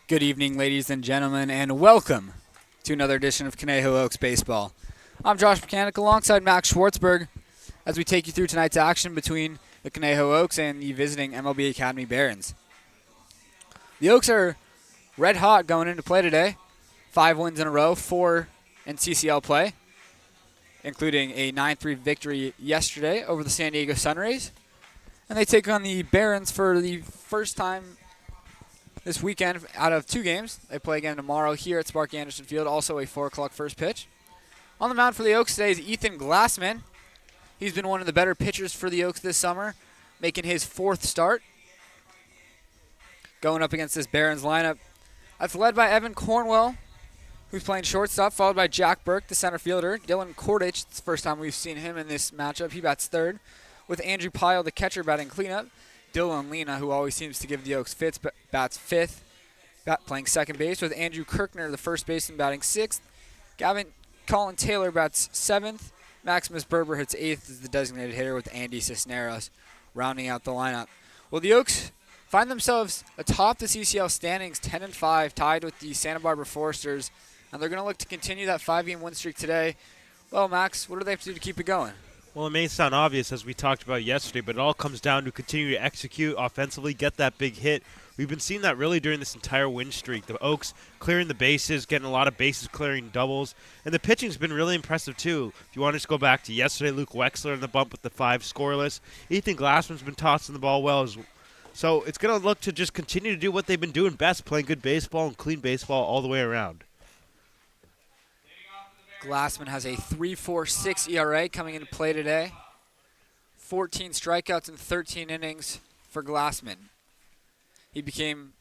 Good evening, ladies and gentlemen, and welcome to another edition of Conejo Oaks Baseball. I'm Josh Mechanick alongside Max Schwartzberg as we take you through tonight's action between the Conejo Oaks and the visiting MLB Academy Barons. The Oaks are red hot going into play today. 5 wins in a row, 4 in CCL play, including a 9-3 victory yesterday over the San Diego Sunrays. And they take on the Barons for the first time this weekend out of 2 games. They play again tomorrow here at Sparky Anderson Field, also a 4 o'clock first pitch. On the mound for the Oaks today is Ethan Glassman. He's been one of the better pitchers for the Oaks this summer, making his 4th start. Going up against this Barons lineup, that's led by Evan Cornwell, who's playing shortstop, followed by Jack Burke, the center fielder. Dylan Kordich, it's the first time we've seen him in this matchup. He bats 3rd, with Andrew Pyle, the catcher, batting cleanup. Dylan Lena, who always seems to give the Oaks fits, bats 5th, playing second base, with Andrew Kirkner, the first baseman, batting 6th. Colin Taylor bats 7th. Maximus Berber hits 8th as the designated hitter, with Andy Cisneros rounding out the lineup. Well, the Oaks find themselves atop the CCL standings, 10-5, tied with the Santa Barbara Foresters, and they're going to look to continue that 5-game win streak today. Well, Max, what do they have to do to keep it going? Well, it may sound obvious, as we talked about yesterday, but it all comes down to continue to execute offensively, get that big hit. We've been seeing that really during this entire win streak. The Oaks clearing the bases, getting a lot of bases clearing doubles, and the pitching's been really impressive too. If you want to just go back to yesterday, Luke Wexler in the bump with the 5 scoreless. Ethan Glassman's been tossing the ball well. So it's going to look to just continue to do what they've been doing best, playing good baseball and clean baseball all the way around. Glassman has a 3.46 ERA coming into play today. 14 strikeouts in 13 innings for Glassman. He became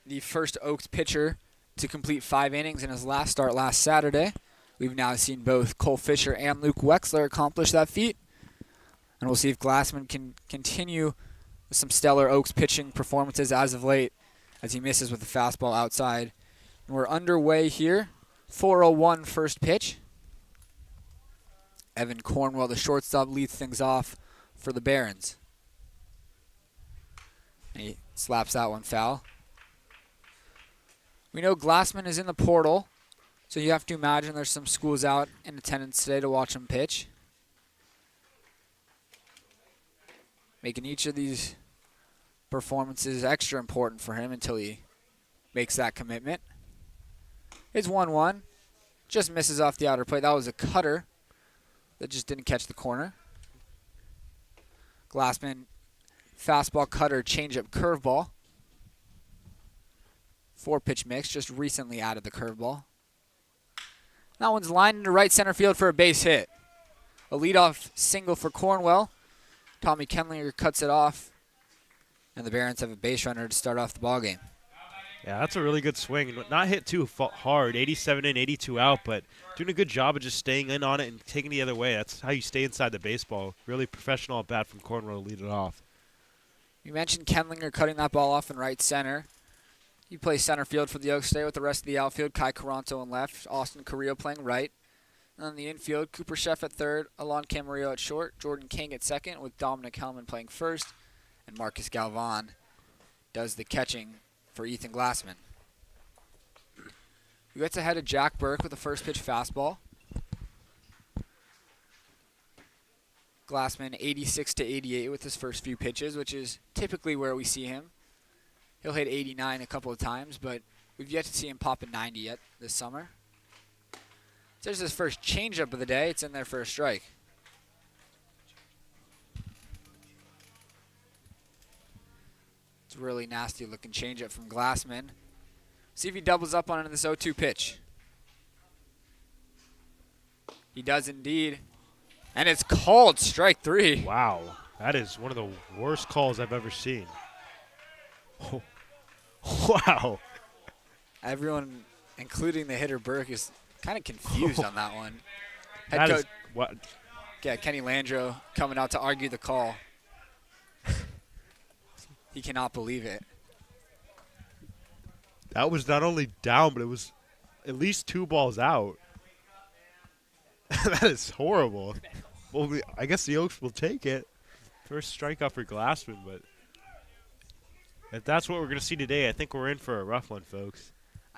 the first Oaks pitcher to complete 5 innings in his last start last Saturday. We've now seen both Cole Fisher and Luke Wexler accomplish that feat. And we'll see if Glassman can continue with some stellar Oaks pitching performances as of late, as he misses with the fastball outside. And we're underway here. 4:01 first pitch. Evan Cornwell, the shortstop, leads things off for the Barons. And he slaps that one foul. We know Glassman is in the portal, so you have to imagine there's some schools out in attendance today to watch him pitch. Making each of these performances extra important for him until he makes that commitment. It's 1-1. Just misses off the outer plate. That was a cutter that just didn't catch the corner. Glassman, fastball, cutter, changeup, curveball. 4-pitch mix, just recently added the curveball. That one's lined into right center field for a base hit. A leadoff single for Cornwell. Tommy Kenlinger cuts it off, and the Barons have a base runner to start off the ballgame. Yeah, that's a really good swing. Not hit too hard, 87 in, 82 out, but doing a good job of just staying in on it and taking the other way. That's how you stay inside the baseball. Really professional at bat from Cornwell to lead it off. You mentioned Kenlinger cutting that ball off in right center. He plays center field for the Oaks today with the rest of the outfield. Kai Caranto in left, Austin Carrillo playing right. And on the infield, Cooper Sheff at third, Alon Camarillo at short, Jordan King at second, with Dominic Hellman playing first, and Marcus Galvan does the catching for Ethan Glassman. We get ahead of Jack Burke with a first pitch fastball. Glassman 86 to 88 with his first few pitches, which is typically where we see him. He'll hit 89 a couple of times, but we've yet to see him pop a 90 yet this summer. There's his first changeup of the day. It's in there for a strike. It's a really nasty looking changeup from Glassman. See if he doubles up on it in this 0-2 pitch. He does indeed. And it's called strike 3. Wow, that is one of the worst calls I've ever seen. Oh. Wow. Everyone, including the hitter Burke, is kind of confused on that one. That is what? Yeah, Kenny Landreau coming out to argue the call. He cannot believe it. That was not only down, but it was at least 2 balls out. That is horrible. Well, I guess the Oaks will take it. First strikeout for Glassman, but If that's what we're going to see today, I think we're in for a rough one, folks.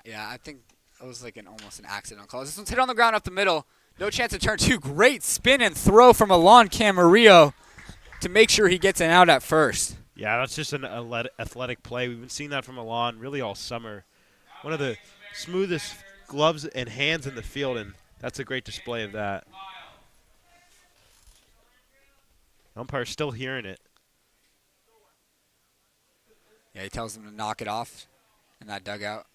Yeah, I think it was like almost an accident call. This one's hit on the ground up the middle. No chance to turn two. Great spin and throw from Alon Camarillo to make sure he gets an out at first. Yeah, that's just an athletic play. We've been seeing that from Alon really all summer. One of the smoothest gloves and hands in the field, and that's a great display of that. Umpire's still hearing it. Yeah, he tells them to knock it off, and that dugout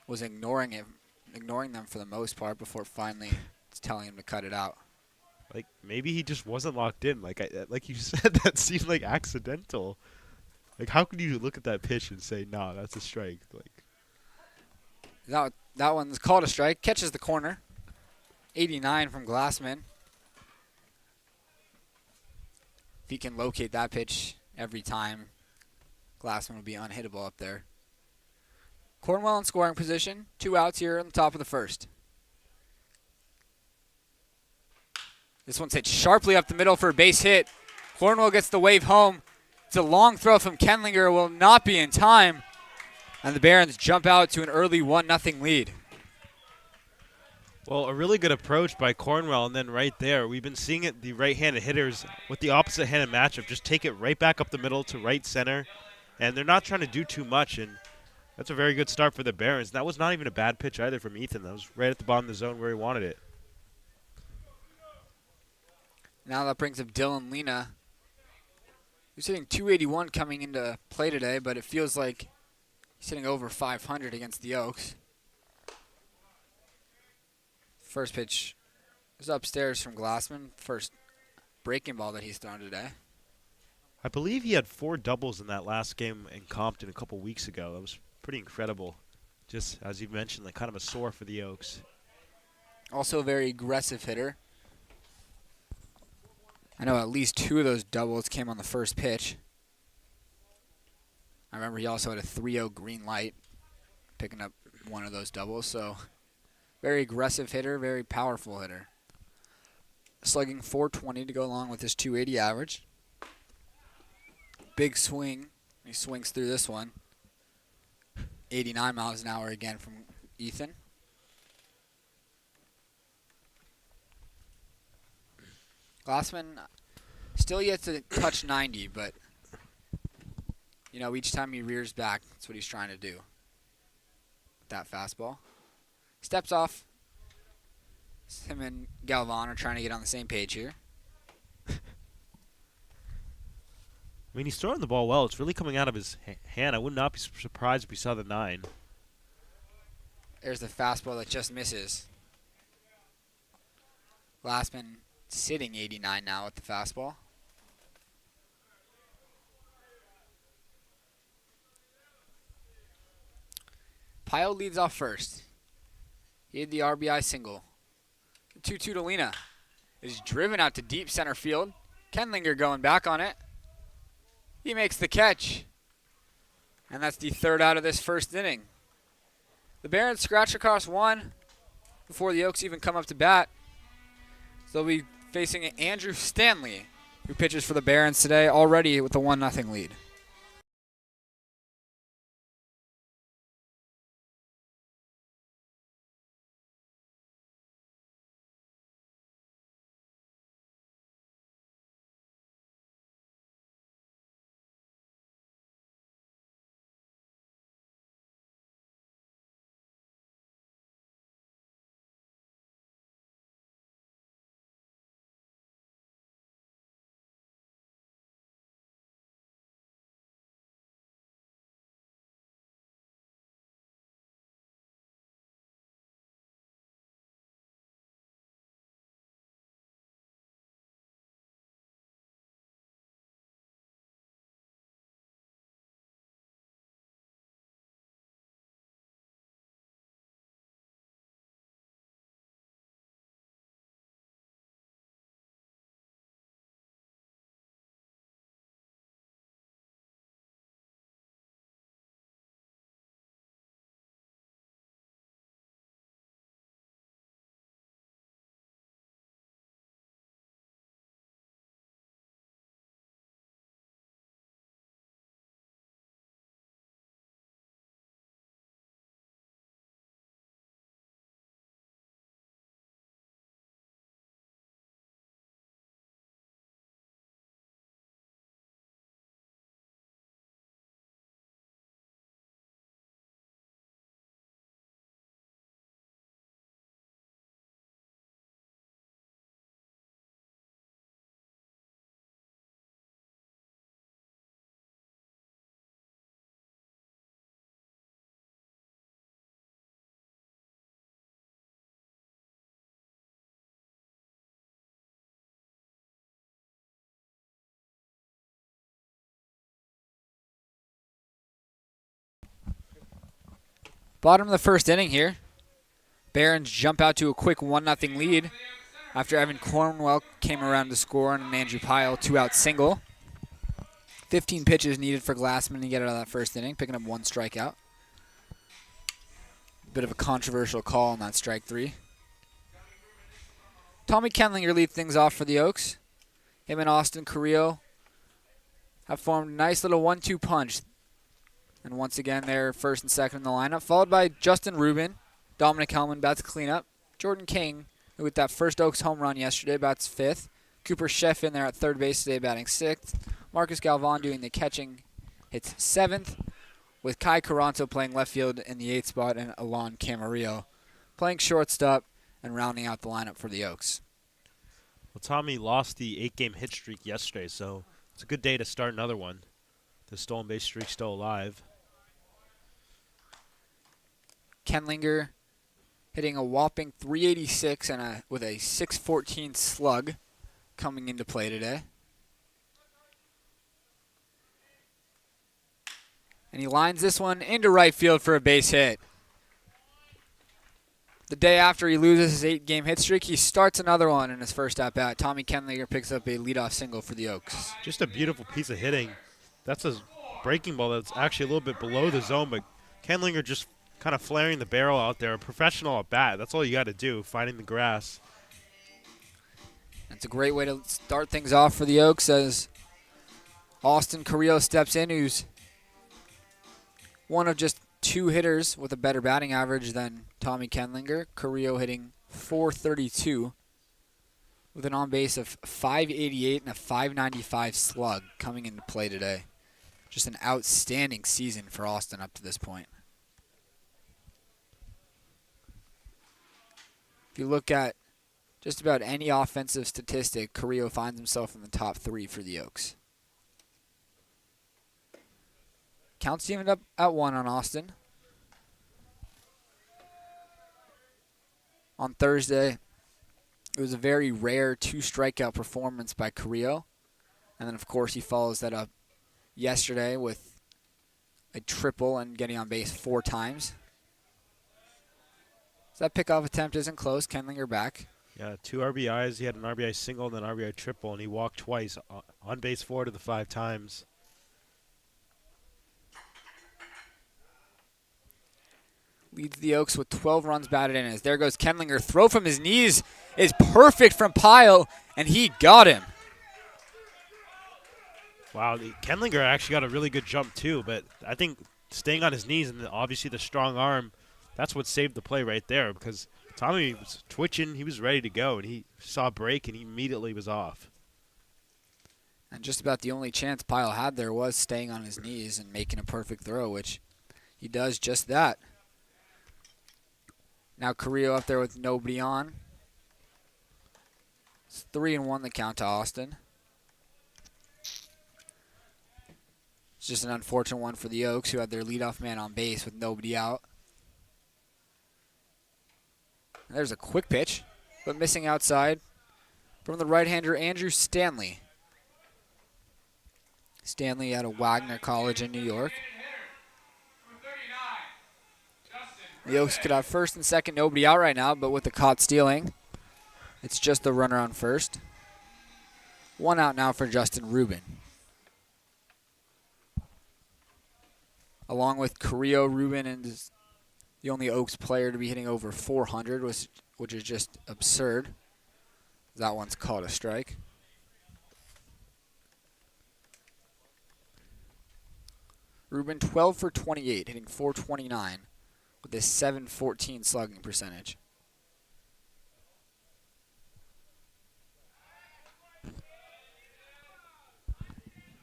was ignoring them for the most part before finally telling him to cut it out. Like, maybe he just wasn't locked in. Like you said, that seemed like accidental. Like, how could you look at that pitch and say, "Nah, that's a strike"? Like, that one's called a strike. Catches the corner. 89 from Glassman. If he can locate that pitch every time, Glassman will be unhittable up there. Cornwell in scoring position. 2 outs here on the top of the first. This one's hit sharply up the middle for a base hit. Cornwell gets the wave home. It's a long throw from Kenlinger. Will not be in time. And the Barons jump out to an early 1-0 lead. well, a really good approach by Cornwell, and then right there, we've been seeing it, the right-handed hitters with the opposite-handed matchup just take it right back up the middle to right center, and they're not trying to do too much, and that's a very good start for the Barons. That was not even a bad pitch either from Ethan. That was right at the bottom of the zone where he wanted it. Now that brings up Dylan Lena, who's hitting 281 coming into play today, but it feels like he's hitting over 500 against the Oaks. First pitch is upstairs from Glassman. First breaking ball that he's thrown today. I believe he had 4 doubles in that last game in Compton a couple weeks ago. That was pretty incredible. Just, as you mentioned, like kind of a sore for the Oaks. Also a very aggressive hitter. I know at least 2 of those doubles came on the first pitch. I remember he also had a 3-0 green light, picking up one of those doubles. So very aggressive hitter, very powerful hitter. Slugging .420 to go along with his .280 average. Big swing. He swings through this one. 89 miles an hour again from Ethan. Glassman still yet to touch 90, but you know, each time he rears back, that's what he's trying to do. With that fastball. Steps off. Him and Galvan are trying to get on the same page here. I mean, he's throwing the ball well. It's really coming out of his hand. I would not be surprised if we saw the 9. There's the fastball that just misses. Glassman sitting 89 now with the fastball. Pyle leads off first. He had the RBI single. 2-2 to Lena. Is driven out to deep center field. Kenlinger going back on it. He makes the catch. And that's the 3rd out of this first inning. The Barons scratch across 1 before the Oaks even come up to bat. So they'll be facing Andrew Stanley, who pitches for the Barons today, already with a 1-0 lead. Bottom of the first inning here. Barons jump out to a quick 1-0 lead after Evan Cornwell came around to score on an Andrew Pyle 2-out single. 15 pitches needed for Glassman to get out of that first inning, picking up 1 strikeout. Bit of a controversial call on that strike 3. Tommy Kenlinger leads things off for the Oaks. Him and Austin Carrillo have formed a nice little 1-2 punch. And once again, they're first and second in the lineup, followed by Justin Rubin. Dominic Hellman bats cleanup. Jordan King, who with that first Oaks home run yesterday, bats 5th. Cooper Sheff in there at third base today, batting 6th. Marcus Galvan doing the catching, hits 7th. With Kai Caranto playing left field in the 8th spot and Alon Camarillo playing shortstop and rounding out the lineup for the Oaks. Well, Tommy lost the 8-game hit streak yesterday, so it's a good day to start another one. The stolen base streak still alive. Kenlinger hitting a whopping 386 and with a 614 slug coming into play today. And he lines this one into right field for a base hit. The day after he loses his 8-game hit streak, he starts another one in his first at-bat. Tommy Kenlinger picks up a leadoff single for the Oaks. Just a beautiful piece of hitting. That's a breaking ball that's actually a little bit below the zone, but Kenlinger just kind of flaring the barrel out there. A professional at bat. That's all you got to do, finding the grass. It's a great way to start things off for the Oaks as Austin Carrillo steps in, who's one of just 2 hitters with a better batting average than Tommy Kenlinger. Carrillo hitting .432 with an on-base of .588 and a .595 slug coming into play today. Just an outstanding season for Austin up to this point. If you look at just about any offensive statistic, Carrillo finds himself in the top 3 for the Oaks. Counts evened up at 1 on Austin. On Thursday, it was a very rare 2-strikeout performance by Carrillo. And then, of course, he follows that up yesterday with a triple and getting on base 4 times. So that pickoff attempt isn't close. Kenlinger back. Yeah, 2 RBIs. He had an RBI single and an RBI triple, and he walked twice, on base 4 to the 5 times. Leads the Oaks with 12 runs batted in. As there goes Kenlinger. Throw from his knees is perfect from Pyle, and he got him. Wow, Kenlinger actually got a really good jump too, but I think staying on his knees and obviously the strong arm, that's what saved the play right there because Tommy was twitching. He was ready to go, and he saw a break, and he immediately was off. And just about the only chance Pyle had there was staying on his knees and making a perfect throw, which he does just that. Now Carrillo up there with nobody on. It's 3-1 the count to Austin. It's just an unfortunate one for the Oaks, who had their leadoff man on base with nobody out. And there's a quick pitch, but missing outside from the right-hander Andrew Stanley. Stanley out of Wagner College in New York. The Oaks could have first and second, nobody out right now, but with the caught stealing, it's just the runner on first. 1 out now for Justin Rubin. Along with Carrillo, Rubin is the only Oaks player to be hitting over 400, which is just absurd. That one's called a strike. Rubin 12 for 28, hitting .429 with a .714 slugging percentage.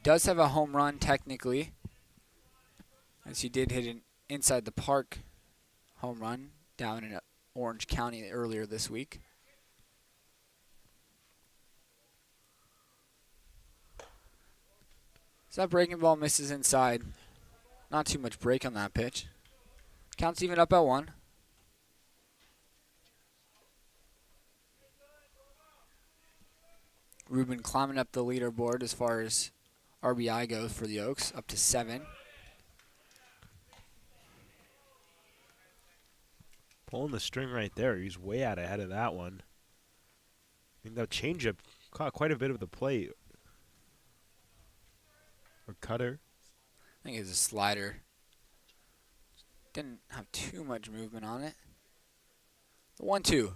Does have a home run technically, as he did hit an inside the park home run down in Orange County earlier this week. So that breaking ball misses inside. Not too much break on that pitch. Counts even up at 1. Rubin climbing up the leaderboard as far as RBI goes for the Oaks, up to 7. Pulling the string right there. He's way out ahead of that one. I think that changeup caught quite a bit of the plate. Or cutter. I think it's a slider. Didn't have too much movement on it. The 1-2.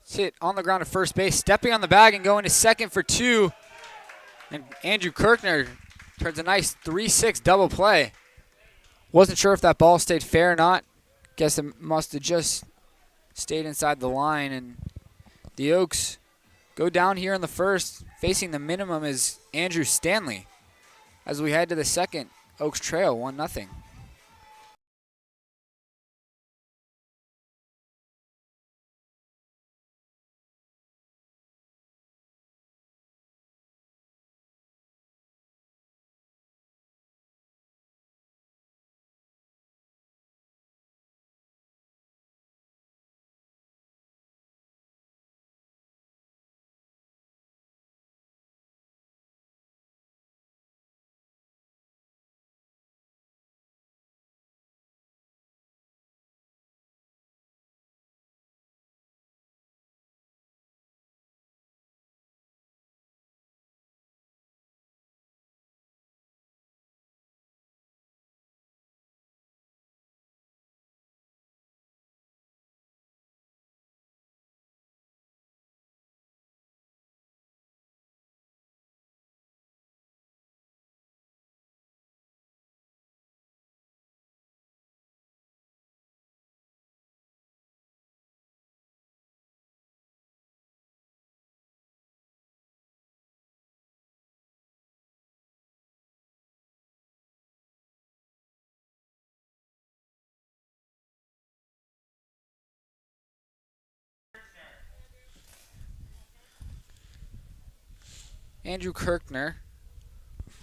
It's hit on the ground at first base, stepping on the bag and going to second for 2. And Andrew Kirkner turns a nice 3-6 double play. Wasn't sure if that ball stayed fair or not. Guess it must have just stayed inside the line. And the Oaks go down here in the first. Facing the minimum is Andrew Stanley. As we head to the second, Oaks trail 1-0. Andrew Kirkner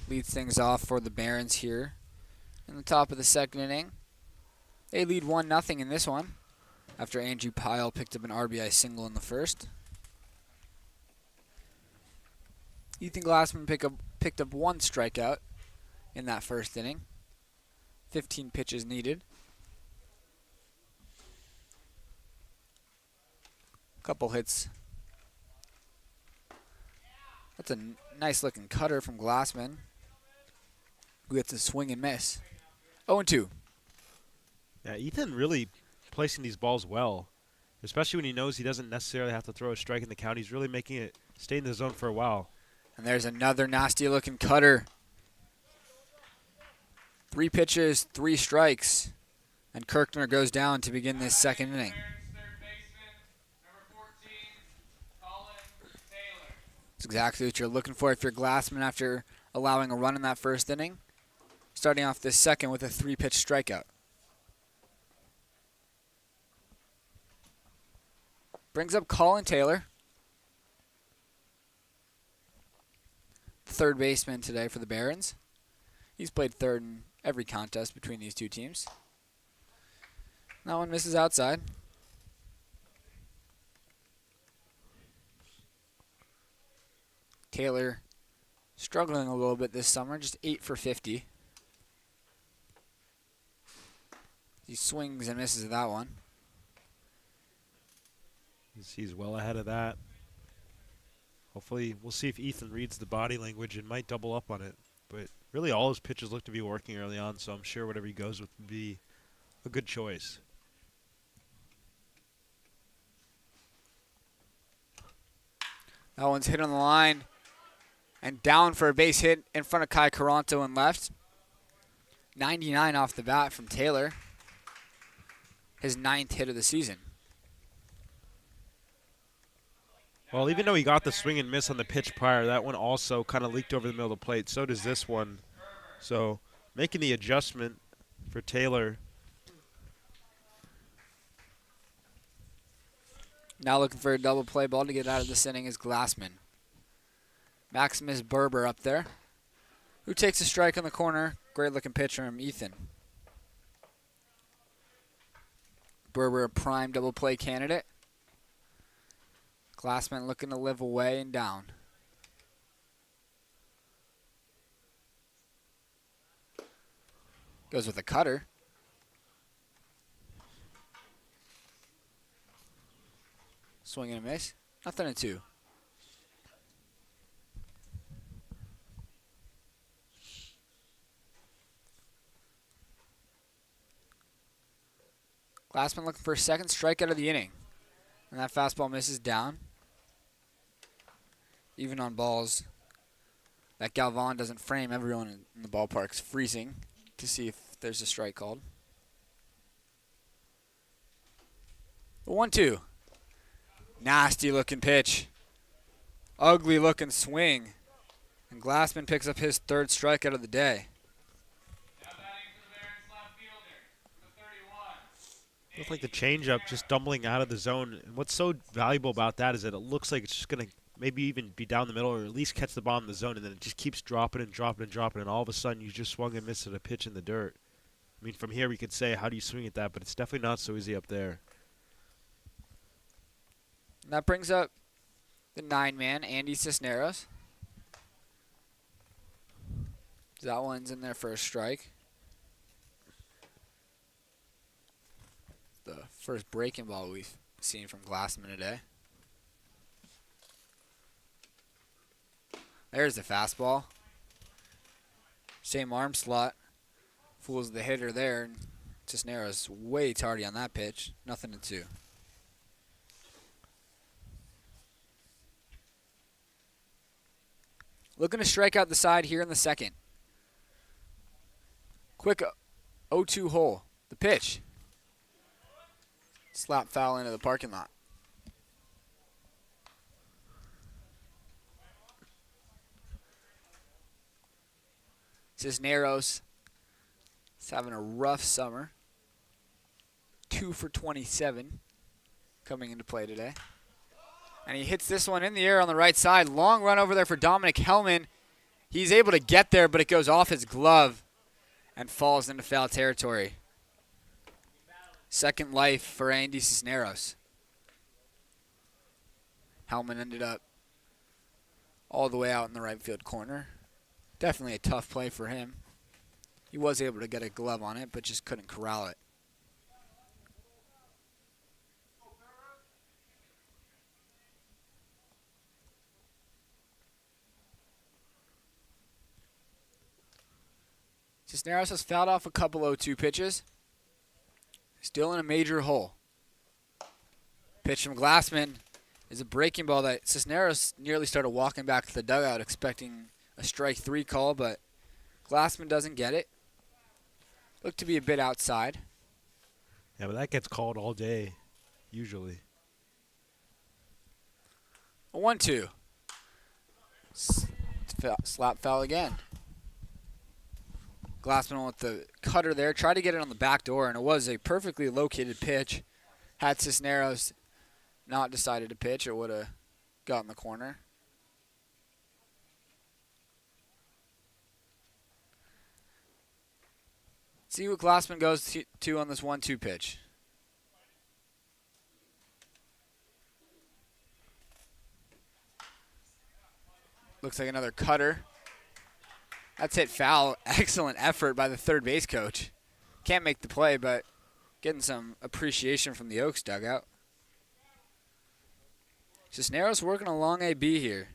leads things off for the Barons here in the top of the second inning. They lead 1-0 in this one after Andrew Pyle picked up an RBI single in the first. Ethan Glassman picked up 1 strikeout in that first inning. 15 pitches needed. Couple hits. That's a nice looking cutter from Glassman, who gets a swing and miss. 0-2. Yeah, Ethan really placing these balls well, especially when he knows he doesn't necessarily have to throw a strike in the count. He's really making it stay in the zone for a while. And there's another nasty looking cutter. 3 pitches, 3 strikes. And Kirkner goes down to begin this second inning. That's exactly what you're looking for if you're Glassman after allowing a run in that first inning. Starting off this second with a 3-pitch strikeout. Brings up Colin Taylor. Third baseman today for the Barons. He's played third in every contest between these two teams. That one misses outside. Taylor struggling a little bit this summer, just 8 for 50. He swings and misses that one. He's well ahead of that. Hopefully, we'll see if Ethan reads the body language and might double up on it. But really, all his pitches look to be working early on, so I'm sure whatever he goes with would be a good choice. That one's hit on the line and down for a base hit in front of Kai Caranto and left. 99 off the bat from Taylor. His 9th hit of the season. Well, even though he got the swing and miss on the pitch prior, that one also kind of leaked over the middle of the plate. So does this one. So making the adjustment for Taylor. Now looking for a double play ball to get out of this inning is Glassman. Maximus Berber up there, who takes a strike on the corner. Great looking pitch from Ethan. Berber a prime double play candidate. Glassman looking to live away and down. Goes with a cutter. Swing and a miss. Nothing and 2. Glassman looking for a second strikeout of the inning. And that fastball misses down. Even on balls that Galvan doesn't frame, everyone in the ballpark's freezing to see if there's a strike called. The 1-2. Nasty looking pitch. Ugly looking swing. And Glassman picks up his 3rd strikeout of the day. Looked like the changeup just dumbling out of the zone. And what's so valuable about that is that it looks like it's just going to maybe even be down the middle or at least catch the bottom of the zone, and then it just keeps dropping and dropping and dropping, and all of a sudden you just swung and missed at a pitch in the dirt. I mean, from here we could say, how do you swing at that? But it's definitely not so easy up there. And that brings up the 9-man, Andy Cisneros. That one's in there for a strike. The first breaking ball we've seen from Glassman today. There's the fastball. Same arm slot. Fools the hitter there. And Cisneros way tardy on that pitch. Nothing to 2. Looking to strike out the side here in the second. Quick 0-2 hole. The pitch. Slap foul into the parking lot. Cisneros is having a rough summer. 2 for 27 coming into play today. And he hits this one in the air on the right side. Long run over there for Dominic Hellman. He's able to get there, but it goes off his glove and falls into foul territory. Second life for Andy Cisneros. Hellman ended up all the way out in the right field corner. Definitely a tough play for him. He was able to get a glove on it, but just couldn't corral it. Cisneros has fouled off a couple 0-2 pitches. Still in a major hole. Pitch from Glassman is a breaking ball that Cisneros nearly started walking back to the dugout expecting a strike 3 call, but Glassman doesn't get it. Looked to be a bit outside. Yeah, but that gets called all day, usually. A 1-2. Slap foul again. Glassman with the cutter there. Tried to get it on the back door, and it was a perfectly located pitch. Had Cisneros not decided to pitch, it would have gotten the corner. See what Glassman goes to on this 1-2 pitch. Looks like another cutter. That's hit foul. Excellent effort by the third base coach. Can't make the play, but getting some appreciation from the Oaks dugout. Cisneros working a long AB here.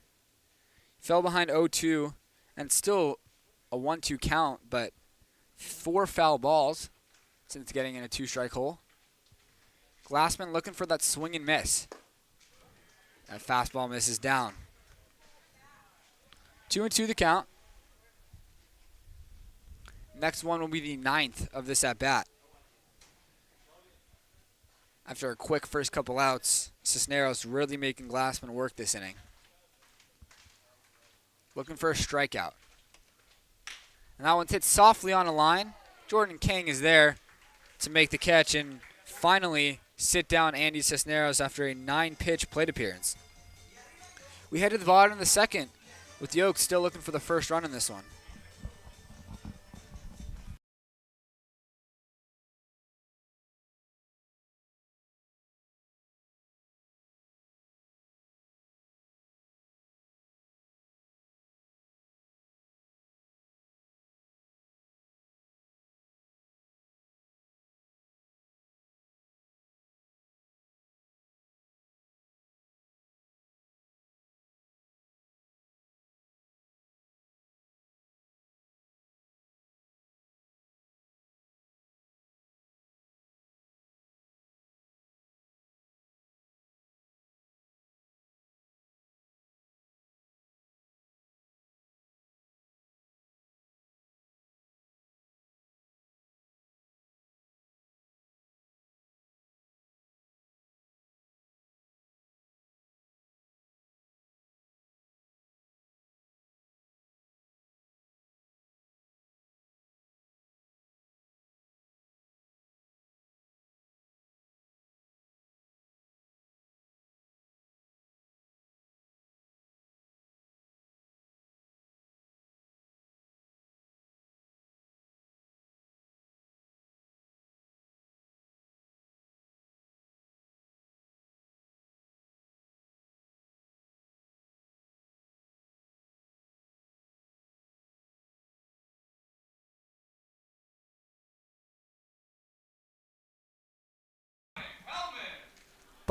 Fell behind 0-2 and still a 1-2 count, but 4 foul balls since getting in a 2-strike hole. Glassman looking for that swing and miss. That fastball misses down. 2-2 the count. Next one will be the 9th of this at-bat. After a quick first couple outs, Cisneros really making Glassman work this inning. Looking for a strikeout. And that one's hit softly on a line. Jordan King is there to make the catch and finally sit down Andy Cisneros after a 9-pitch plate appearance. We head to the bottom of the second with the Oaks still looking for the first run in this one.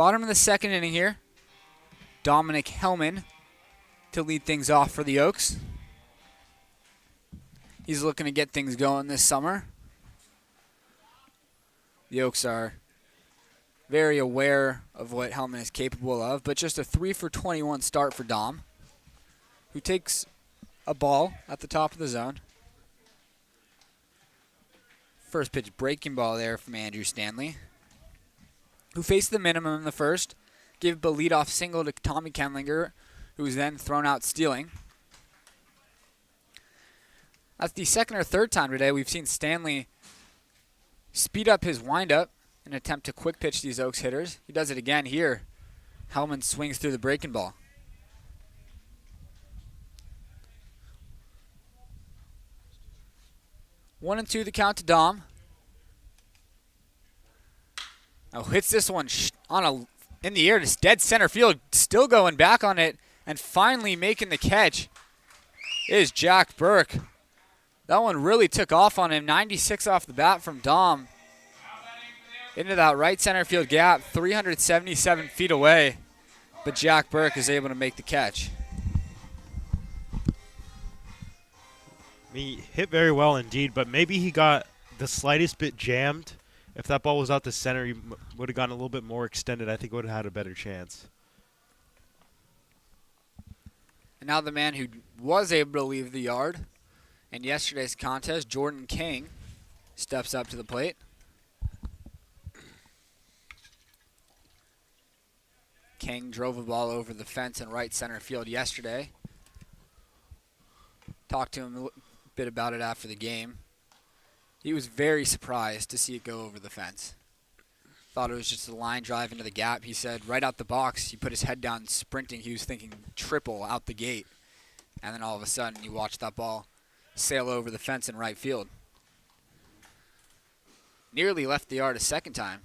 Bottom of the second inning here. Dominic Hellman to lead things off for the Oaks. He's looking to get things going this summer. The Oaks are very aware of what Hellman is capable of, but just a 3 for 21 start for Dom, who takes a ball at the top of the zone. First pitch breaking ball there from Andrew Stanley, who faced the minimum in the first, gave a leadoff single to Tommy Kenlinger, who was then thrown out stealing. That's the second or third time today we've seen Stanley speed up his windup in an attempt to quick pitch these Oaks hitters. He does it again here. Hellman swings through the breaking ball. 1-2 the count to Dom. Now hits this one in the air to dead center field. Still going back on it and finally making the catch is Jack Burke. That one really took off on him. 96 off the bat from Dom. Into that right center field gap, 377 feet away. But Jack Burke is able to make the catch. He hit very well indeed, but maybe he got the slightest bit jammed. If that ball was out the center, he would have gotten a little bit more extended. I think would have had a better chance. And now the man who was able to leave the yard in yesterday's contest, Jordan King, steps up to the plate. King drove a ball over the fence in right center field yesterday. Talked to him a bit about it after the game. He was very surprised to see it go over the fence. Thought it was just a line drive into the gap. He said right out the box, he put his head down sprinting. He was thinking triple out the gate. And then all of a sudden, you watch that ball sail over the fence in right field. Nearly left the yard a second time.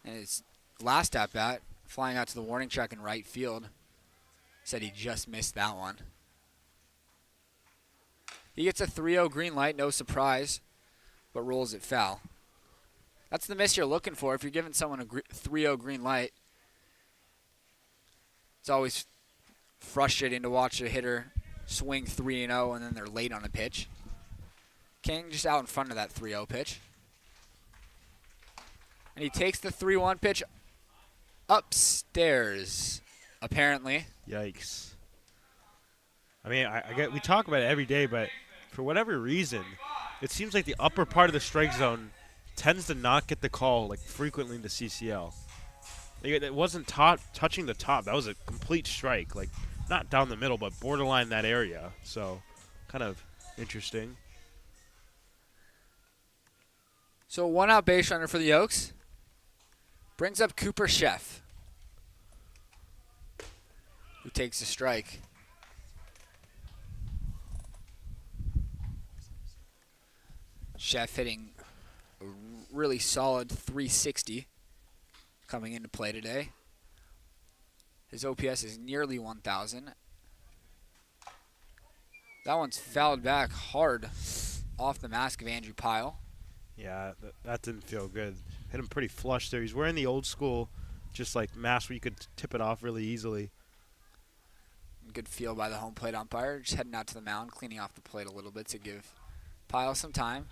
And his last at-bat, flying out to the warning track in right field, said he just missed that one. He gets a 3-0 green light, no surprise, but rolls it foul. That's the miss you're looking for. If you're giving someone a 3-0 green light, it's always frustrating to watch a hitter swing 3-0 and then they're late on a pitch. King just out in front of that 3-0 pitch. And he takes the 3-1 pitch upstairs, apparently. Yikes. I mean, we talk about it every day, but for whatever reason, it seems like the upper part of the strike zone tends to not get the call like frequently in the CCL. It wasn't touching the top. That was a complete strike, like not down the middle, but borderline that area. So, kind of interesting. So, 1-out base runner for the Oaks. Brings up Cooper Sheff, who takes a strike. Sheff hitting a really solid 360 coming into play today. His OPS is nearly 1,000. That one's fouled back hard off the mask of Andrew Pyle. Yeah, that didn't feel good. Hit him pretty flush there. He's wearing the old school, just like mask where you could tip it off really easily. Good feel by the home plate umpire. Just heading out to the mound, cleaning off the plate a little bit to give Pyle some time.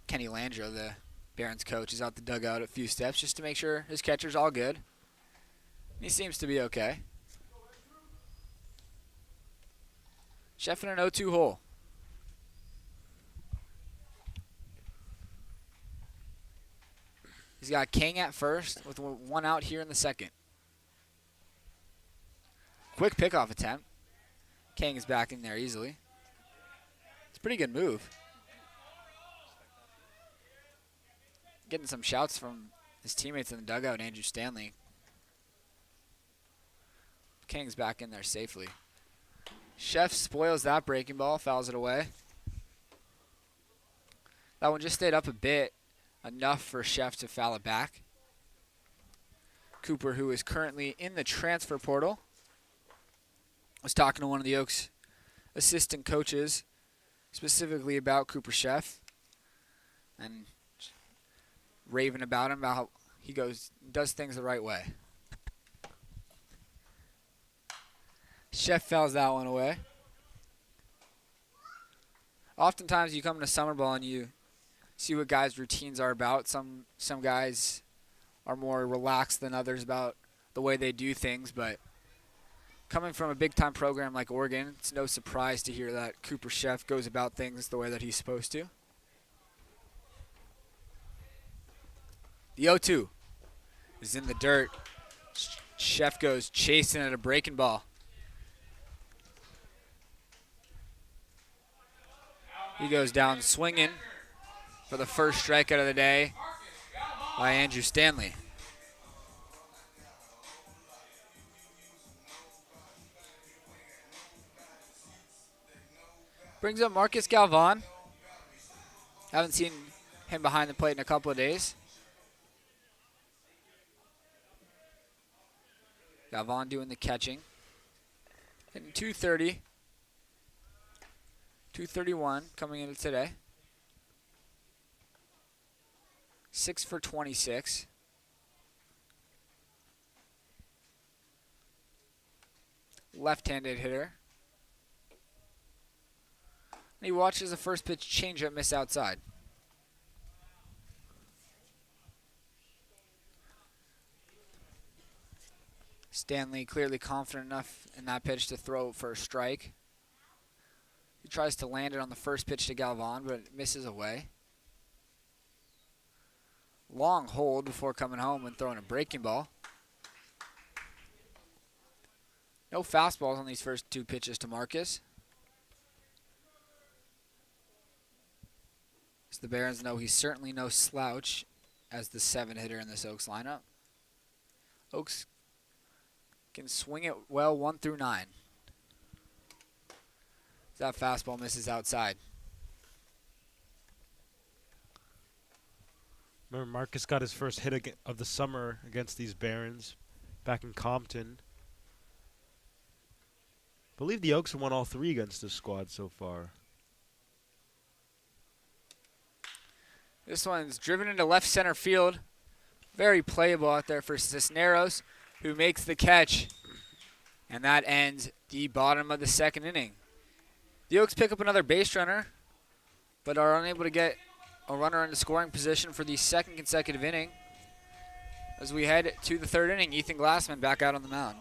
Kenny Landreau, the Barons coach, is out the dugout a few steps just to make sure his catcher's all good. He seems to be okay. Sheff in an 0-2 hole. He's got King at first with 1 out here in the second. Quick pickoff attempt. King is back in there easily. It's a pretty good move. Getting some shouts from his teammates in the dugout, Andrew Stanley. King's back in there safely. Sheff spoils that breaking ball, fouls it away. That one just stayed up a bit, enough for Sheff to foul it back. Cooper, who is currently in the transfer portal, was talking to one of the Oaks assistant coaches specifically about Cooper Sheff and raving about him, about how he does things the right way. Chef fouls that one away. Oftentimes you come to summer ball and you see what guys' routines are about. Some guys are more relaxed than others about the way they do things, but coming from a big-time program like Oregon, it's no surprise to hear that Cooper Chef goes about things the way that he's supposed to. The 0-2 is in the dirt. Chef goes chasing at a breaking ball. He goes down swinging for the first strikeout of the day by Andrew Stanley. Brings up Marcus Galvan. Haven't seen him behind the plate in a couple of days. Galvan doing the catching. Hitting 230. 231 coming into today. 6 for 26. Left-handed hitter. And he watches the first pitch changeup miss outside. Stanley clearly confident enough in that pitch to throw for a strike. He tries to land it on the first pitch to Galvan, but it misses away. Long hold before coming home and throwing a breaking ball. No fastballs on these first two pitches to Marcus. So the Barons know he's certainly no slouch as the 7 hitter in this Oaks lineup. Oaks can swing it well 1 through 9. That fastball misses outside. Remember, Marcus got his first hit of the summer against these Barons back in Compton. I believe the Oaks have won all 3 against this squad so far. This one's driven into left center field. Very playable out there for Cisneros, who makes the catch. And that ends the bottom of the second inning. The Oaks pick up another base runner, but are unable to get a runner into scoring position for the second consecutive inning. As we head to the third inning, Ethan Glassman back out on the mound.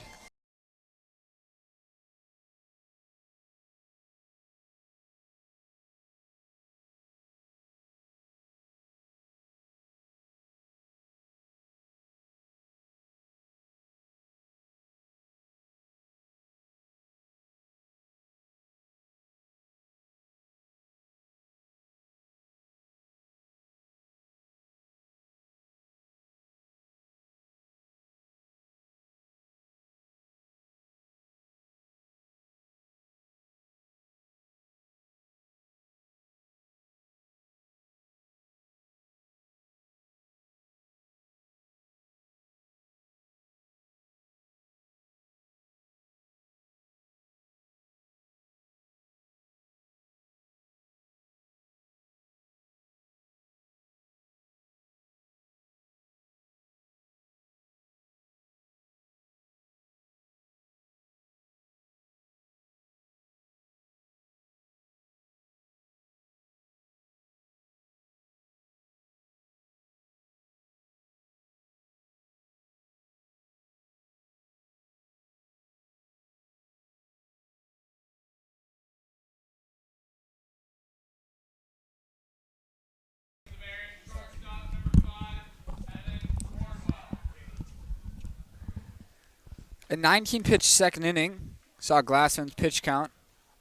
A 19-pitch second inning saw Glassman's pitch count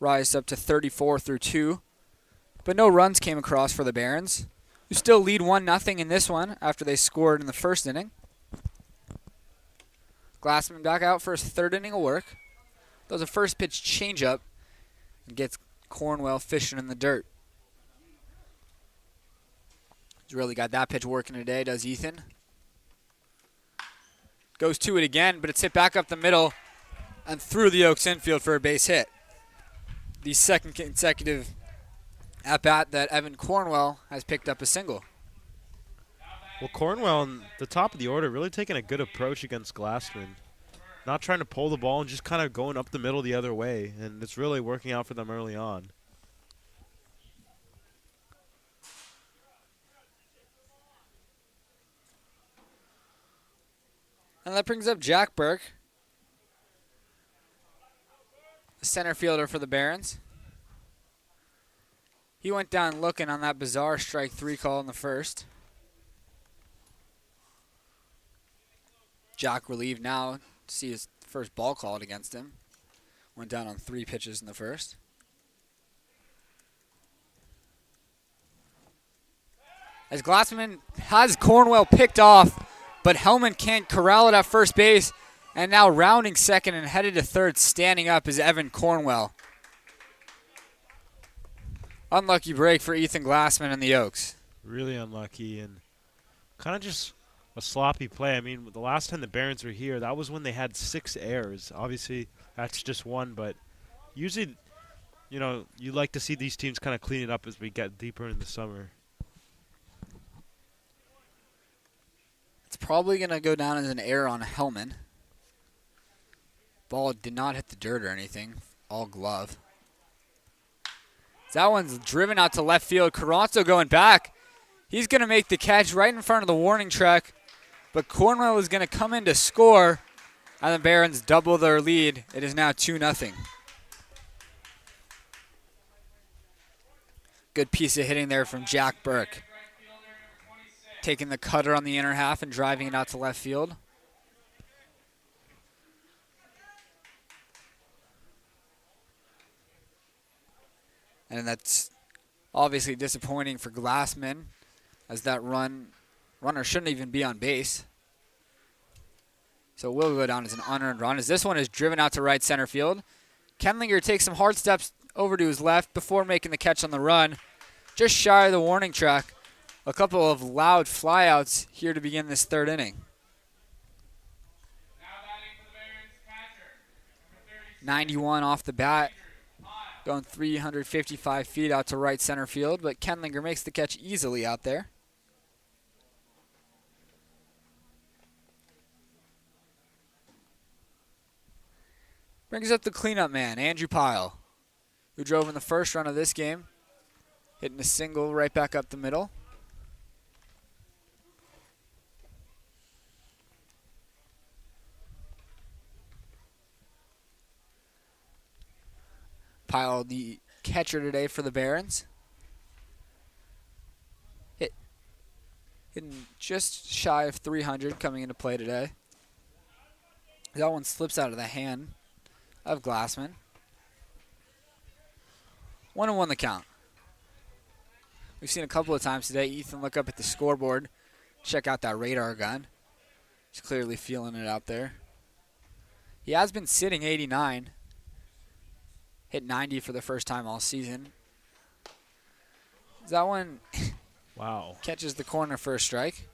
rise up to 34 through 2, but no runs came across for the Barons, who still lead 1-0 in this one after they scored in the first inning. Glassman back out for his third inning of work. Throws a first pitch changeup and gets Cornwell fishing in the dirt. He's really got that pitch working today, does Ethan. Goes to it again, but it's hit back up the middle and through the Oaks infield for a base hit. The second consecutive at-bat that Evan Cornwell has picked up a single. Well, Cornwell in the top of the order really taking a good approach against Glassman. Not trying to pull the ball and just kind of going up the middle the other way. And it's really working out for them early on. And that brings up Jack Burke, the center fielder for the Barons. He went down looking on that bizarre strike 3 call in the first. Jack relieved now to see his first ball called against him. Went down on 3 pitches in the first. As Glassman has Cornwell picked off, but Hellman can't corral it at first base. And now rounding second and headed to third, standing up is Evan Cornwell. Unlucky break for Ethan Glassman and the Oaks. Really unlucky and kind of just a sloppy play. I mean, the last time the Barons were here, that was when they had 6 errors. Obviously, that's just one, but usually, you know, you like to see these teams kind of clean it up as we get deeper in the summer. It's probably going to go down as an error on Hellman. Ball did not hit the dirt or anything. All glove. That one's driven out to left field. Carranzo going back. He's going to make the catch right in front of the warning track. But Cornwell is going to come in to score. And the Barons double their lead. It is now 2-0. Good piece of hitting there from Jack Burke. Taking the cutter on the inner half and driving it out to left field. And that's obviously disappointing for Glassman, as that runner shouldn't even be on base. So it will go down as an unearned run, as this one is driven out to right center field. Kenlinger takes some hard steps over to his left before making the catch on the run. Just shy of the warning track. A couple of loud flyouts here to begin this third inning. 91 off the bat. Going 355 feet out to right center field, but Kenlinger makes the catch easily out there. Brings up the cleanup man, Andrew Pyle, who drove in the first run of this game, hitting a single right back up the middle. Pyle, the catcher today for the Barons. Hitting just shy of 300 coming into play today. That one slips out of the hand of Glassman. 1-1 the count. We've seen a couple of times today Ethan look up at the scoreboard, check out that radar gun. He's clearly feeling it out there. He has been sitting 89. Hit 90 for the first time all season. That one wow. Catches the corner for a strike.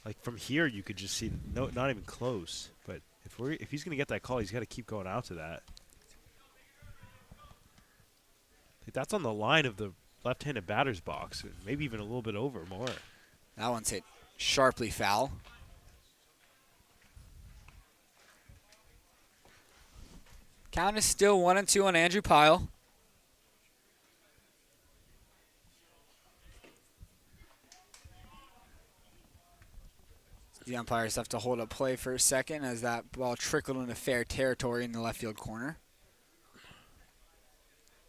Like from here, you could just see not even close. But if he's going to get that call, he's got to keep going out to that. Like that's on the line of the left-handed batter's box, maybe even a little bit over more. That one's hit sharply foul. Count is still 1-2 on Andrew Pyle. The umpires have to hold up play for a second as that ball trickled into fair territory in the left field corner.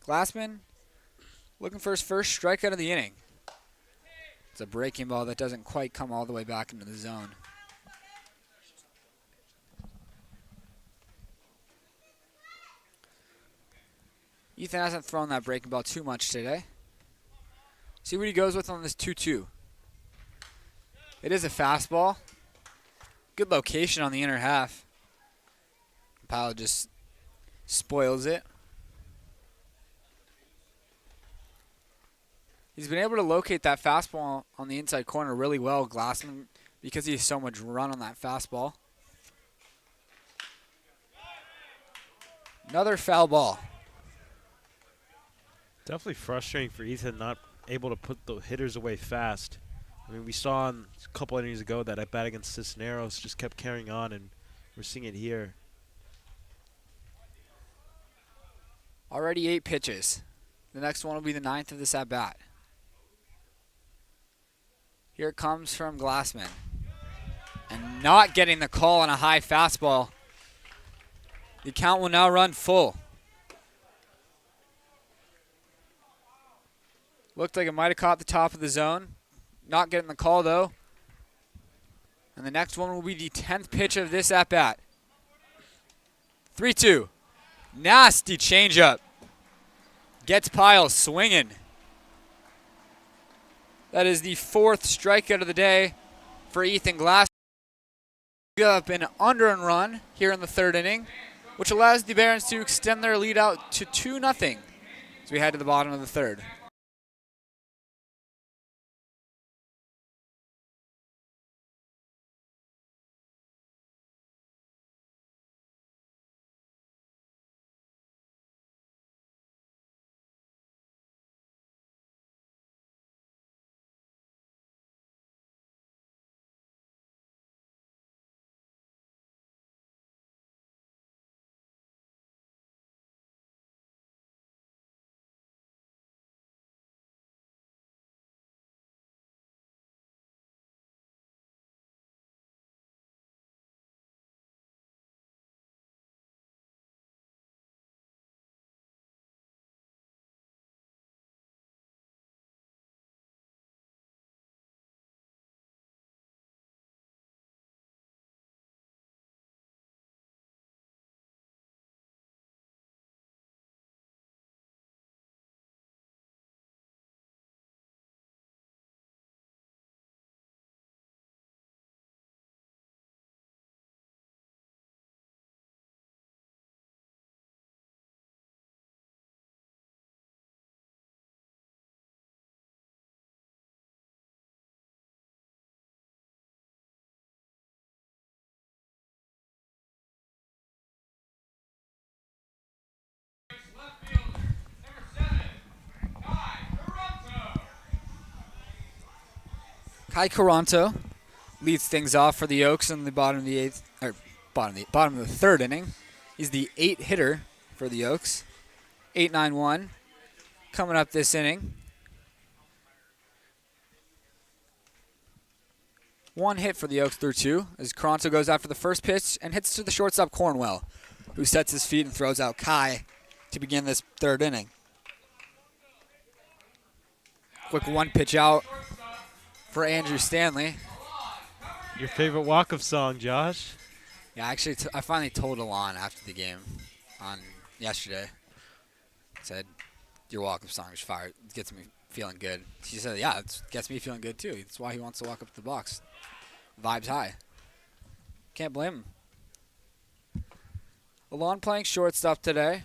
Glassman looking for his first strikeout of the inning. It's a breaking ball that doesn't quite come all the way back into the zone. Ethan hasn't thrown that breaking ball too much today. See what he goes with on this 2-2. It is a fastball. Good location on the inner half. Pyle just spoils it. He's been able to locate that fastball on the inside corner really well, Glassman, because he has so much run on that fastball. Another foul ball. Definitely frustrating for Ethan, not able to put the hitters away fast. I mean, we saw a couple innings ago that at bat against Cisneros just kept carrying on, and we're seeing it here. Already 8 pitches. The next one will be the 9th of this at-bat. Here it comes from Glassman. And not getting the call on a high fastball. The count will now run full. Looked like it might have caught the top of the zone. Not getting the call, though. And the next one will be the 10th pitch of this at-bat. 3-2. Nasty changeup. Gets Piles swinging. That is the 4th strikeout of the day for Ethan Glass. Up an under and run here in the 3rd inning, which allows the Barons to extend their lead out to 2-0 as we head to the bottom of the 3rd. Kai Caranto leads things off for the Oaks in the bottom of the 8th, or bottom of the 3rd inning. He's the 8th hitter for the Oaks. 8-9-1 coming up this inning. 1 hit for the Oaks through 2 as Caranto goes after the first pitch and hits to the shortstop Cornwell, who sets his feet and throws out Kai to begin this 3rd inning. Quick 1 pitch out for Andrew Stanley. Your favorite walk-up song, Josh? Yeah, actually, I finally told Alon after the game on yesterday. Said, your walk-up song is fire. It gets me feeling good. She said, yeah, it gets me feeling good, too. That's why he wants to walk up to the box. Vibes high. Can't blame him. Alon playing shortstop today.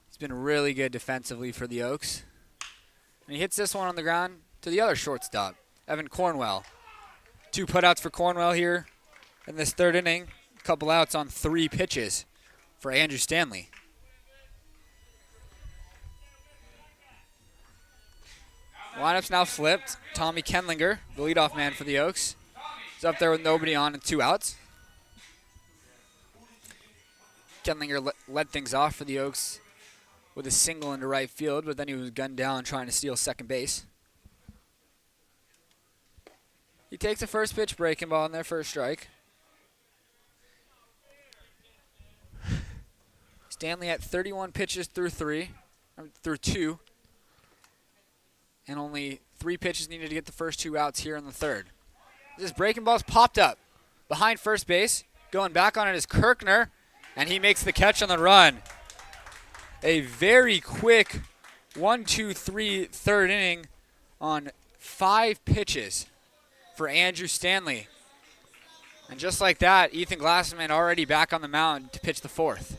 He's been really good defensively for the Oaks. And he hits this one on the ground to the other shortstop, Evan Cornwell. 2 putouts for Cornwell here in this 3rd inning. A couple outs on 3 pitches for Andrew Stanley. Lineup's now flipped. Tommy Kenlinger, the leadoff man for the Oaks, is up there with nobody on and 2 outs. Kenlinger led things off for the Oaks with a single into right field, but then he was gunned down trying to steal second base. He takes a first pitch breaking ball in there for a strike. Stanley at 31 pitches through 2, and only 3 pitches needed to get the first 2 outs here in the 3rd. This breaking ball's popped up behind first base. Going back on it is Kirkner, and he makes the catch on the run. A very quick 1-2-3 3rd inning on 5 pitches for Andrew Stanley. And just like that, Ethan Glassman already back on the mound to pitch the 4th.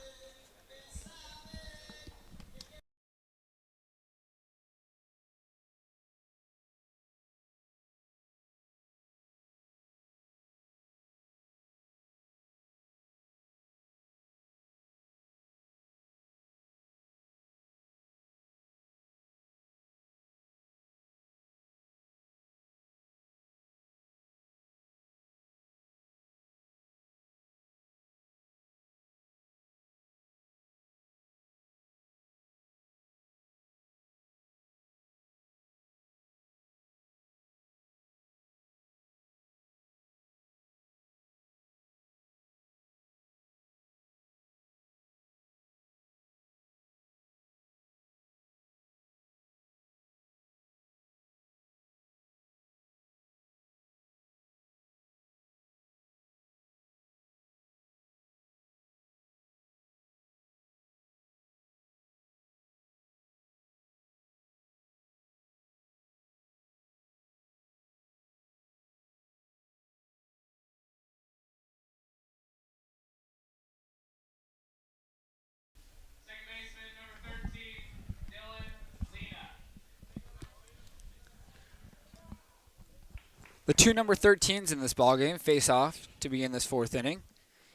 The two number 13s in this ballgame face off to begin this fourth inning.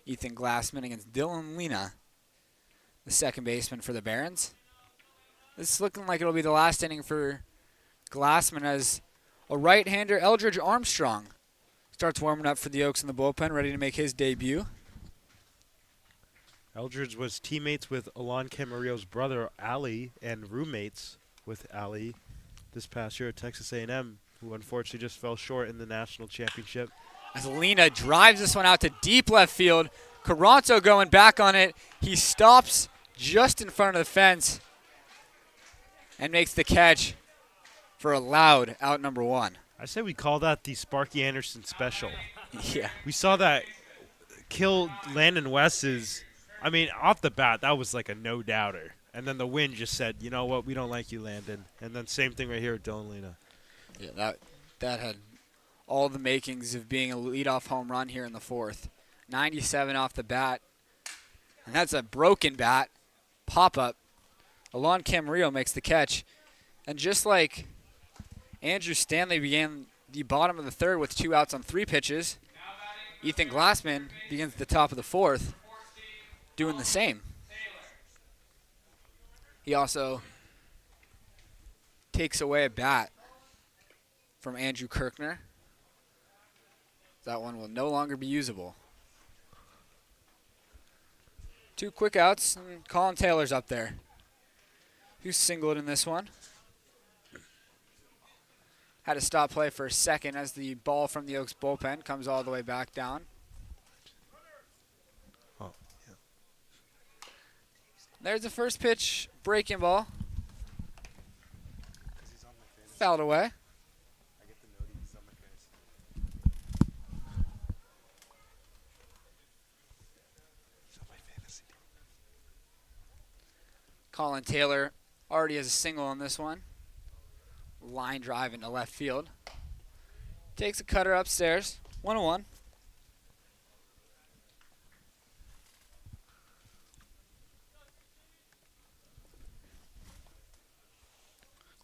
Ethan Glassman against Dylan Lena, the second baseman for the Barons. This is looking like it'll be the last inning for Glassman as a right-hander, Eldridge Armstrong, starts warming up for the Oaks in the bullpen, ready to make his debut. Eldridge was teammates with Alon Camarillo's brother, Ali, and roommates with Ali this past year at Texas A&M, who unfortunately just fell short in the national championship. As Lena drives this one out to deep left field, Caranto going back on it. He stops just in front of the fence and makes the catch for a loud out number one. I say we call that the Sparky Anderson special. Yeah. We saw that kill Landon West's. I mean, off the bat, that was like a no-doubter. And then the wind just said, you know what, we don't like you, Landon. And then same thing right here with Dylan Lena. Yeah, that had all the makings of being a leadoff home run here in the fourth. 97 off the bat. And that's a broken bat. Pop-up. Alon Camarillo makes the catch. And just like Andrew Stanley began the bottom of the third with 2 outs on 3 pitches, Ethan Glassman begins the top of the fourth doing the same. He also takes away a bat from Andrew Kirkner. That one will no longer be usable. 2 quick outs, and Colin Taylor's up there, who's singled in this one. Had to stop play for a second as the ball from the Oaks bullpen comes all the way back down. Oh, yeah. There's the first pitch, breaking ball. Fouled away. Colin Taylor already has a single on this one. Line drive into left field. Takes a cutter upstairs. 1-1.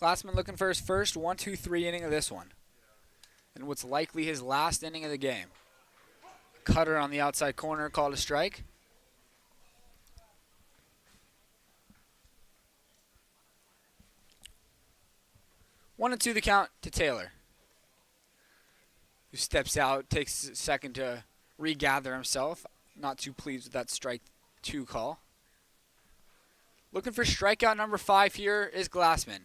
Glassman looking for his first 1-2-3 inning of this one. And what's likely his last inning of the game. Cutter on the outside corner, called a strike. One and 2 the count to Taylor, who steps out, takes a second to regather himself. Not too pleased with that strike 2 call. Looking for strikeout number 5 here is Glassman.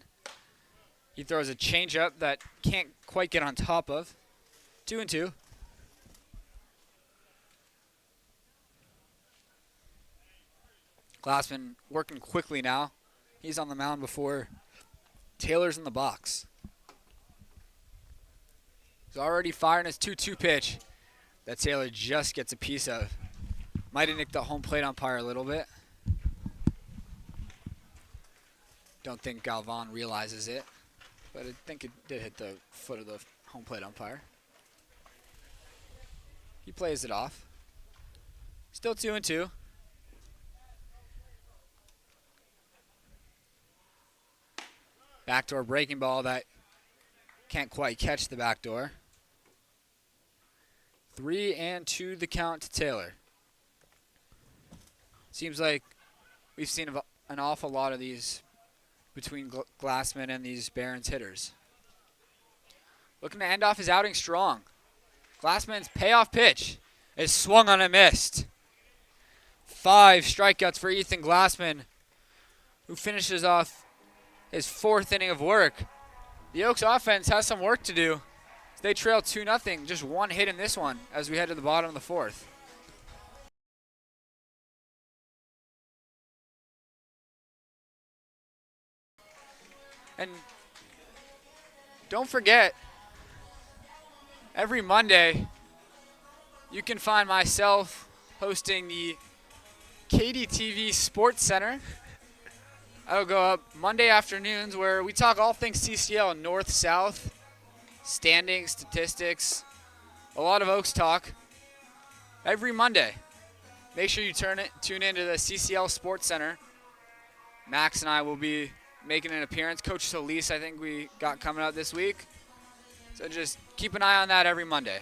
He throws a changeup that can't quite get on top of. 2 and 2. Glassman working quickly now. He's on the mound before Taylor's in the box. He's already firing his 2-2 pitch that Taylor just gets a piece of. Might have nicked the home plate umpire a little bit. Don't think Galvan realizes it, but I think it did hit the foot of the home plate umpire. He plays it off. Still 2 and 2. Backdoor breaking ball that can't quite catch the backdoor. 3 and 2 the count to Taylor. Seems like we've seen an awful lot of these between Glassman and these Barons hitters. Looking to end off his outing strong. Glassman's payoff pitch is swung on and missed. 5 strikeouts for Ethan Glassman, who finishes off his 4th inning of work. The Oaks offense has some work to do. They trail 2-0, just 1 hit in this one as we head to the bottom of the 4th. And don't forget, every Monday, you can find myself hosting the KDTV Sports Center. That'll go up Monday afternoons where we talk all things CCL, north, south, standings, statistics, a lot of Oaks talk every Monday. Make sure you tune into the CCL Sports Center. Max and I will be making an appearance. Coach Solis, I think we got coming out this week. So just keep an eye on that every Monday.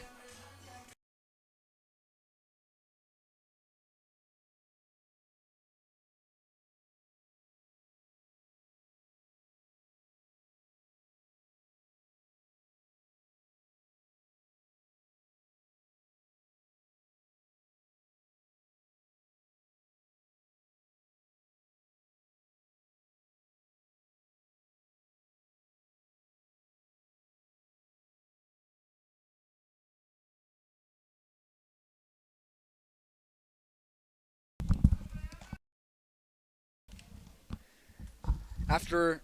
After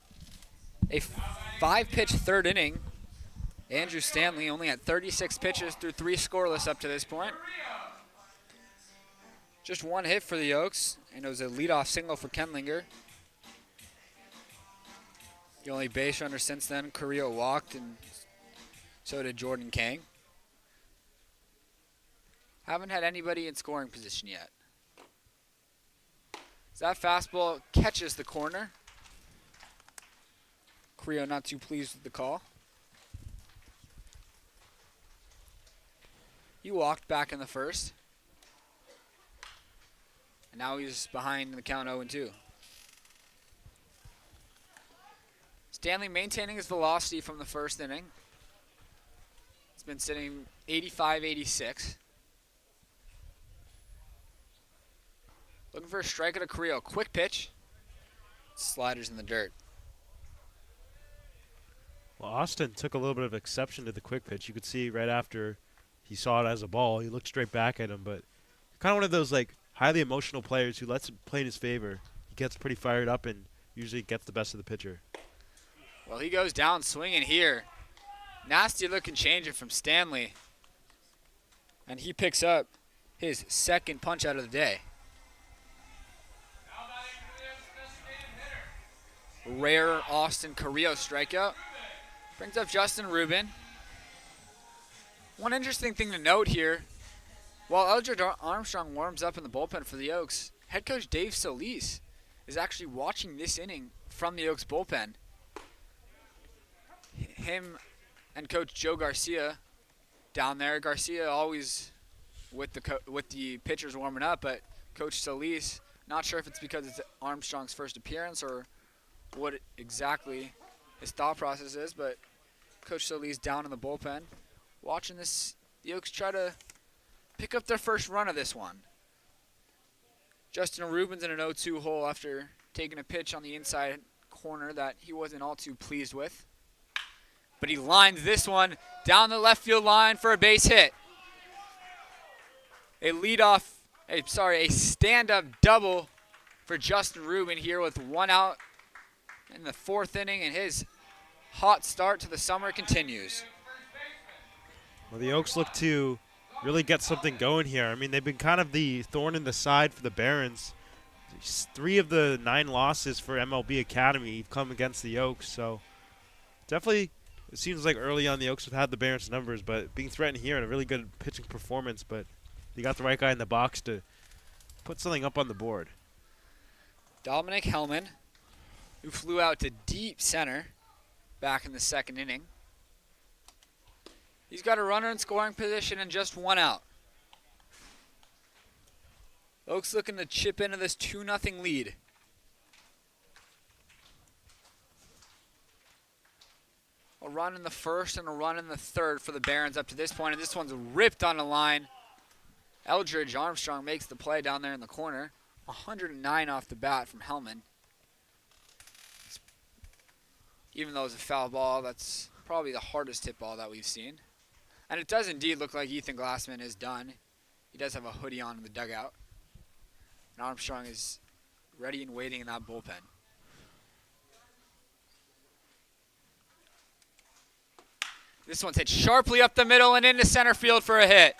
a 5-pitch third inning, Andrew Stanley only had 36 pitches through 3 scoreless up to this point. Just 1 hit for the Oaks, and it was a leadoff single for Kenlinger. The only base runner since then, Carrillo walked, and so did Jordan Kang. Haven't had anybody in scoring position yet. So that fastball catches the corner. Carrillo not too pleased with the call. He walked back in the first. And now he's behind the count 0-2. Stanley maintaining his velocity from the first inning. It's been sitting 85-86. Looking for a strike at a Carrillo. Quick pitch. Sliders in the dirt. Well, Austin took a little bit of exception to the quick pitch. You could see right after he saw it as a ball, he looked straight back at him. But kind of one of those like highly emotional players who lets it play in his favor. He gets pretty fired up and usually gets the best of the pitcher. Well, he goes down swinging here. Nasty looking changeup from Stanley. And he picks up his second punch out of the day. Rare Austin Carrillo strikeout. Brings up Justin Rubin. One interesting thing to note here, while Eldridge Armstrong warms up in the bullpen for the Oaks, head coach Dave Solis is actually watching this inning from the Oaks bullpen. Him and Coach Joe Garcia down there. Garcia always with the pitchers warming up, but Coach Solis, not sure if it's because it's Armstrong's first appearance or what exactly his thought process is, but Coach Solis down in the bullpen watching this, the Oaks try to pick up their first run of this one. Justin Rubin's in an 0-2 hole after taking a pitch on the inside corner that he wasn't all too pleased with. But he lines this one down the left field line for a base hit. A stand-up double for Justin Rubin here with 1 out in the 4th inning, and his hot start to the summer continues. Well, the Oaks look to really get something going here. I mean, they've been kind of the thorn in the side for the Barons. 3 of the 9 losses for MLB Academy come against the Oaks, so definitely it seems like early on the Oaks have had the Barons' numbers, but being threatened here and a really good pitching performance, but they got the right guy in the box to put something up on the board. Dominic Hellman, who flew out to deep center back in the 2nd inning. He's got a runner in scoring position and just 1 out. Oaks looking to chip into this 2-0 lead. A run in the 1st and a run in the 3rd for the Barons up to this point, and this one's ripped on the line. Eldridge Armstrong makes the play down there in the corner. 109 off the bat from Hellman. Even though it's a foul ball, that's probably the hardest hit ball that we've seen. And it does indeed look like Ethan Glassman is done. He does have a hoodie on in the dugout. And Armstrong is ready and waiting in that bullpen. This one's hit sharply up the middle and into center field for a hit.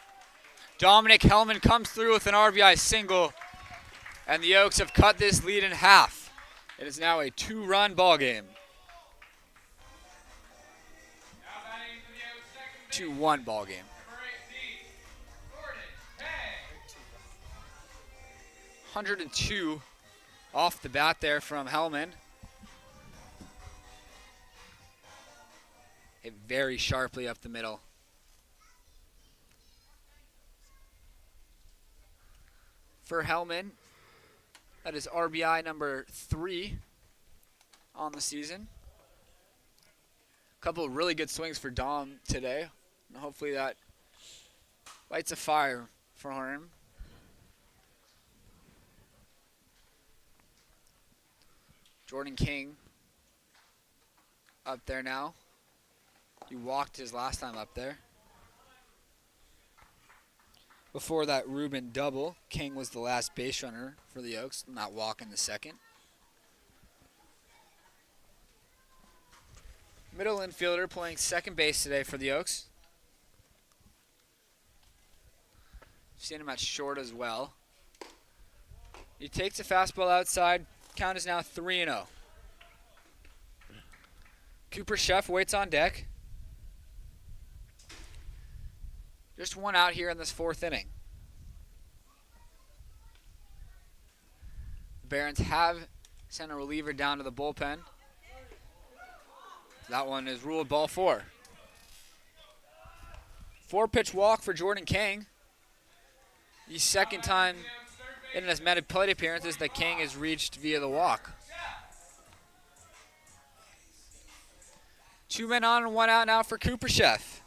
Dominic Hellman comes through with an RBI single, and the Oaks have cut this lead in half. It is now a 2-run ball game. 2-1 ball game. 102 off the bat there from Hellman. Hit very sharply up the middle. For Hellman, that is RBI number 3 on the season. A couple of really good swings for Dom today. And hopefully that lights a fire for him. Jordan King up there now. He walked his last time up there. Before that Rubin double, King was the last base runner for the Oaks, not walking the second. Middle infielder playing second base today for the Oaks. Seen him at short as well. He takes a fastball outside. Count is now 3-0. Cooper Chef waits on deck. Just one out here in this 4th inning. The Barons have sent a reliever down to the bullpen. That one is ruled ball 4. 4-pitch walk for Jordan King. The second time in his many plate appearances that King has reached via the walk. 2 men on and 1 out now for Cooper Chef,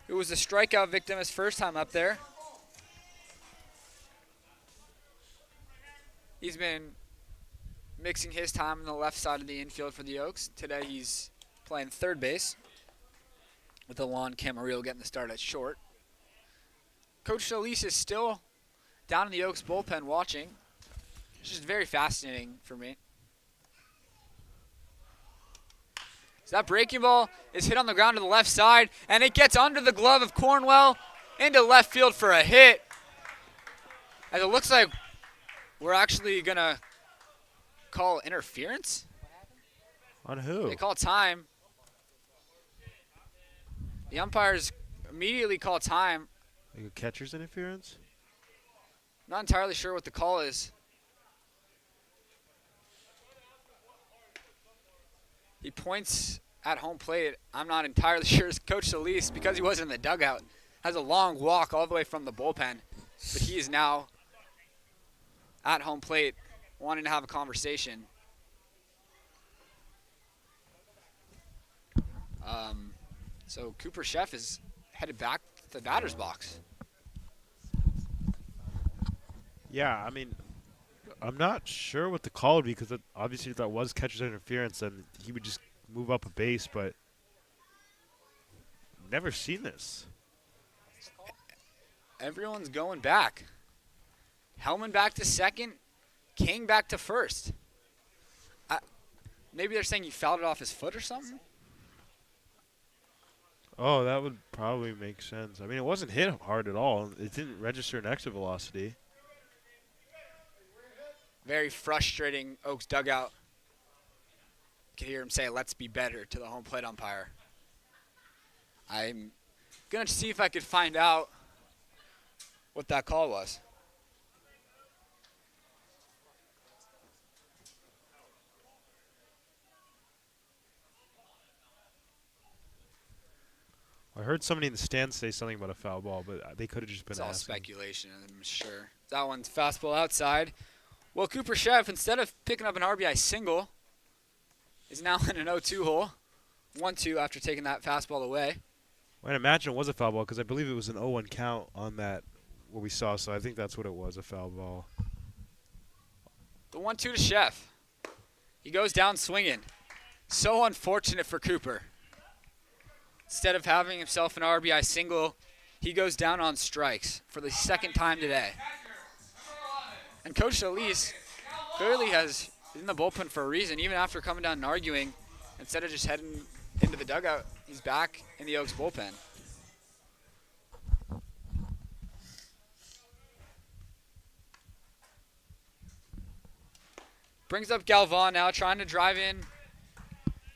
who was a strikeout victim his first time up there. He's been mixing his time on the left side of the infield for the Oaks. Today he's playing third base with Alon Camarillo getting the start at short. Coach Solis is still down in the Oaks bullpen watching. It's just very fascinating for me. So that breaking ball is hit on the ground to the left side, and it gets under the glove of Cornwell into left field for a hit. And it looks like we're actually going to call interference. On who? They call time. The umpires immediately call time. Like a catcher's interference? Not entirely sure what the call is. He points at home plate. I'm not entirely sure. Coach Solis, because he wasn't in the dugout, has a long walk all the way from the bullpen. But he is now at home plate wanting to have a conversation. So Cooper Chef is headed back to the batter's box. Yeah, I mean, I'm not sure what the call would be because obviously if that was catcher's interference, then he would just move up a base, but never seen this. Everyone's going back. Hellman back to second, King back to first. Maybe they're saying he fouled it off his foot or something? Oh, that would probably make sense. I mean, it wasn't hit hard at all. It didn't register an exit velocity. Very frustrating Oaks dugout. You can hear him say, "Let's be better" to the home plate umpire. I'm going to see if I could find out what that call was. I heard somebody in the stands say something about a foul ball, but they could have just been It's all asking. speculation, I'm sure. That one's fastball outside. Well, Cooper Chef, instead of picking up an RBI single, is now in an 0-2 hole. 1-2 after taking that fastball away. Well, I'd imagine it was a foul ball because I believe it was an 0-1 count on that, what we saw, so I think that's what it was, a foul ball. The 1-2 to Chef. He goes down swinging. So unfortunate for Cooper. Instead of having himself an RBI single, he goes down on strikes for the second time today. And Coach Solis clearly has been in the bullpen for a reason, even after coming down and arguing. Instead of just heading into the dugout, he's back in the Oaks bullpen. Brings up Galvan now, trying to drive in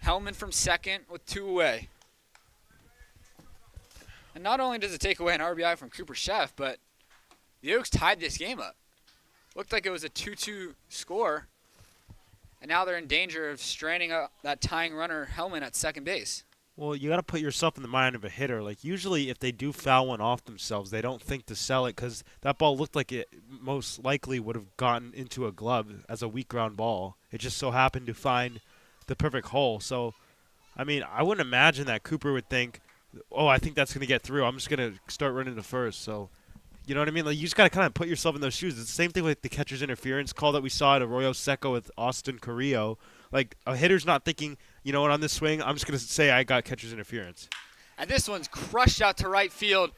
Hellman from second with 2 away. And not only does it take away an RBI from Cooper Chef, but the Oaks tied this game up. Looked like it was a 2-2 score, and now they're in danger of stranding up that tying runner Hellman at second base. Well, you got to put yourself in the mind of a hitter. Like, usually if they do foul one off themselves, they don't think to sell it because that ball looked like it most likely would have gotten into a glove as a weak ground ball. It just so happened to find the perfect hole. So, I mean, I wouldn't imagine that Cooper would think, oh, I think that's going to get through. I'm just going to start running to first. So, you know what I mean? Like, you just got to kind of put yourself in those shoes. It's the same thing with the catcher's interference call that we saw at Arroyo Seco with Austin Carrillo. Like, a hitter's not thinking, you know what, on this swing, I'm just going to say I got catcher's interference. And this one's crushed out to right field.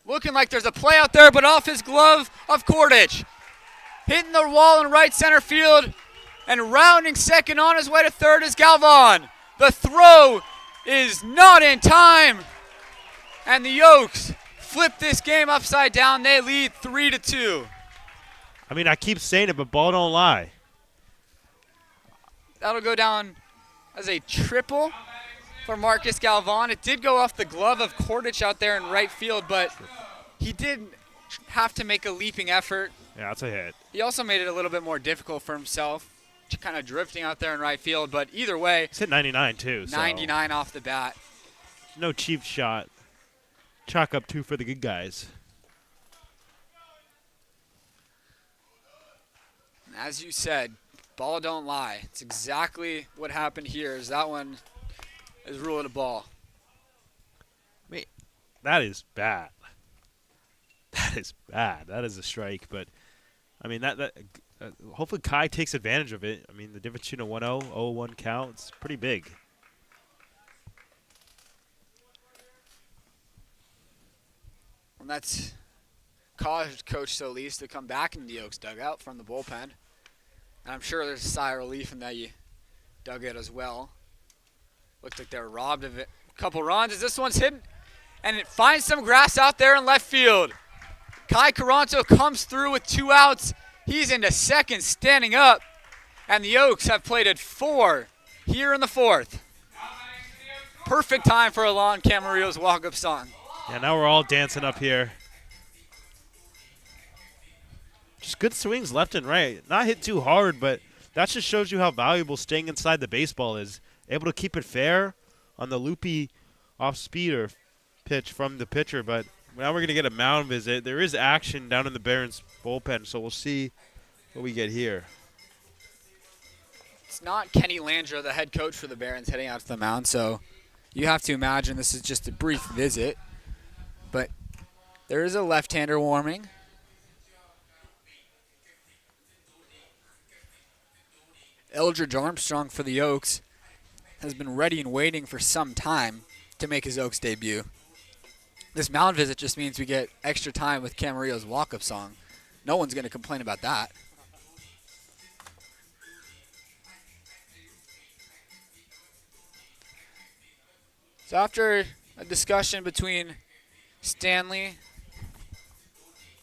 Looking like there's a play out there, but off his glove of Cordich. Hitting the wall in right center field. And rounding second on his way to third is Galvan. The throw is not in time. And the Oaks flip this game upside down. They lead 3-2. I mean, I keep saying it, but ball don't lie. That'll go down as a triple for Marcus Galvan. It did go off the glove of Cordich out there in right field, but he did have to make a leaping effort. Yeah, that's a hit. He also made it a little bit more difficult for himself, kind of drifting out there in right field. But either way, it's hit 99 too. 99 off the bat. No cheap shot. Chalk up 2 for the good guys. As you said, ball don't lie. It's exactly what happened here. Is that one is ruled a ball. Wait, that is bad. That is bad. That is a strike. But I mean, hopefully Kai takes advantage of it. I mean, the difference between a 1-0, 0-1 count, it's pretty big. And that's caused Coach Solis to come back in the Oaks dugout from the bullpen. And I'm sure there's a sigh of relief in that you dug it as well. Looked like they were robbed of it. A couple runs as this one's hit, and it finds some grass out there in left field. Kai Caranto comes through with 2 outs. He's into second, standing up. And the Oaks have played at 4 here in the 4th. Perfect time for Alon Camarillo's walk-up song. Yeah, now we're all dancing up here. Just good swings left and right. Not hit too hard, but that just shows you how valuable staying inside the baseball is. Able to keep it fair on the loopy off-speeder pitch from the pitcher, but now we're going to get a mound visit. There is action down in the Barons bullpen, so we'll see what we get here. It's not Kenny Landra, the head coach for the Barons, heading out to the mound, so you have to imagine this is just a brief visit. But there is a left-hander warming. Eldridge Armstrong for the Oaks has been ready and waiting for some time to make his Oaks debut. This mound visit just means we get extra time with Camarillo's walk-up song. No one's going to complain about that. So after a discussion between Stanley,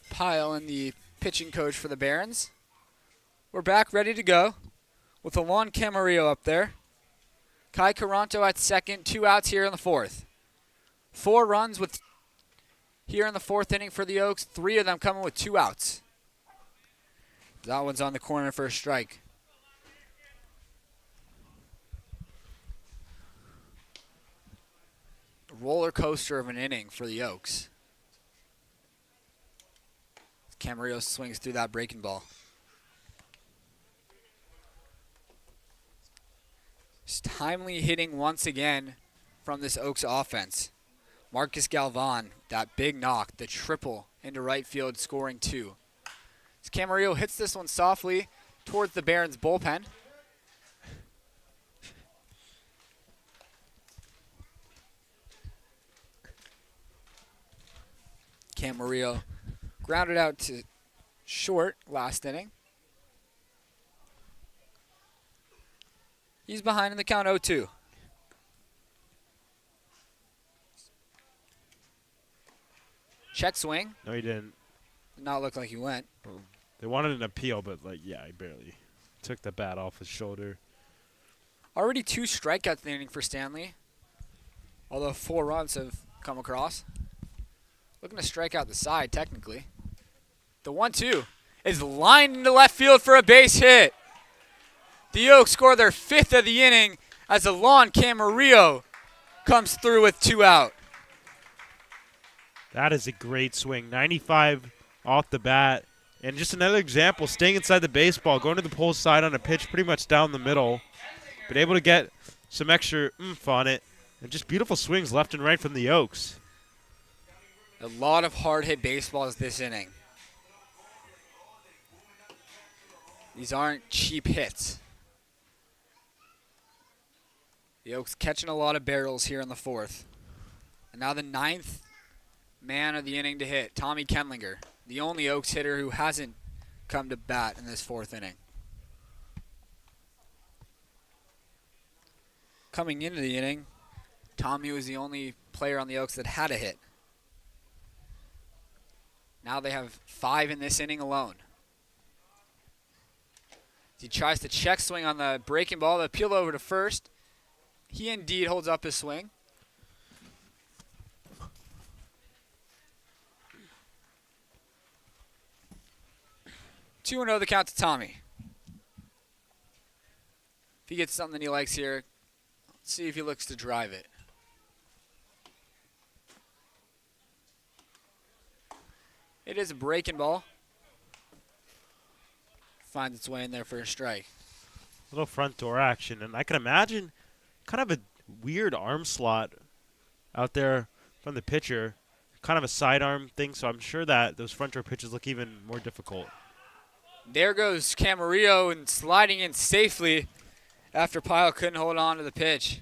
Pyle, and the pitching coach for the Barons, we're back ready to go with Alon Camarillo up there. Kai Caranto at second, 2 outs here in the 4th. 4 runs with here in the 4th inning for the Oaks, 3 of them coming with 2 outs. That one's on the corner for a strike. A roller coaster of an inning for the Oaks. Camarillo swings through that breaking ball. Just timely hitting once again from this Oaks offense. Marcus Galvan, that big knock, the triple into right field, scoring 2. As Camarillo hits this one softly towards the Barons bullpen. Camarillo grounded out to short last inning. He's behind in the count 0-2. Check swing. No, he didn't. Did not look like he went. They wanted an appeal, but, like, yeah, he barely took the bat off his shoulder. Already 2 strikeouts in the inning for Stanley, although 4 runs have come across. Looking to strike out the side, technically. The 1-2 is lined into left field for a base hit. The Oaks score their 5th of the inning as Alon Camarillo comes through with 2 out. That is a great swing. 95 off the bat. And just another example, staying inside the baseball, going to the pull side on a pitch pretty much down the middle. But able to get some extra oomph on it. And just beautiful swings left and right from the Oaks. A lot of hard-hit baseballs this inning. These aren't cheap hits. The Oaks catching a lot of barrels here in the 4th. And now the 9th man of the inning to hit, Tommy Kendlinger, the only Oaks hitter who hasn't come to bat in this 4th inning. Coming into the inning, Tommy was the only player on the Oaks that had a hit. Now they have 5 in this inning alone. He tries to check swing on the breaking ball, the appeal over to first. He indeed holds up his swing. 2-0 the count to Tommy. If he gets something he likes here, let's see if he looks to drive it. It is a breaking ball. Finds its way in there for a strike. Little front door action, and I can imagine kind of a weird arm slot out there from the pitcher. Kind of a sidearm thing, so I'm sure that those front door pitches look even more difficult. There goes Camarillo and sliding in safely after Pyle couldn't hold on to the pitch.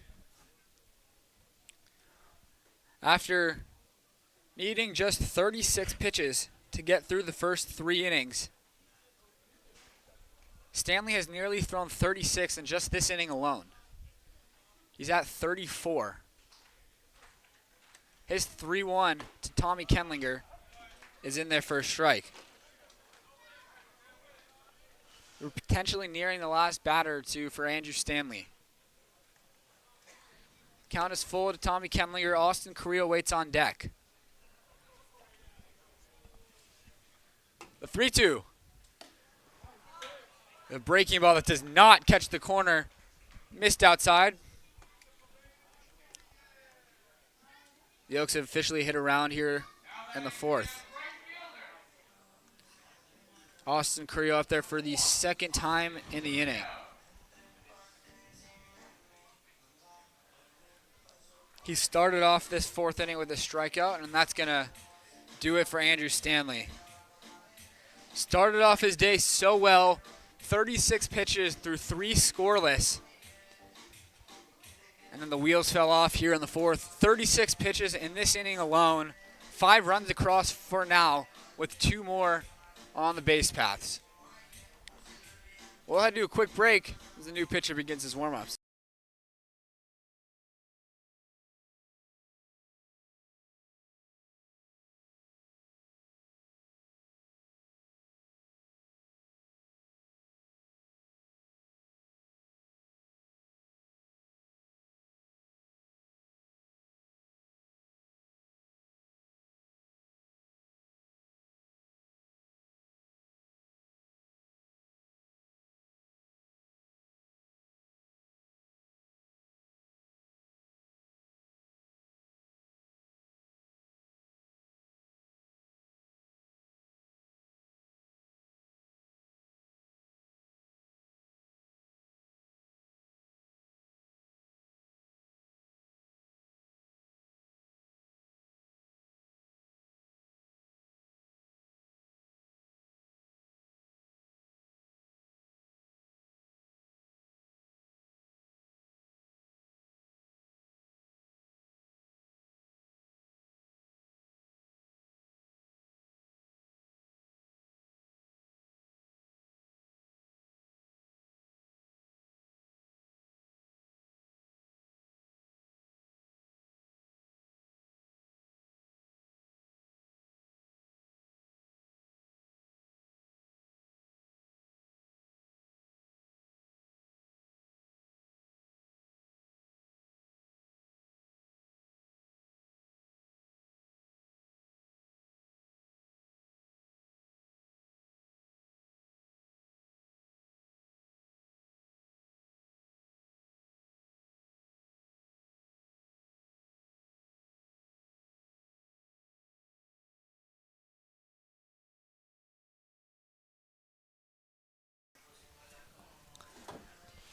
After needing just 36 pitches to get through the first 3 innings, Stanley has nearly thrown 36 in just this inning alone. He's at 34. His 3-1 to Tommy Kendlinger is in there for a strike. We're potentially nearing the last batter or two for Andrew Stanley. Count is full to Tommy Kendlinger. Austin Carrillo waits on deck. The 3-2. The breaking ball that does not catch the corner. Missed outside. The Oaks have officially hit around here in the 4th. Austin Carrillo up there for the 2nd time in the inning. He started off this 4th inning with a strikeout, and that's going to do it for Andrew Stanley. Started off his day so well, 36 pitches through 3 scoreless. And then the wheels fell off here in the 4th. 36 pitches in this inning alone. 5 runs across for now with 2 more on the base paths. We'll have to do a quick break as the new pitcher begins his warm-ups.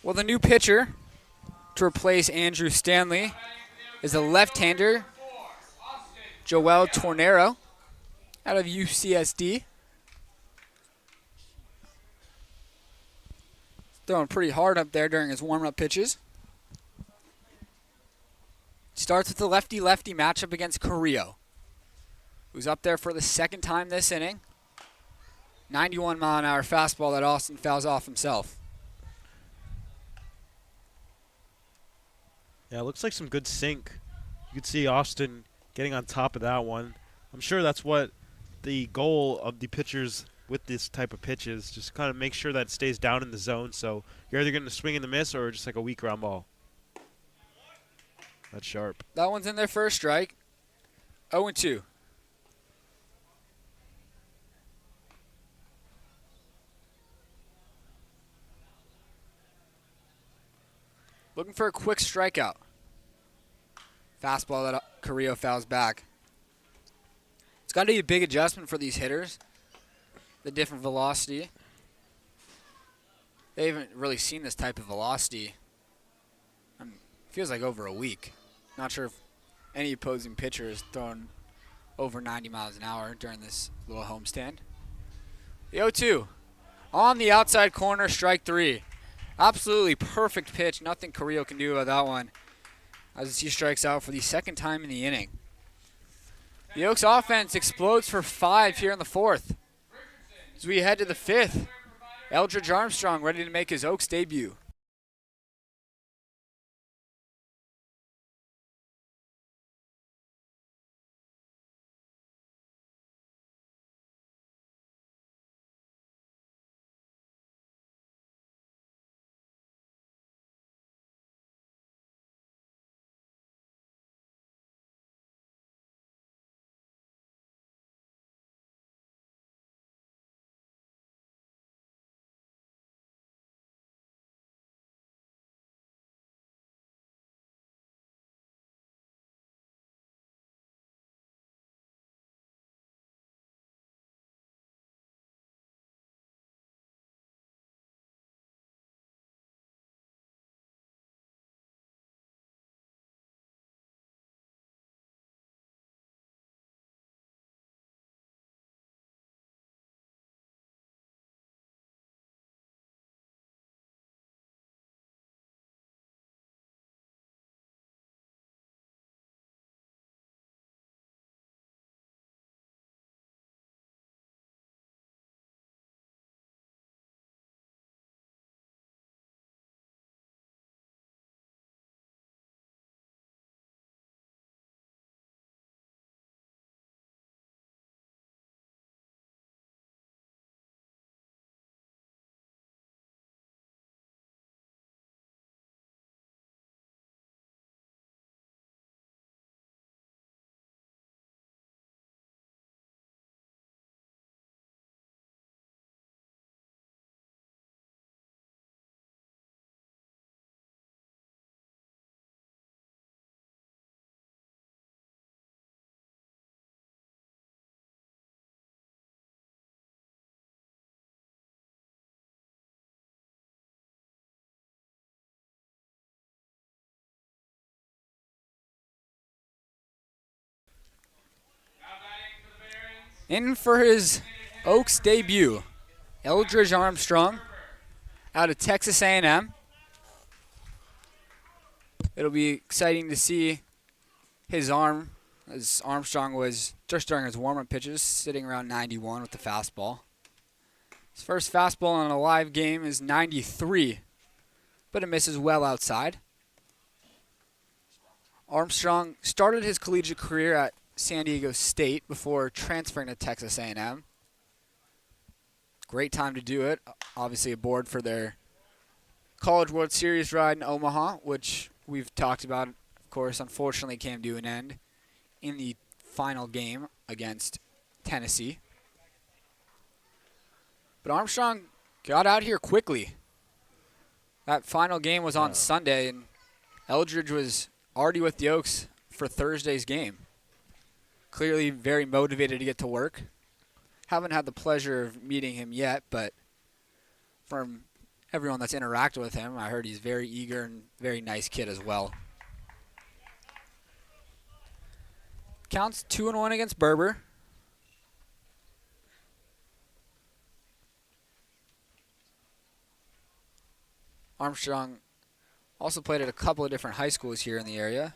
Well, the new pitcher to replace Andrew Stanley is a left-hander, Joel Tornero, out of UCSD. Throwing pretty hard up there during his warm-up pitches. Starts with the lefty-lefty matchup against Carrillo, who's up there for the second time this inning. 91-mile-an-hour fastball that Austin fouls off himself. Yeah, it looks like some good sink. You could see Austin getting on top of that one. I'm sure that's what the goal of the pitchers with this type of pitch is, just kind of make sure that it stays down in the zone, so you're either going to swing and the miss or just like a weak ground ball. That's sharp. That one's in there for a strike. 0-2. Looking for a quick strikeout. Fastball that Carrillo fouls back. It's got to be a big adjustment for these hitters. The different velocity. They haven't really seen this type of velocity. Feels like over a week. Not sure if any opposing pitcher has thrown over 90 miles an hour during this little homestand. The 0-2. On the outside corner, strike 3. Absolutely perfect pitch. Nothing Carrillo can do about that one, as he strikes out for the second time in the inning. The Oaks offense explodes for 5 here in the 4th. As we head to the 5th, Eldridge Armstrong ready to make his Oaks debut. In for his Oaks debut, Eldridge Armstrong out of Texas A&M. It'll be exciting to see his arm, as Armstrong was just during his warm-up pitches, sitting around 91 with the fastball. His first fastball in a live game is 93, but it misses well outside. Armstrong started his collegiate career at San Diego State before transferring to Texas A&M. Great time to do it. Obviously aboard for their College World Series ride in Omaha, which we've talked about, of course, unfortunately came to an end in the final game against Tennessee. But Armstrong got out here quickly. That final game was on Sunday, and Eldridge was already with the Oaks for Thursday's game. Clearly very motivated to get to work. Haven't had the pleasure of meeting him yet, but from everyone that's interacted with him. I heard he's very eager and very nice kid as well. Counts 2-1 against Berber. Armstrong also played at a couple of different high schools here in the area.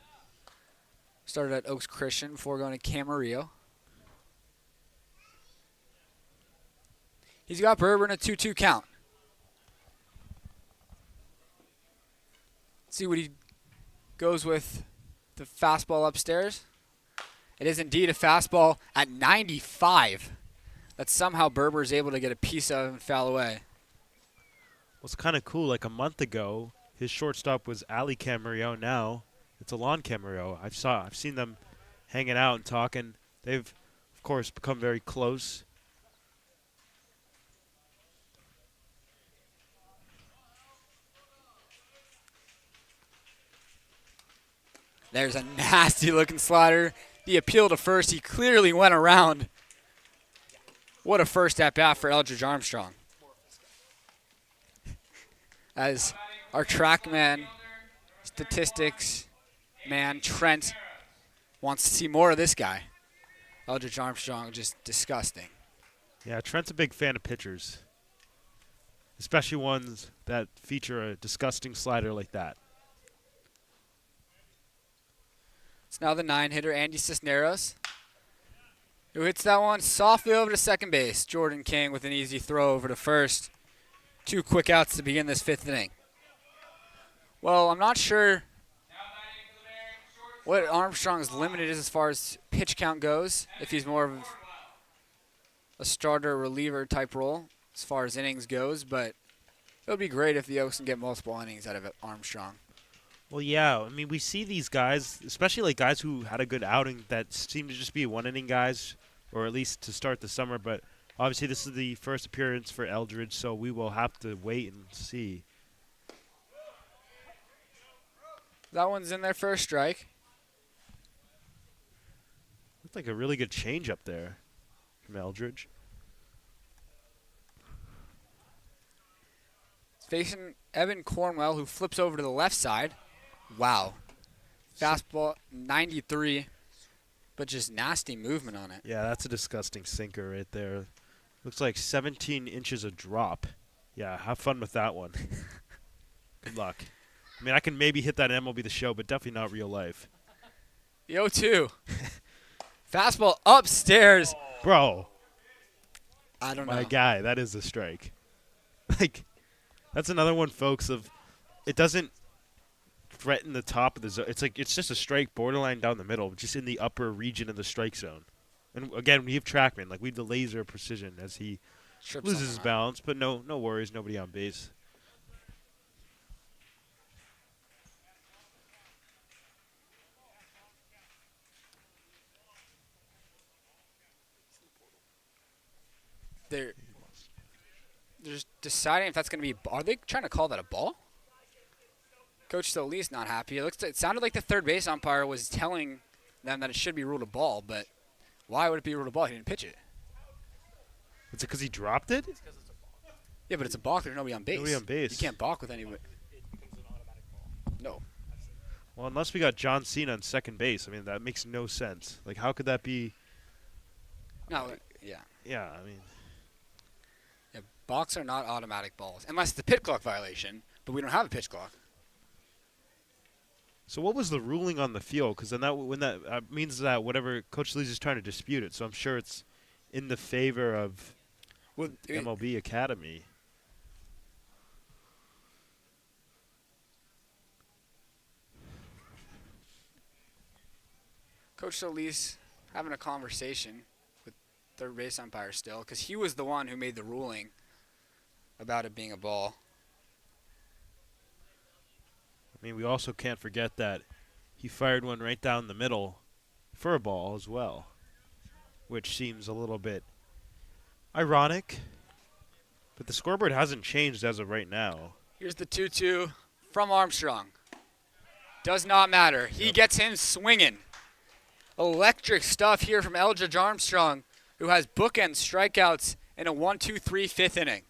Started at Oaks Christian before going to Camarillo. He's got Berber in a 2-2 count. See what he goes with the fastball upstairs. It is indeed a fastball at 95 that somehow Berber is able to get a piece of and foul away. What's kind of cool, like a month ago, his shortstop was Ali Camarillo. Now it's Alon Camarillo. I've seen them hanging out and talking. They've, of course, become very close. There's a nasty-looking slider. The appeal to first, he clearly went around. What a first at-bat for Eldridge Armstrong. As our track man, statistics man, Trent, wants to see more of this guy. Eldridge Armstrong, just disgusting. Yeah, Trent's a big fan of pitchers, especially ones that feature a disgusting slider like that. It's now the 9-hitter, Andy Cisneros, who hits that one softly over to second base. Jordan King with an easy throw over to first. 2 quick outs to begin this 5th inning. Well, I'm not sure what Armstrong's limit is as far as pitch count goes, if he's more of a starter reliever type role as far as innings goes, but it would be great if the Oaks can get multiple innings out of Armstrong. Well, yeah. I mean, we see these guys, especially like guys who had a good outing that seem to just be one-inning guys, or at least to start the summer. But obviously this is the first appearance for Eldridge, so we will have to wait and see. That one's in there for a strike. Looked like a really good change up there from Eldridge. Facing Evan Cornwell, who flips over to the left side. Wow. Fastball 93, but just nasty movement on it. Yeah, that's a disgusting sinker right there. Looks like 17 inches of drop. Yeah, have fun with that one. Good luck. I mean, I can maybe hit that in MLB The Show, but definitely not real life. The 0-2. Fastball upstairs. Bro. I don't know. My guy, that is a strike. Like, that's another one, folks, of it doesn't threaten the top of the zone. It's like it's just a strike borderline down the middle, just in the upper region of the strike zone. And again, we have Trackman, like we have the laser precision as he loses his balance, but no worries, nobody on base. They're just deciding if that's going to be. Are they trying to call that a ball? Coach Solis not happy. It sounded like the third base umpire was telling them that it should be ruled a ball, but why would it be ruled a ball? He didn't pitch it. Is it because he dropped it? Yeah, but it's a balk. There's nobody on base. Nobody on base. You can't balk with anybody. No. Well, unless we got John Cena on second base. I mean, that makes no sense. Like, how could that be? No, yeah. Yeah, I mean. Yeah, balks are not automatic balls, unless it's a pitch clock violation, but we don't have a pitch clock. So what was the ruling on the field? Because then that means that whatever Coach Lee's is trying to dispute it. So I'm sure it's in the favor of MLB Academy. Coach Solis having a conversation with third base umpire still, because he was the one who made the ruling about it being a ball. I mean, we also can't forget that he fired one right down the middle for a ball as well, which seems a little bit ironic. But the scoreboard hasn't changed as of right now. Here's the 2-2 from Armstrong. Does not matter. He gets him swinging. Electric stuff here from Eldridge Armstrong, who has bookend strikeouts in a 1-2-3 fifth inning.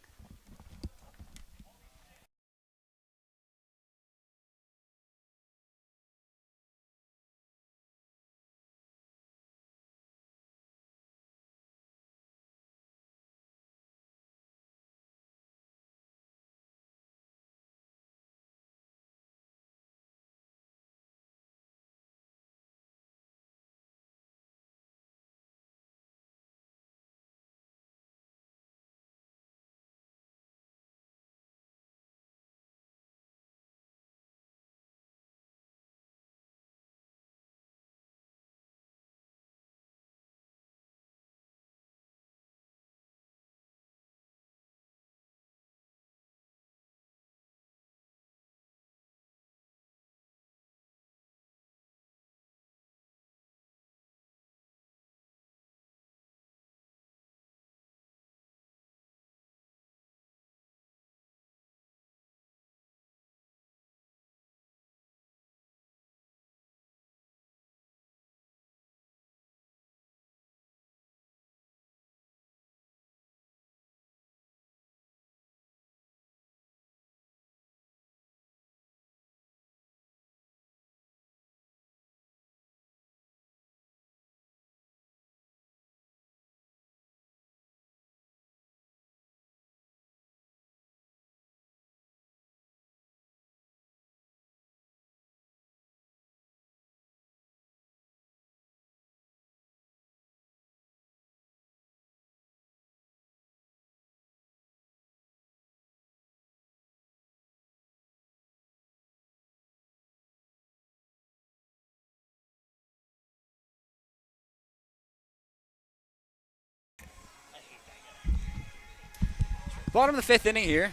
Bottom of the 5th inning here.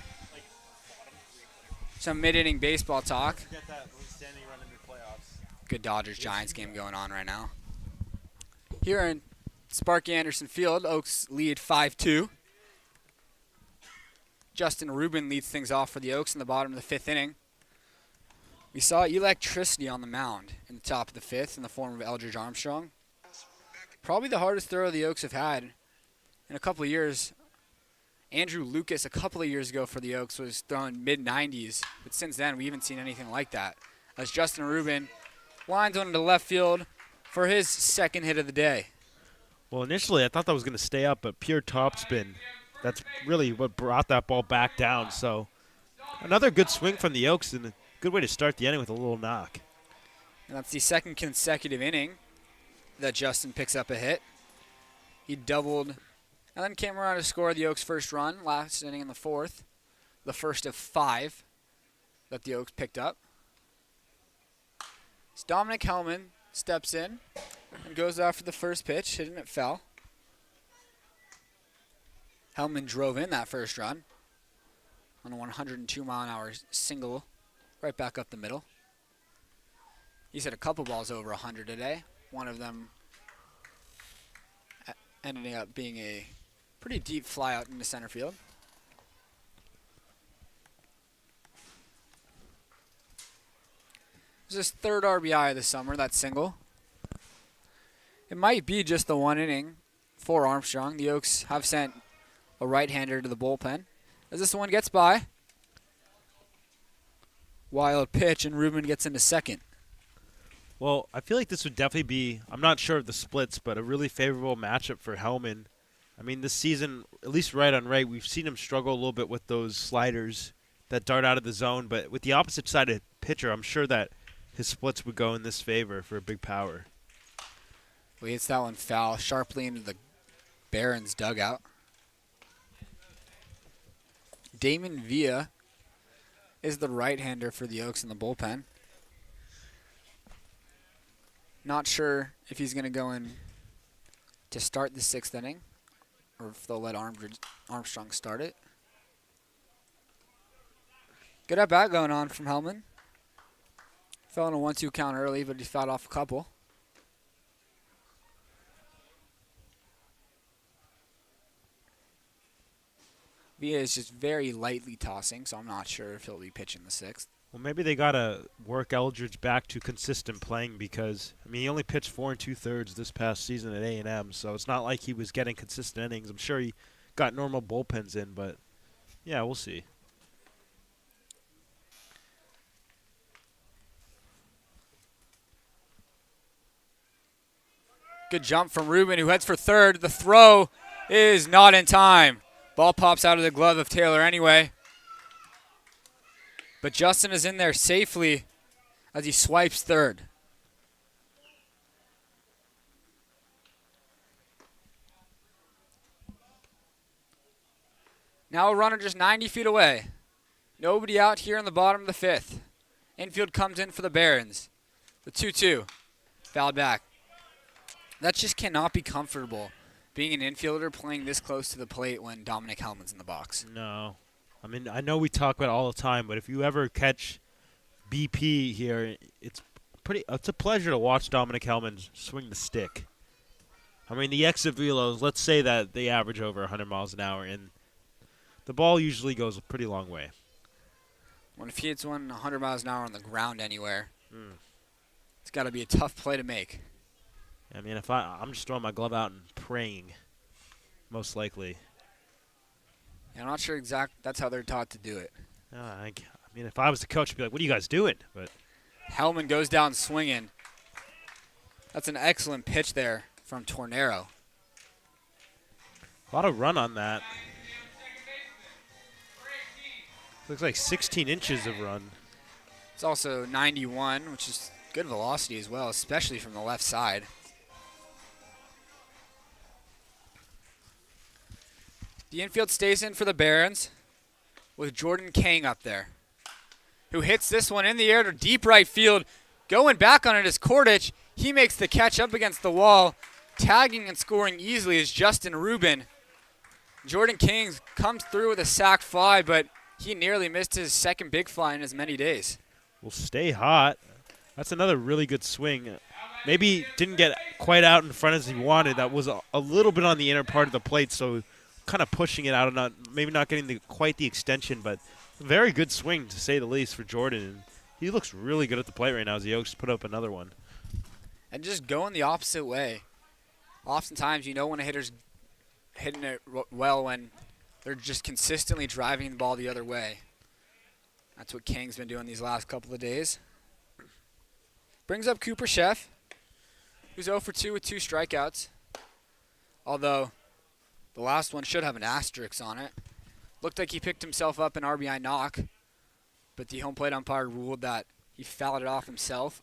Some mid-inning baseball talk. Good Dodgers-Giants game going on right now. Here in Sparky Anderson Field, Oaks lead 5-2. Justin Rubin leads things off for the Oaks in the bottom of the 5th inning. We saw electricity on the mound in the top of the 5th in the form of Eldridge Armstrong. Probably the hardest throw the Oaks have had in a couple of years. Andrew Lucas a couple of years ago for the Oaks was throwing mid-90s, but since then we haven't seen anything like that. As Justin Rubin lines one into left field for his second hit of the day. Well, initially I thought that was going to stay up, but pure topspin. That's really what brought that ball back down. So another good swing from the Oaks and a good way to start the inning with a little knock. And that's the second consecutive inning that Justin picks up a hit. He doubled and then came around to score the Oaks' first run last inning in the 4th. The first of 5 that the Oaks picked up. As Dominic Hellman steps in and goes after the first pitch, hitting it foul. Hellman drove in that first run on a 102-mile-an-hour single right back up the middle. He's hit a couple balls over 100 today. One of them ending up being a pretty deep fly out into center field. It was his 3rd RBI of the summer, that single. It might be just the 1 inning for Armstrong. The Oaks have sent a right-hander to the bullpen. As this one gets by, wild pitch, and Rubin gets into second. Well, I feel like this would definitely be, I'm not sure of the splits, but a really favorable matchup for Hellman. I mean, this season, at least right on right, we've seen him struggle a little bit with those sliders that dart out of the zone. But with the opposite side of pitcher, I'm sure that his splits would go in this favor for a big power. Well, he hits that one foul sharply into the Barons dugout. Damon Villa is the right-hander for the Oaks in the bullpen. Not sure if he's going to go in to start the 6th inning or if they'll let Armstrong start it. Good at-bat going on from Hellman. Fell in a 1-2 count early, but he fouled off a couple. Villa is just very lightly tossing, so I'm not sure if he'll be pitching the 6th. Well, maybe they got to work Eldridge back to consistent playing because, I mean, he only pitched 4 2/3 this past season at A&M, so it's not like he was getting consistent innings. I'm sure he got normal bullpens in, but, yeah, we'll see. Good jump from Rubin, who heads for third. The throw is not in time. Ball pops out of the glove of Taylor anyway. But Justin is in there safely as he swipes third. Now a runner just 90 feet away. Nobody out here in the bottom of the 5th. Infield comes in for the Barons. The 2-2. Fouled back. That just cannot be comfortable, being an infielder playing this close to the plate when Dominic Hellman's in the box. No. I mean, I know we talk about it all the time, but if you ever catch BP here, it's a pleasure to watch Dominic Hellman swing the stick. I mean, the exit velos, let's say that they average over 100 miles an hour, and the ball usually goes a pretty long way. When if he hits one 100 miles an hour on the ground anywhere, it's got to be a tough play to make. I mean, if I'm just throwing my glove out and praying, most likely. Yeah, I'm not sure that's how they're taught to do it. I mean, if I was the coach, I'd be like, what are you guys doing? But Hellman goes down swinging. That's an excellent pitch there from Tornero. A lot of run on that. Looks like 16 inches of run. It's also 91, which is good velocity as well, especially from the left side. The infield stays in for the Barons with Jordan Kang up there, who hits this one in the air to deep right field. Going back on it is Kordich. He makes the catch up against the wall. Tagging and scoring easily is Justin Rubin. Jordan Kings comes through with a sac fly, but he nearly missed his second big fly in as many days. Will stay hot. That's another really good swing. Maybe didn't get quite out in front as he wanted. That was a little bit on the inner part of the plate, so kind of pushing it out and maybe not getting quite the extension, but a very good swing to say the least for Jordan. And he looks really good at the plate right now as the Oaks put up another one. And just going the opposite way. Oftentimes, you know when a hitter's hitting it well when they're just consistently driving the ball the other way. That's what King's been doing these last couple of days. Brings up Cooper Sheff, who's 0 for 2 with 2 strikeouts. Although the last one should have an asterisk on it. Looked like he picked himself up an RBI knock, but the home plate umpire ruled that he fouled it off himself.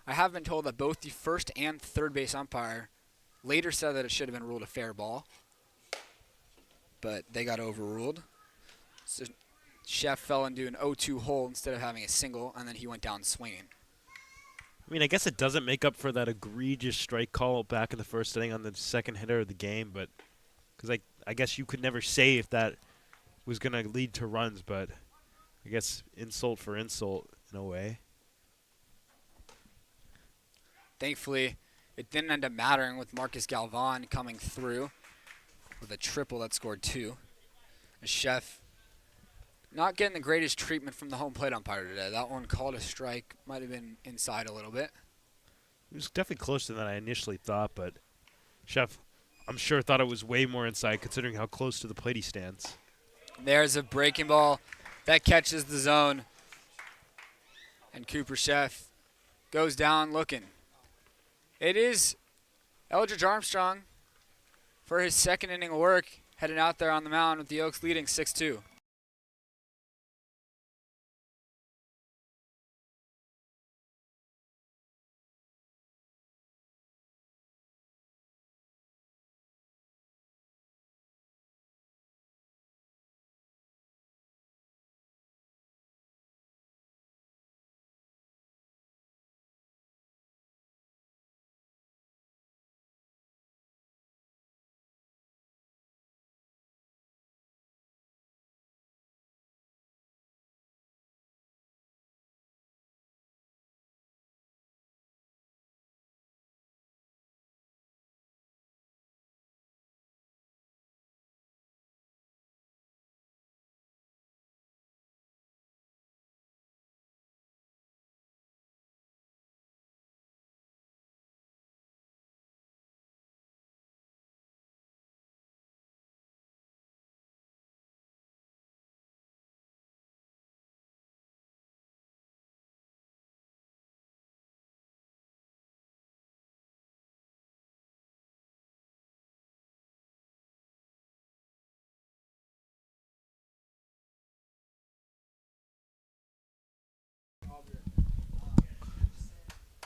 I have been told that both the first and third base umpire later said that it should have been ruled a fair ball, but they got overruled. So Sheff fell into an 0-2 hole instead of having a single, and then he went down swinging. I mean, I guess it doesn't make up for that egregious strike call back in the first inning on the second hitter of the game, but because I guess you could never say if that was going to lead to runs, but I guess insult for insult in a way. Thankfully, it didn't end up mattering with Marcus Galvan coming through with a triple that scored 2. Sheff not getting the greatest treatment from the home plate umpire today. That one called a strike. Might have been inside a little bit. It was definitely closer than I initially thought, but Sheff, I'm sure, thought it was way more inside considering how close to the plate he stands. There's a breaking ball that catches the zone. And Cooper Sheff goes down looking. It is Eldridge Armstrong for his second inning of work, heading out there on the mound with the Oaks leading 6-2.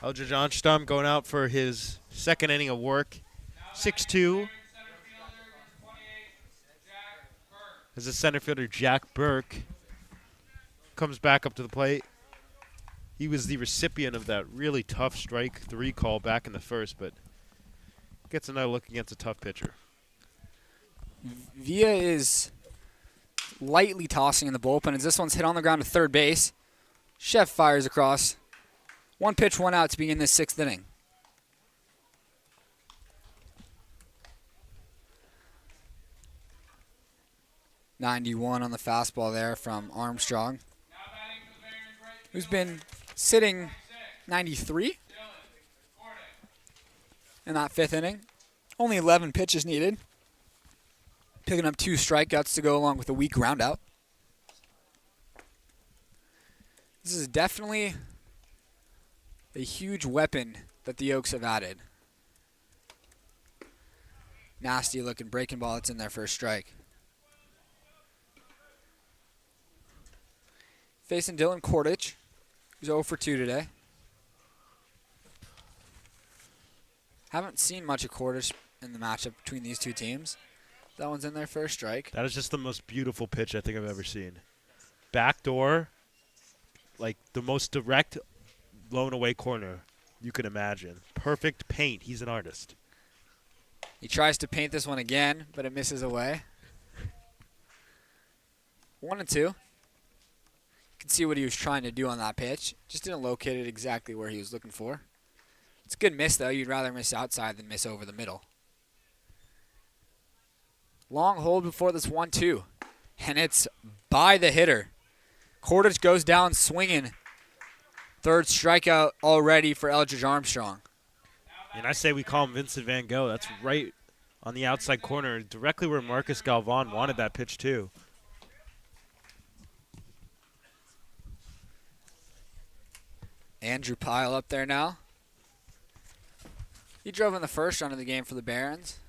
Eldridge Armstrong going out for his second inning of work. 6-2. As the center fielder Jack Burke comes back up to the plate. He was the recipient of that really tough strike 3 call back in the first, but gets another look against a tough pitcher. Villa is lightly tossing in the bullpen as this one's hit on the ground to third base. Sheff fires across. 1 pitch, 1 out to begin this 6th inning. .91 on the fastball there from Armstrong, who's been sitting 93 in that 5th inning. Only 11 pitches needed. Picking up 2 strikeouts to go along with a weak groundout. This is definitely a huge weapon that the Oaks have added. Nasty looking breaking ball that's in there for a strike. Facing Dylan Kordich, who's 0 for 2 today. Haven't seen much of Kordich in the matchup between these two teams. That one's in there for a strike. That is just the most beautiful pitch I think I've ever seen. Backdoor, like the most direct blown away corner you can imagine. Perfect paint. He's an artist. He tries to paint this one again, but it misses away. 1-2. You can see what he was trying to do on that pitch. Just didn't locate it exactly where he was looking for. It's a good miss, though. You'd rather miss outside than miss over the middle. Long hold before this 1-2. And it's by the hitter. Cordage goes down swinging. Third strikeout already for Eldridge Armstrong. And I say we call him Vincent Van Gogh. That's right on the outside corner, directly where Marcus Galvan wanted that pitch too. Andrew Pyle up there now. He drove in the first run of the game for the Barons.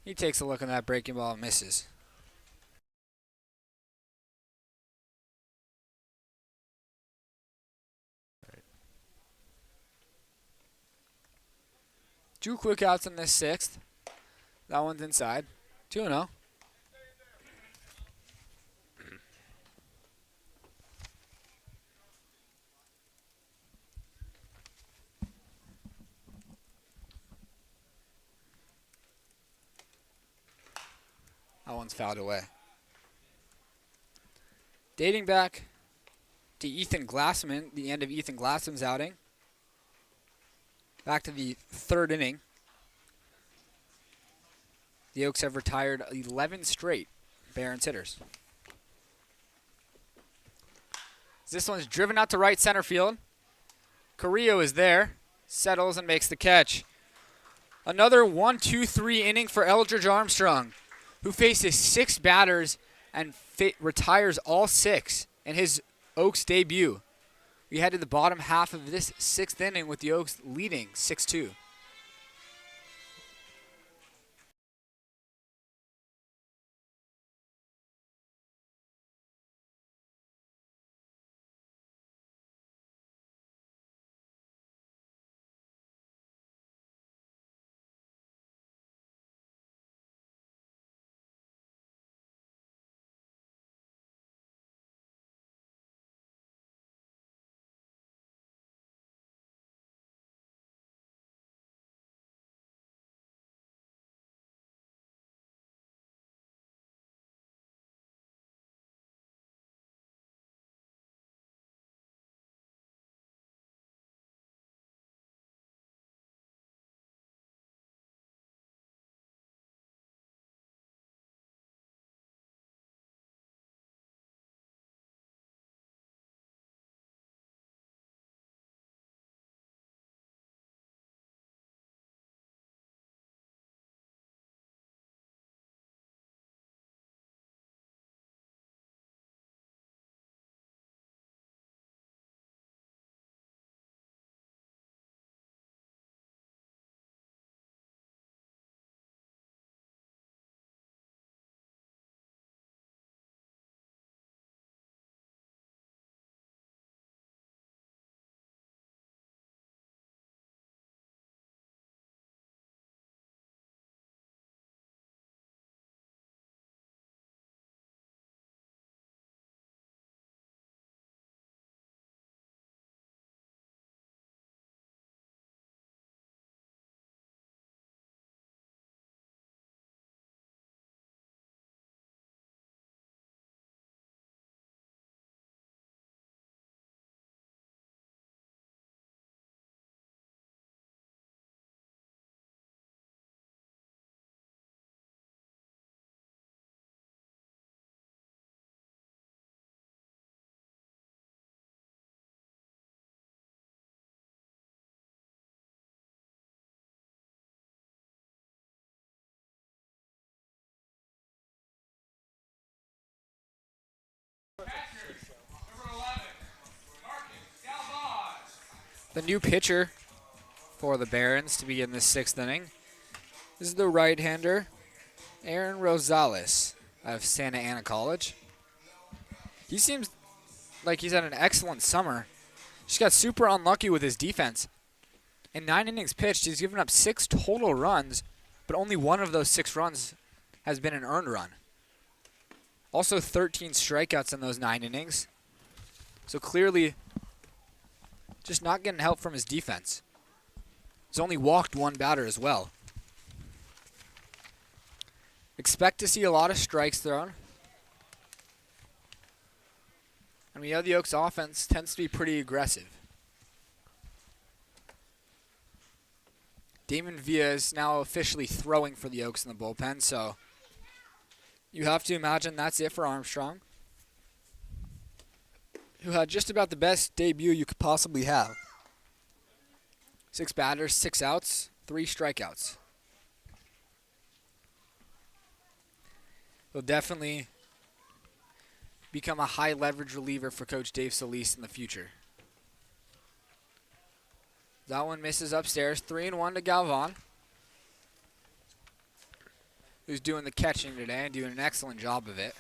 He takes a look at that breaking ball and misses. Two quick outs in this sixth. That one's inside. 2-0. That one's fouled away. Dating back to Ethan Glassman, the end of Ethan Glassman's outing. Back to the third inning. The Oaks have retired 11 straight Barons hitters. This one's driven out to right center field. Carrillo is there, settles and makes the catch. Another 1-2-3 inning for Eldridge Armstrong, who faces 6 batters and retires all 6 in his Oaks debut. We head to the bottom half of this 6th inning with the Oaks leading 6-2. The new pitcher for the Barons to begin this 6th inning is the right-hander, Aaron Rosales of Santa Ana College. He seems like he's had an excellent summer. Just got super unlucky with his defense. In 9 innings pitched, he's given up 6 total runs, but only one of those 6 runs has been an earned run. Also 13 strikeouts in those 9 innings. So clearly just not getting help from his defense. He's only walked 1 batter as well. Expect to see a lot of strikes thrown. And we know the Oaks offense tends to be pretty aggressive. Damon Villa is now officially throwing for the Oaks in the bullpen, so you have to imagine that's it for Armstrong, who had just about the best debut you could possibly have. 6 batters, 6 outs, 3 strikeouts. He'll definitely become a high leverage reliever for Coach Dave Solis in the future. That one misses upstairs. 3-1 to Galvan, who's doing the catching today and doing an excellent job of it.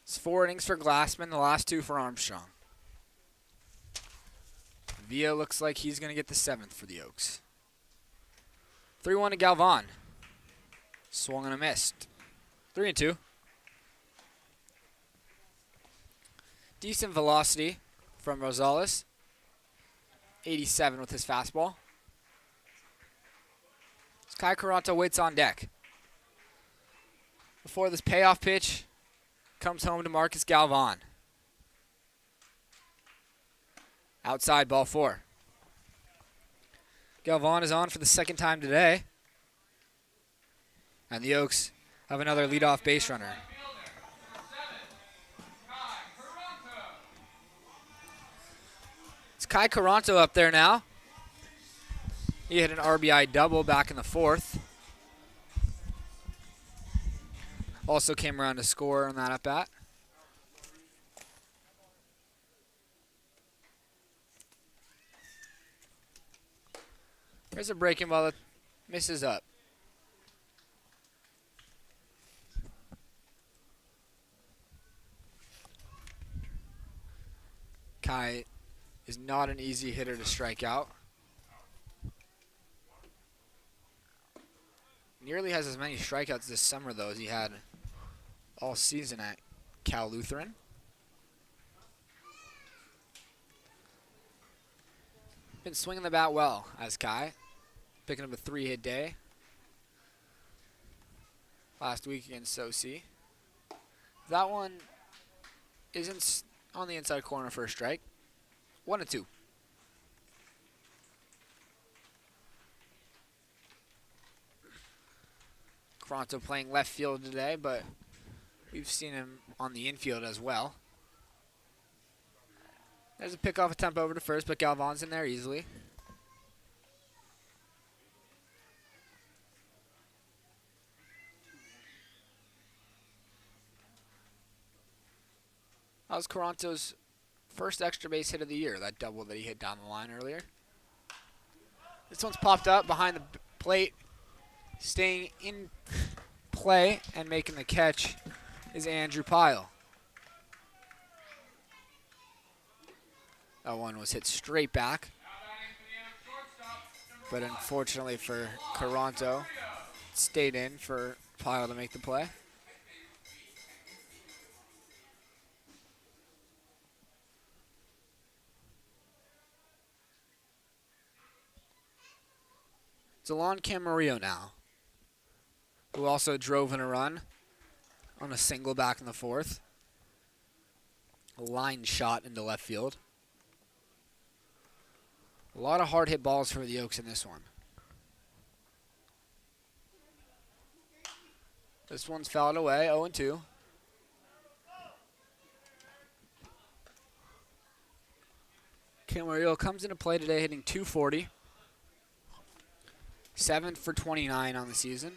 It's 4 innings for Glassman, the last 2 for Armstrong. Villa looks like he's going to get the 7th for the Oaks. 3-1 to Galvan. Swung and a missed. 3-2. Decent velocity from Rosales. 87 with his fastball. Kai Caranto waits on deck. Before this payoff pitch comes home to Marcus Galvan. Outside, ball 4. Galvan is on for the 2nd time today. And the Oaks have another leadoff base runner. It's Kai Caranto up there now. He hit an RBI double back in the 4th. Also came around to score on that at bat. There's a breaking ball that misses up. Kai is not an easy hitter to strike out. Nearly has as many strikeouts this summer, though, as he had all season at Cal Lutheran. Been swinging the bat well as Kai, picking up a 3-hit day last week against Sosi. That one isn't on the inside corner for a strike. 1-2. Caranto playing left field today, but we've seen him on the infield as well. There's a pickoff attempt over to first, but Galvan's in there easily. That was Caranto's first extra base hit of the year, that double that he hit down the line earlier. This one's popped up behind the plate. Staying in play and making the catch is Andrew Pyle. That one was hit straight back. But unfortunately for Caranto, it stayed in for Pyle to make the play. It's Alon Camarillo now, who also drove in a run on a single back in the 4th. A line shot into left field. A lot of hard hit balls for the Oaks in this one. This one's fouled away, 0-2. Camarillo comes into play today hitting .240. 7 for 29 on the season.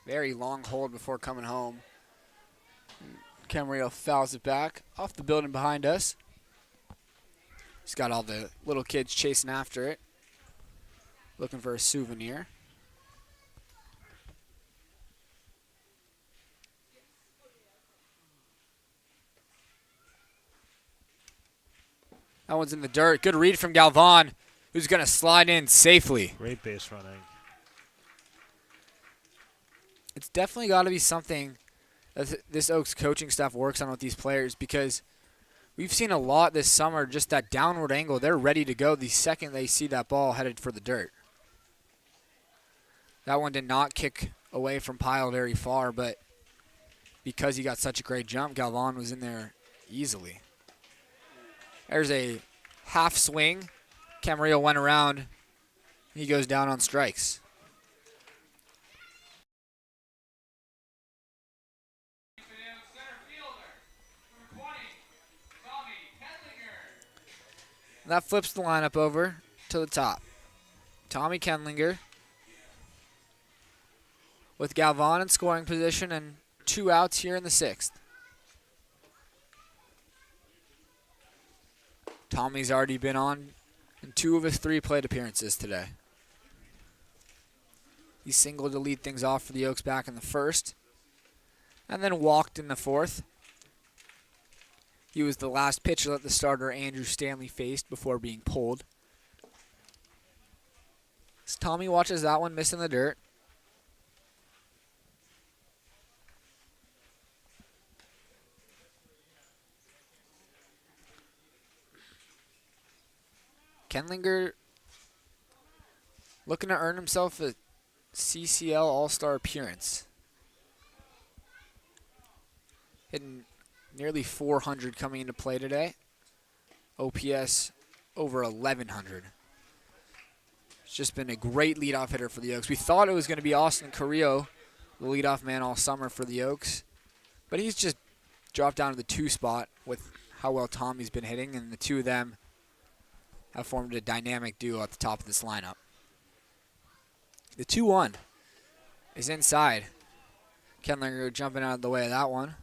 Very long hold before coming home. Camarillo fouls it back off the building behind us. He's got all the little kids chasing after it, looking for a souvenir. That one's in the dirt. Good read from Galvan, who's going to slide in safely. Great base running. It's definitely got to be something that this Oaks coaching staff works on with these players, because We've seen a lot this summer, just that downward angle. They're ready to go the second they see that ball headed for the dirt. That one did not kick away from Pyle very far, but because he got such a great jump, Galvan was in there easily. There's a half swing. Camarillo went around. He goes down on strikes. That flips the lineup over to the top. Tommy Kendlinger with Galvan in scoring position and 2 outs here in the 6th. Tommy's already been on in 2 of his 3 plate appearances today. He singled to lead things off for the Oaks back in the 1st and then walked in the 4th. He was the last pitcher that the starter Andrew Stanley faced before being pulled. As Tommy watches that one miss in the dirt. Kendlinger looking to earn himself a CCL All-Star appearance. Hitting nearly 400 coming into play today. OPS over 1,100. It's just been a great leadoff hitter for the Oaks. We thought it was going to be Austin Carrillo, the leadoff man all summer for the Oaks, but he's just dropped down to the 2 spot with how well Tommy's been hitting, and the 2 of them have formed a dynamic duo at the top of this lineup. The 2-1 is inside. Kendlinger jumping out of the way of that one.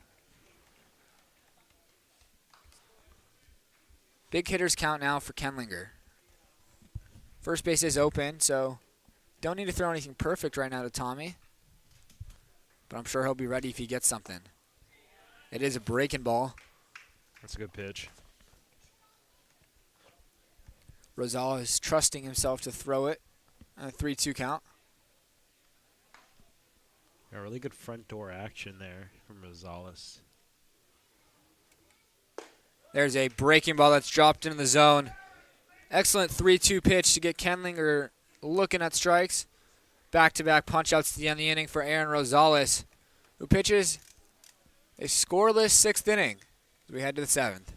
Big hitters count now for Kendlinger. First base is open, so don't need to throw anything perfect right now to Tommy. But I'm sure he'll be ready if he gets something. It is a breaking ball. That's a good pitch. Rosales is trusting himself to throw it on a 3-2 count. Yeah, really good front door action there from Rosales. There's a breaking ball that's dropped into the zone. Excellent 3-2 pitch to get Kendlinger looking at strikes. Back-to-back punch-outs to the end of the inning for Aaron Rosales, who pitches a scoreless 6th inning as we head to the 7th.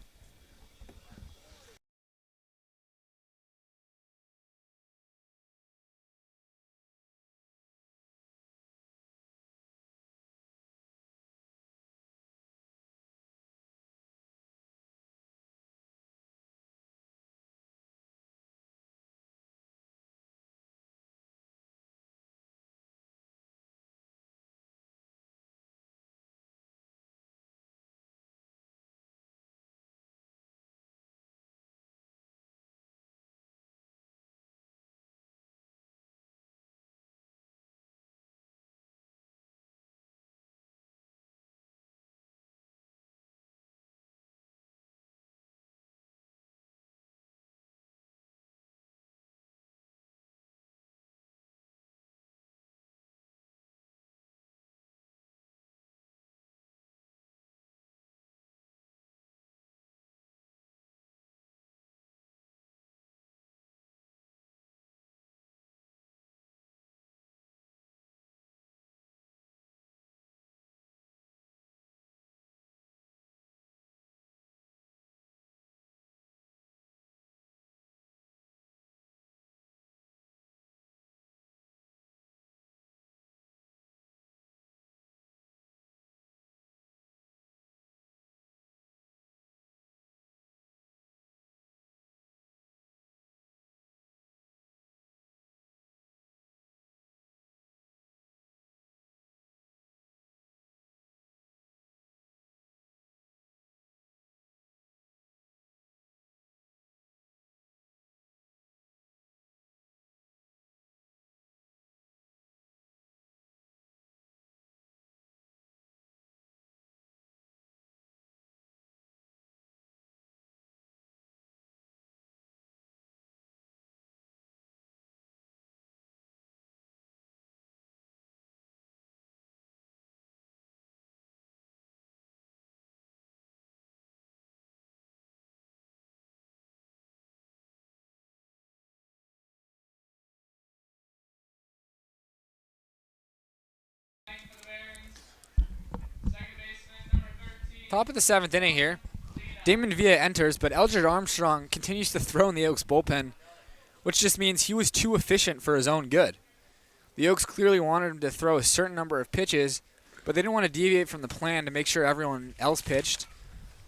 Top of the 7th inning here. Damon Villa enters, but Eldridge Armstrong continues to throw in the Oaks bullpen, which just means he was too efficient for his own good. The Oaks clearly wanted him to throw a certain number of pitches, but they didn't want to deviate from the plan to make sure everyone else pitched.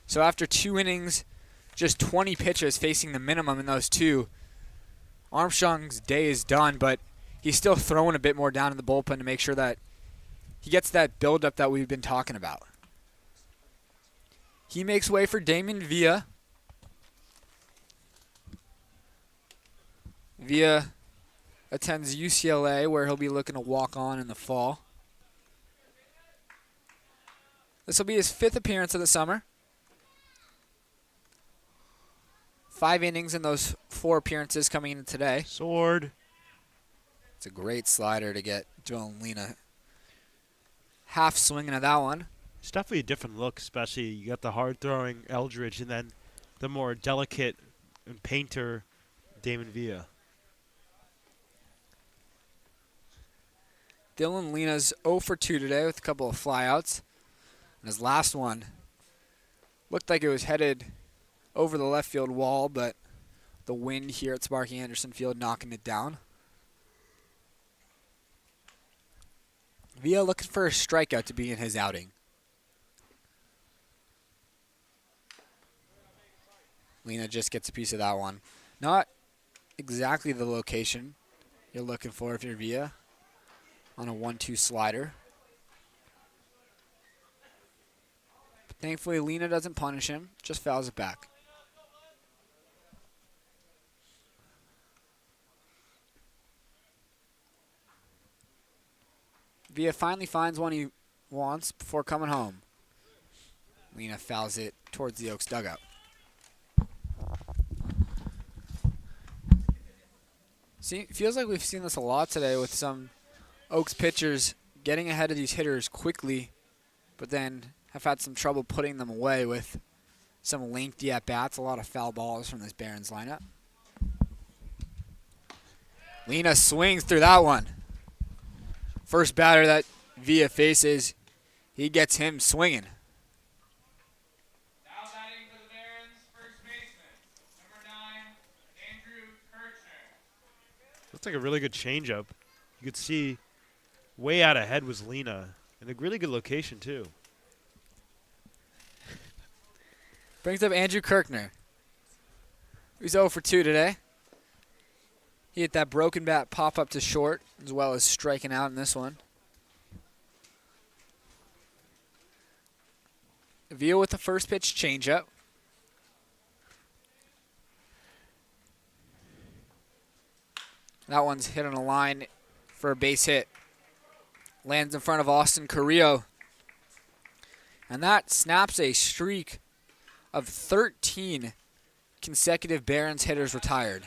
So after 2 innings, just 20 pitches facing the minimum in those 2, Armstrong's day is done, but he's still throwing a bit more down in the bullpen to make sure that he gets that buildup that we've been talking about. He makes way for Damon Villa. Villa attends UCLA, where he'll be looking to walk on in the fall. This will be his 5th appearance of the summer. 5 innings in those 4 appearances coming in today. Sword. It's a great slider to get Dylan Lena half swinging at that one. It's definitely a different look, especially you got the hard-throwing Eldridge and then the more delicate and painter Damon Villa. Dylan Lena's 0 for 2 today with a couple of flyouts. And his last one looked like it was headed over the left field wall, but the wind here at Sparky Anderson Field knocking it down. Villa looking for a strikeout to be in his outing. Lena just gets a piece of that one. Not exactly the location you're looking for if you're Villa on a 1-2 slider. But thankfully, Lena doesn't punish him, just fouls it back. Villa finally finds one he wants before coming home. Lena fouls it towards the Oaks dugout. See, it feels like we've seen this a lot today with some Oaks pitchers getting ahead of these hitters quickly, but then have had some trouble putting them away with some lengthy at-bats, a lot of foul balls from this Barons lineup. Lena swings through that one. First batter that Villa faces, he gets him swinging. Now batting for the Barons, first baseman, number 9, Andrew Kirchner. Looks like a really good changeup. You could see way out ahead was Lena, and a really good location too. Brings up Andrew Kirchner. He's 0 for 2 today. He hit that broken bat pop up to short, as well as striking out in this one. Villa with the first pitch changeup. That one's hit on a line for a base hit. Lands in front of Austin Carrillo. And that snaps a streak of 13 consecutive Barons hitters retired.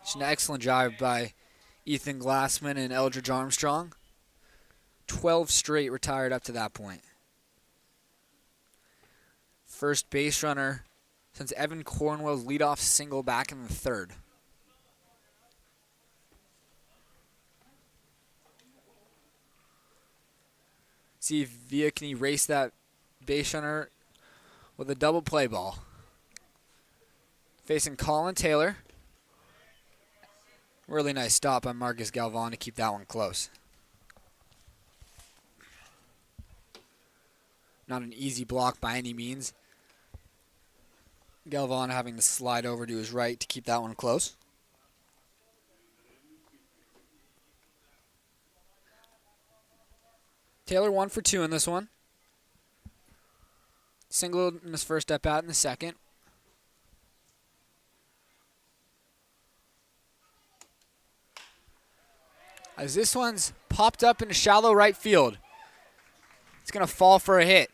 It's an excellent job by Ethan Glassman and Eldridge Armstrong. 12 straight retired up to that point. First base runner since Evan Cornwell's leadoff single back in the 3rd. See if Villa can erase that base runner with a double play ball. Facing Colin Taylor. Really nice stop by Marcus Galvan to keep that one close. Not an easy block by any means. Galvan having to slide over to his right to keep that one close. Taylor 1 for 2 in this one. Singled in his first at bat in the second. As this one's popped up into shallow right field. It's going to fall for a hit.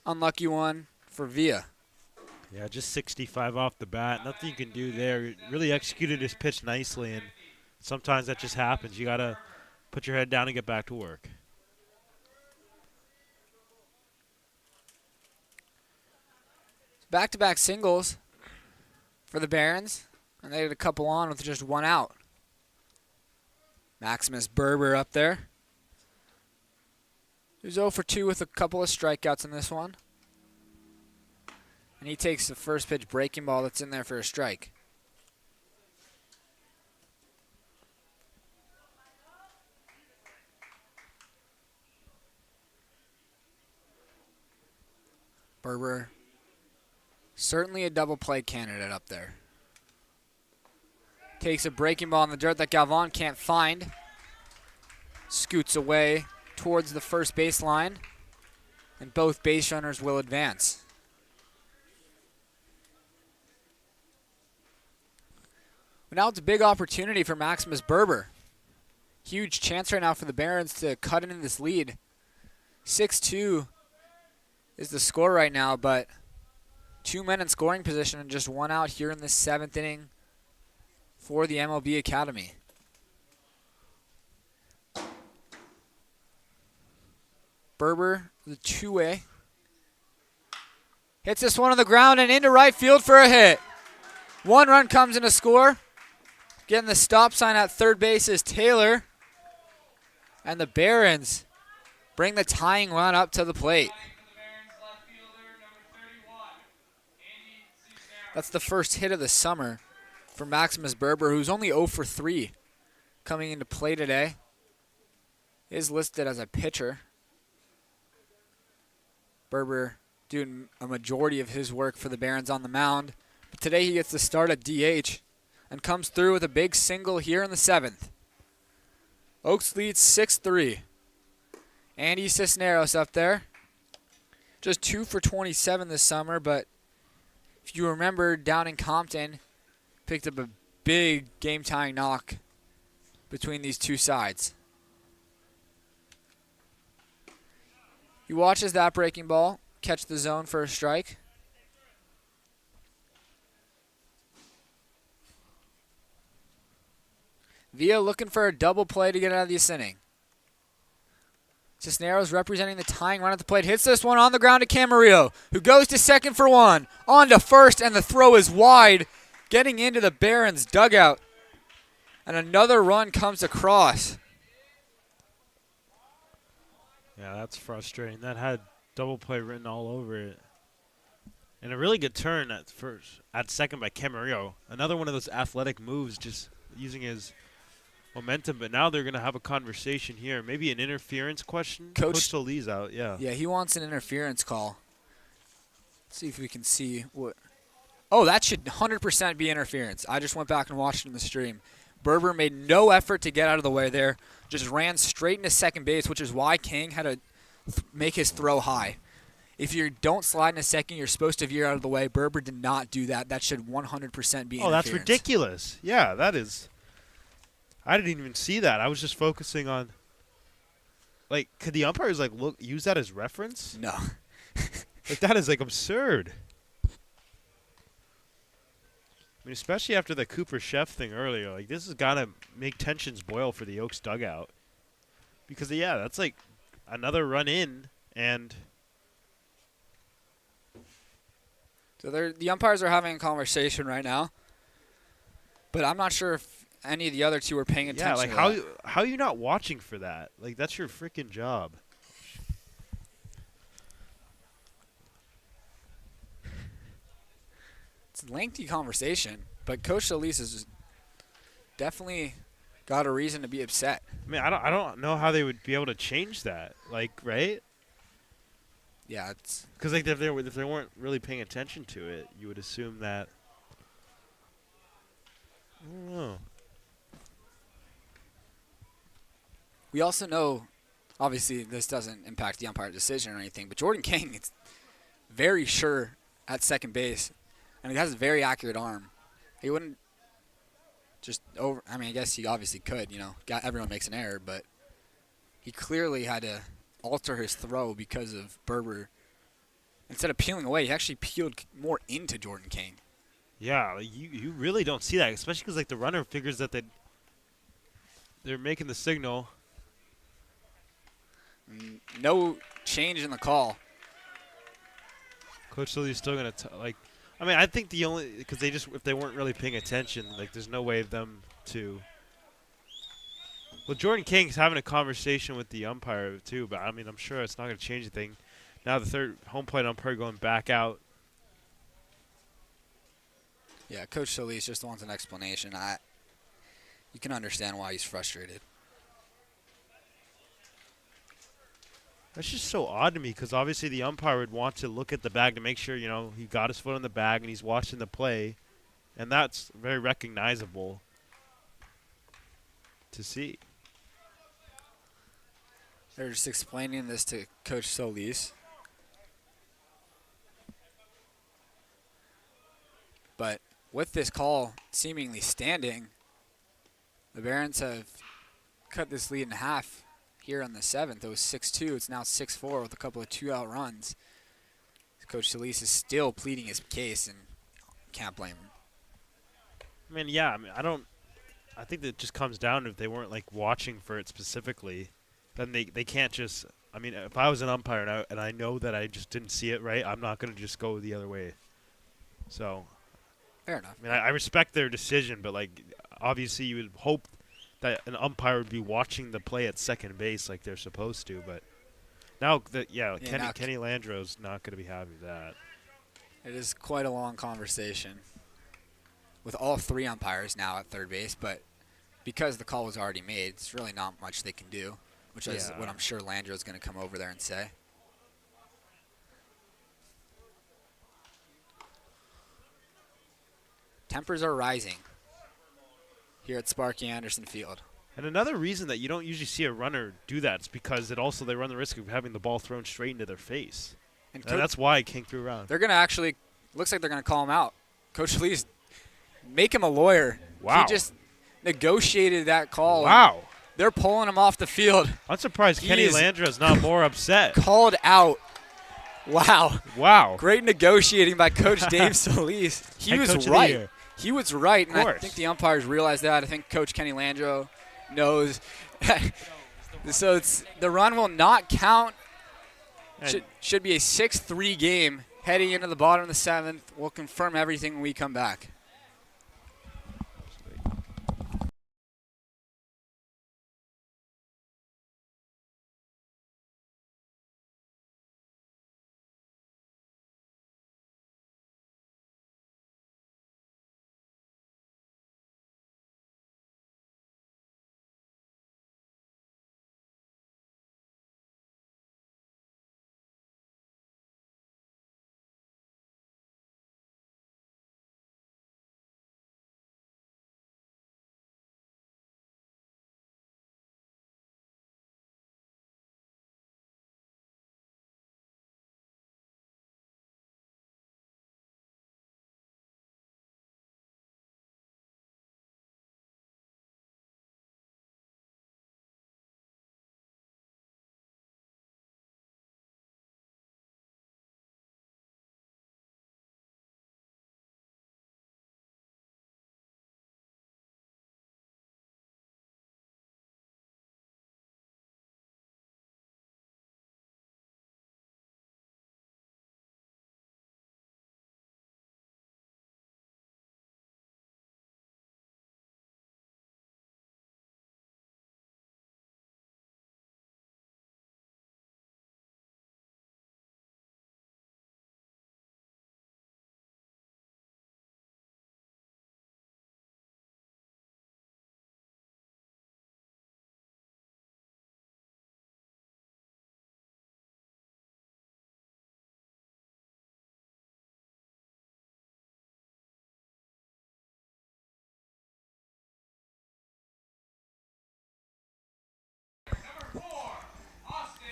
Unlucky one for Villa. Yeah, just 65 off the bat. Nothing you can do there. Really executed his pitch nicely, and sometimes that just happens. You got to put your head down and get back to work. Back-to-back singles for the Barons, and they had a couple on with just 1 out. Maximus Berber up there. He was 0 for 2 with a couple of strikeouts in this one. And he takes the first pitch breaking ball that's in there for a strike. Berber, certainly a double play candidate up there. Takes a breaking ball in the dirt that Galvan can't find. Scoots away towards the first baseline. And both base runners will advance. But now it's a big opportunity for Maximus Berber. Huge chance right now for the Barons to cut into this lead. 6-2 is the score right now, but 2 men in scoring position and just 1 out here in the 7th inning for the MLB Academy. Berber, the 2-way. Hits this one on the ground and into right field for a hit. 1 run comes in to score. Getting the stop sign at third base is Taylor. And the Barons bring the tying run up to the plate. That's the first hit of the summer for Maximus Berber, who's only 0 for 3 coming into play today. Is listed as a pitcher. Berber doing a majority of his work for the Barons on the mound. But today he gets to start at DH and comes through with a big single here in the 7th. Oaks leads 6-3. Andy Cisneros up there. Just 2 for 27 this summer, but if you remember down in Compton, picked up a big game-tying knock between these two sides. He watches that breaking ball catch the zone for a strike. Villa looking for a double play to get out of this inning. Cisneros representing the tying run at the plate. Hits this one on the ground to Camarillo, who goes to second for 1. On to first, and the throw is wide, getting into the Barons' dugout. And another run comes across. Yeah, that's frustrating. That had double play written all over it. And a really good turn at second by Camarillo. Another one of those athletic moves, just using his momentum, but now they're going to have a conversation here. Maybe an interference question? Coach Solis out, yeah. Yeah, he wants an interference call. Let's see if we can see what. Oh, that should 100% be interference. I just went back and watched it in the stream. Berber made no effort to get out of the way there. Just ran straight into second base, which is why King had to make his throw high. If you don't slide into second, you're supposed to veer out of the way. Berber did not do that. That should 100% be interference. Oh, that's ridiculous. Yeah, that is. I didn't even see that. I was just focusing on, like, could the umpires, like, use that as reference? No. Like, that is, like, absurd. I mean, especially after the Cooper Chef thing earlier. Like, this has got to make tensions boil for the Oaks dugout. Because, yeah, that's, like, another run in, and so the umpires are having a conversation right now. But I'm not sure if any of the other two are paying attention. Yeah, like how are you not watching for that? Like, that's your freaking job. It's a lengthy conversation, but Coach Solis has definitely got a reason to be upset. I mean, I don't know how they would be able to change that. Like, right? Yeah, it's because, like, if they weren't really paying attention to it, you would assume that. I don't know. We also know, obviously, this doesn't impact the umpire decision or anything, but Jordan King is very sure at second base, and he has a very accurate arm. He wouldn't just I mean, I guess he obviously could, everyone makes an error, but he clearly had to alter his throw because of Berber. Instead of peeling away, he actually peeled more into Jordan King. Yeah, like you really don't see that, especially because, like, the runner figures that they're making the signal. No change in the call. Coach Solis still going to, like, I mean, I think because if they weren't really paying attention, like, there's no way of them to. Well, Jordan King's having a conversation with the umpire, too, but, I mean, I'm sure it's not going to change anything. Now the third home plate umpire going back out. Yeah, Coach Solis just wants an explanation. You can understand why he's frustrated. That's just so odd to me because obviously the umpire would want to look at the bag to make sure, you know, he got his foot on the bag and he's watching the play. And that's very recognizable to see. They're just explaining this to Coach Solis. But with this call seemingly standing, the Barons have cut this lead in half here on the 7th. It was 6-2. It's now 6-4 with a couple of 2-out runs. Coach Solis is still pleading his case, and can't blame him. I mean, yeah, I think that it just comes down to if they weren't, like, watching for it specifically, then they can't just, I mean, if I was an umpire and I know that I just didn't see it right, I'm not going to just go the other way. So, fair enough. I mean, I respect their decision, but, like, obviously you would hope that an umpire would be watching the play at second base like they're supposed to, but now, Kenny Landreau's not going to be happy with that. It is quite a long conversation with all three umpires now at third base, but because the call was already made, it's really not much they can do, which is what I'm sure Landreau's going to come over there and say. Tempers are rising here at Sparky Anderson Field. And another reason that you don't usually see a runner do that is because they run the risk of having the ball thrown straight into their face. And that's why King threw around. They're going to actually, looks like they're going to call him out. Coach Lee's, make him a lawyer. Wow. He just negotiated that call. Wow. They're pulling him off the field. I'm surprised Kenny Landreau's not more upset. Called out. Wow. Wow. Great negotiating by Coach Dave Solis. He was right. He was right, and I think the umpires realized that. I think Coach Kenny Landreau knows. So the run will not count. Should be a 6-3 game heading into the bottom of the 7th. We'll confirm everything when we come back.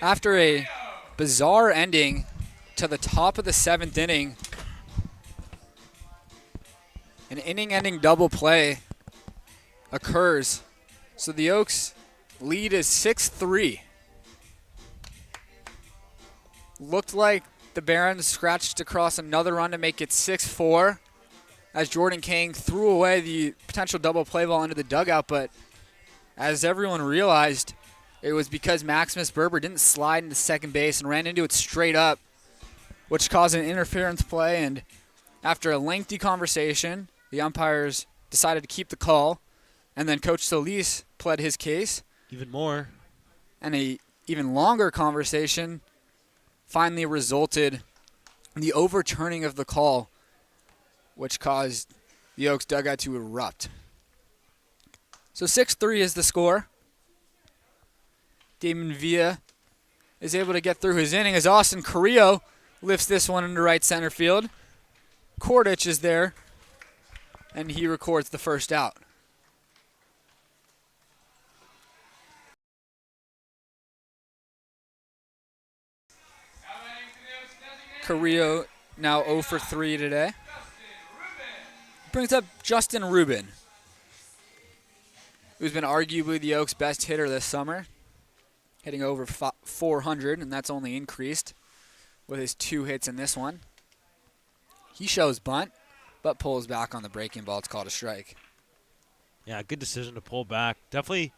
After a bizarre ending to the top of the 7th inning, an inning-ending double play occurs. So the Oaks lead is 6-3. Looked like the Barons scratched across another run to make it 6-4 as Jordan King threw away the potential double play ball into the dugout, but as everyone realized, it was because Maximus Berber didn't slide into second base and ran into it straight up, which caused an interference play. And after a lengthy conversation, the umpires decided to keep the call, and then Coach Solis pled his case. Even more. And a even longer conversation finally resulted in the overturning of the call, which caused the Oaks dugout to erupt. So 6-3 is the score. Damon Villa is able to get through his inning as Austin Carrillo lifts this one into right center field. Kordich is there, and he records the first out. Carrillo now 0 for 3 today. Brings up Justin Rubin, who's been arguably the Oaks' best hitter this summer, hitting over 400, and that's only increased with his 2 hits in this one. He shows bunt, but pulls back on the breaking ball. It's called a strike. Yeah, good decision to pull back. Definitely,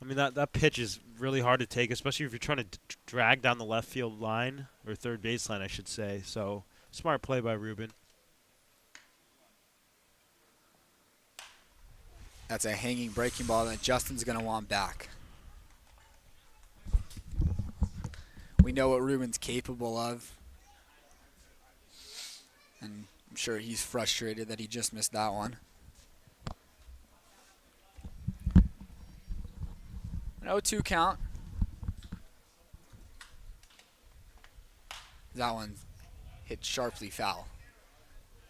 I mean, that pitch is really hard to take, especially if you're trying to drag down the left field line, or third base line, I should say. So, smart play by Rubin. That's a hanging breaking ball that Justin's going to want back. We know what Rubin's capable of. And I'm sure he's frustrated that he just missed that one. An 0-2 count. That one hit sharply foul.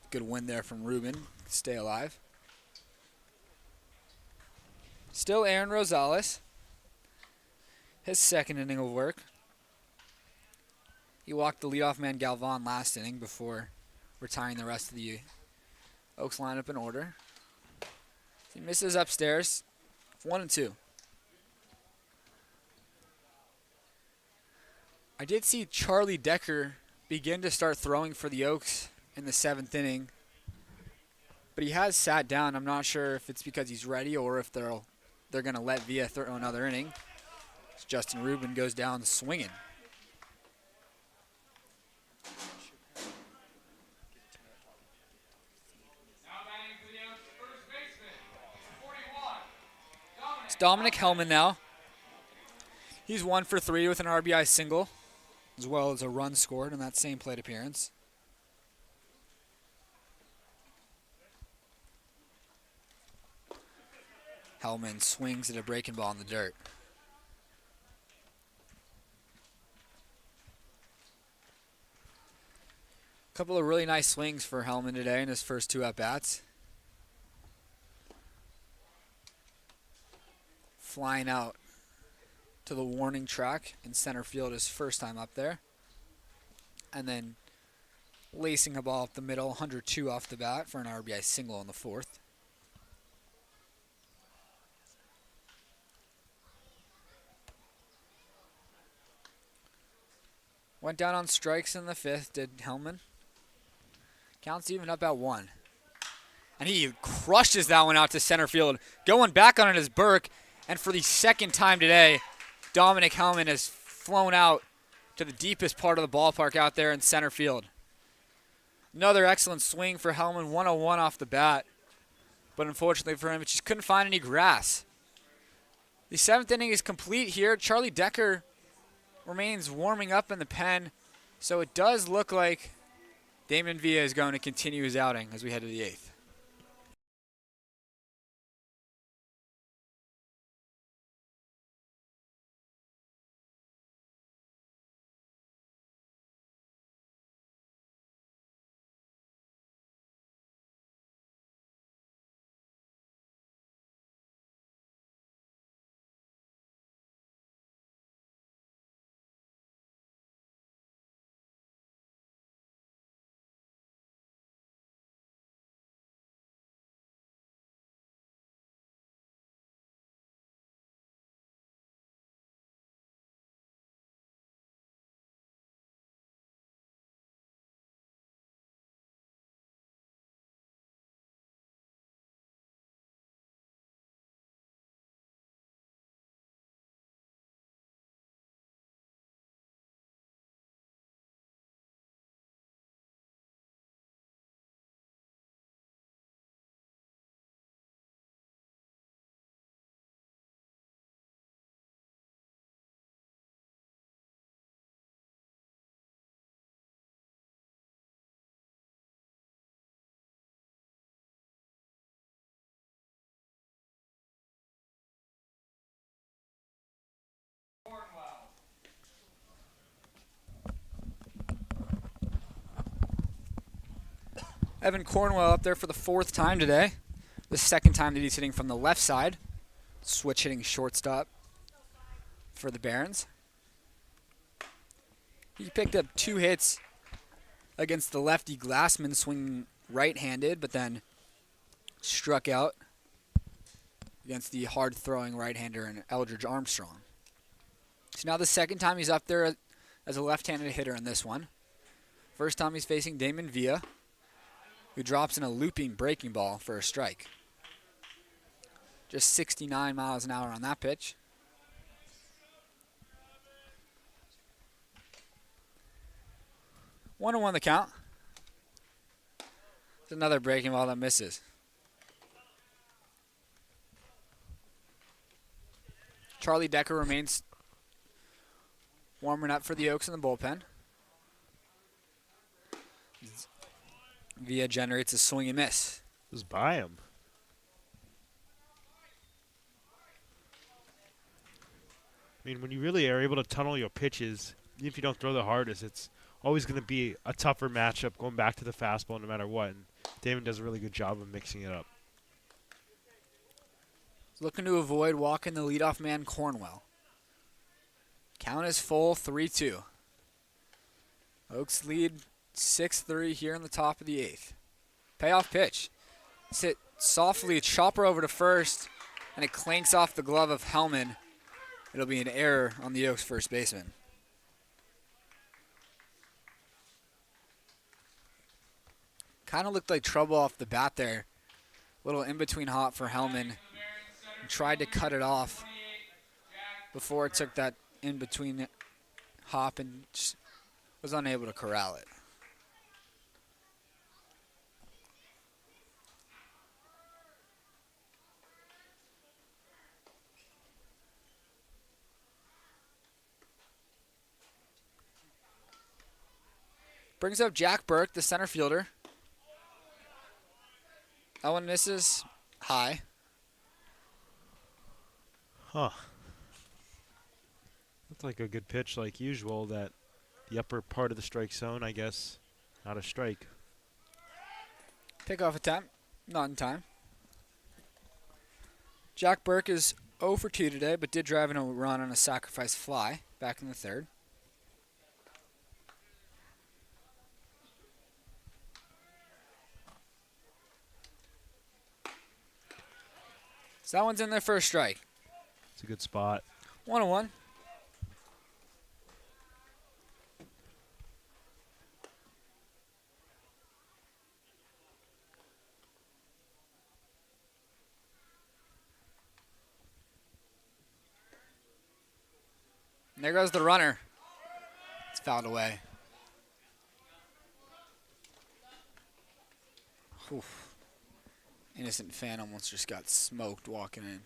Good win there from Rubin. Stay alive. Still Aaron Rosales. His second inning of work. He walked the leadoff man Galvan last inning before retiring the rest of the Oaks lineup in order. He misses upstairs. 1-2. I did see Charlie Decker begin to start throwing for the Oaks in the 7th inning, but he has sat down. I'm not sure if it's because he's ready or if they're going to let Villa throw another inning. Justin Rubin goes down swinging. It's Dominic Hellman now. He's 1 for 3 with an RBI single, as well as a run scored in that same plate appearance. Hellman swings at a breaking ball in the dirt. A couple of really nice swings for Hellman today in his first 2 at-bats. Flying out to the warning track in center field his first time up there. And then lacing a ball up the middle, 102 off the bat for an RBI single in the 4th. Went down on strikes in the 5th, did Hellman. Counts even up at 1. And he crushes that one out to center field. Going back on it is Burke. And for the second time today, Dominic Hellman has flown out to the deepest part of the ballpark out there in center field. Another excellent swing for Hellman, 101 off the bat. But unfortunately for him, it just couldn't find any grass. The 7th inning is complete here. Charlie Decker remains warming up in the pen. So it does look like Damon Villa is going to continue his outing as we head to the 8th. Evan Cornwell up there for the 4th time today. The 2nd time that he's hitting from the left side. Switch hitting shortstop for the Barons. He picked up 2 hits against the lefty Glassman, swinging right-handed, but then struck out against the hard-throwing right-hander in Eldridge Armstrong. So now the 2nd time he's up there as a left-handed hitter in this one. First time he's facing Damon Villa, who drops in a looping breaking ball for a strike. Just 69 miles an hour on that pitch. One and one the count. It's another breaking ball that misses. Charlie Decker remains warming up for the Oaks in the bullpen. Villa generates a swing and miss. Just by him. I mean, when you really are able to tunnel your pitches, even if you don't throw the hardest, it's always going to be a tougher matchup going back to the fastball no matter what. And Damon does a really good job of mixing it up. Looking to avoid walking the leadoff man, Cornwell. Count is full, 3-2. Oaks lead 6-3 here in the top of the 8th. Payoff pitch. It's hit softly, a chopper over to first, and it clanks off the glove of Hellman. It'll be an error on the Oaks first baseman. Kind of looked like trouble off the bat there. Little in-between hop for Hellman. He tried to cut it off before it took that in-between hop and just was unable to corral it. Brings up Jack Burke, the center fielder. That one misses high. Huh. Looked like a good pitch like usual, that the upper part of the strike zone, I guess, not a strike. Pickoff attempt, not in time. Jack Burke is 0 for 2 today, but did drive in a run on a sacrifice fly back in the 3rd. So that one's in there for a strike. It's a good spot. 1-1. And there goes the runner. It's fouled away. Oof. Innocent fan almost just got smoked walking in.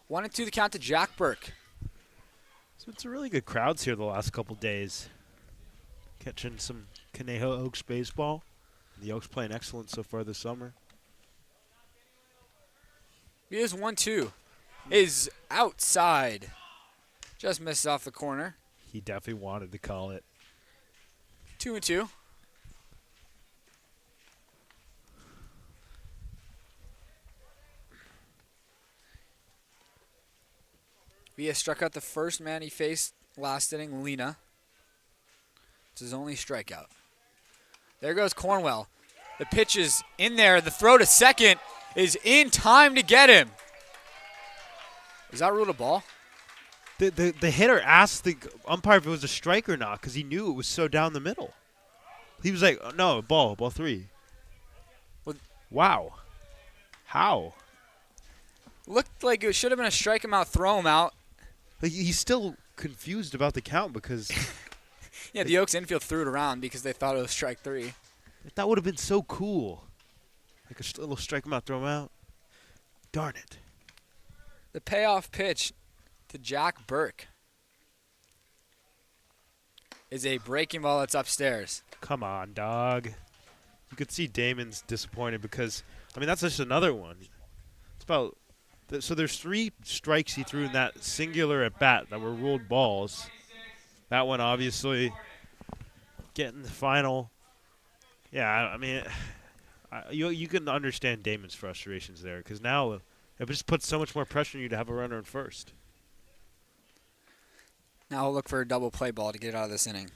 1-2 the count to Jack Burke. So it's a really good crowds here the last couple days. Catching some Conejo Oaks baseball. The Oaks playing excellent so far this summer. He is 1-2. Is outside. Just missed off the corner. He definitely wanted to call it. 2-2. Villa struck out the first man he faced last inning, Lena. It's his only strikeout. There goes Cornwell. The pitch is in there. The throw to second is in time to get him. Is that ruled a ball? The hitter asked the umpire if it was a strike or not because he knew it was so down the middle. He was like, oh, no, ball 3. Well, wow. How? Looked like it should have been a strike him out, throw him out. Like, he's still confused about the count because yeah, the Oaks infield threw it around because they thought it was strike 3. that would have been so cool. Like a little strike him out, throw him out. Darn it. The payoff pitch to Jack Burke is a breaking ball that's upstairs. Come on, dog. You could see Damon's disappointed because, I mean, that's just another one. It's about, so there's 3 strikes he threw in that singular at bat that were ruled balls. That one, obviously, getting the final. Yeah, I mean, you can understand Damon's frustrations there because now it just puts so much more pressure on you to have a runner in first. Now we'll look for a double play ball to get out of this inning.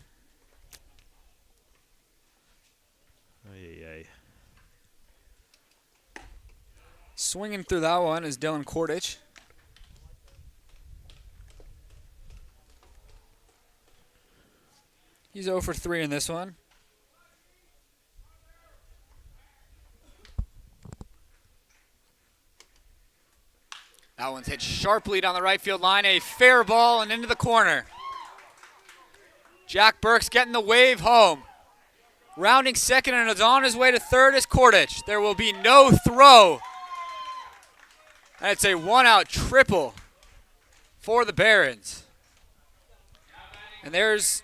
Ay. Swinging through that one is Dylan Kordich. He's 0 for 3 in this one. That one's hit sharply down the right field line. A fair ball and into the corner. Jack Burke's getting the wave home. Rounding second and is on his way to third is Kordich. There will be no throw. And it's a one-out triple for the Barons. And there's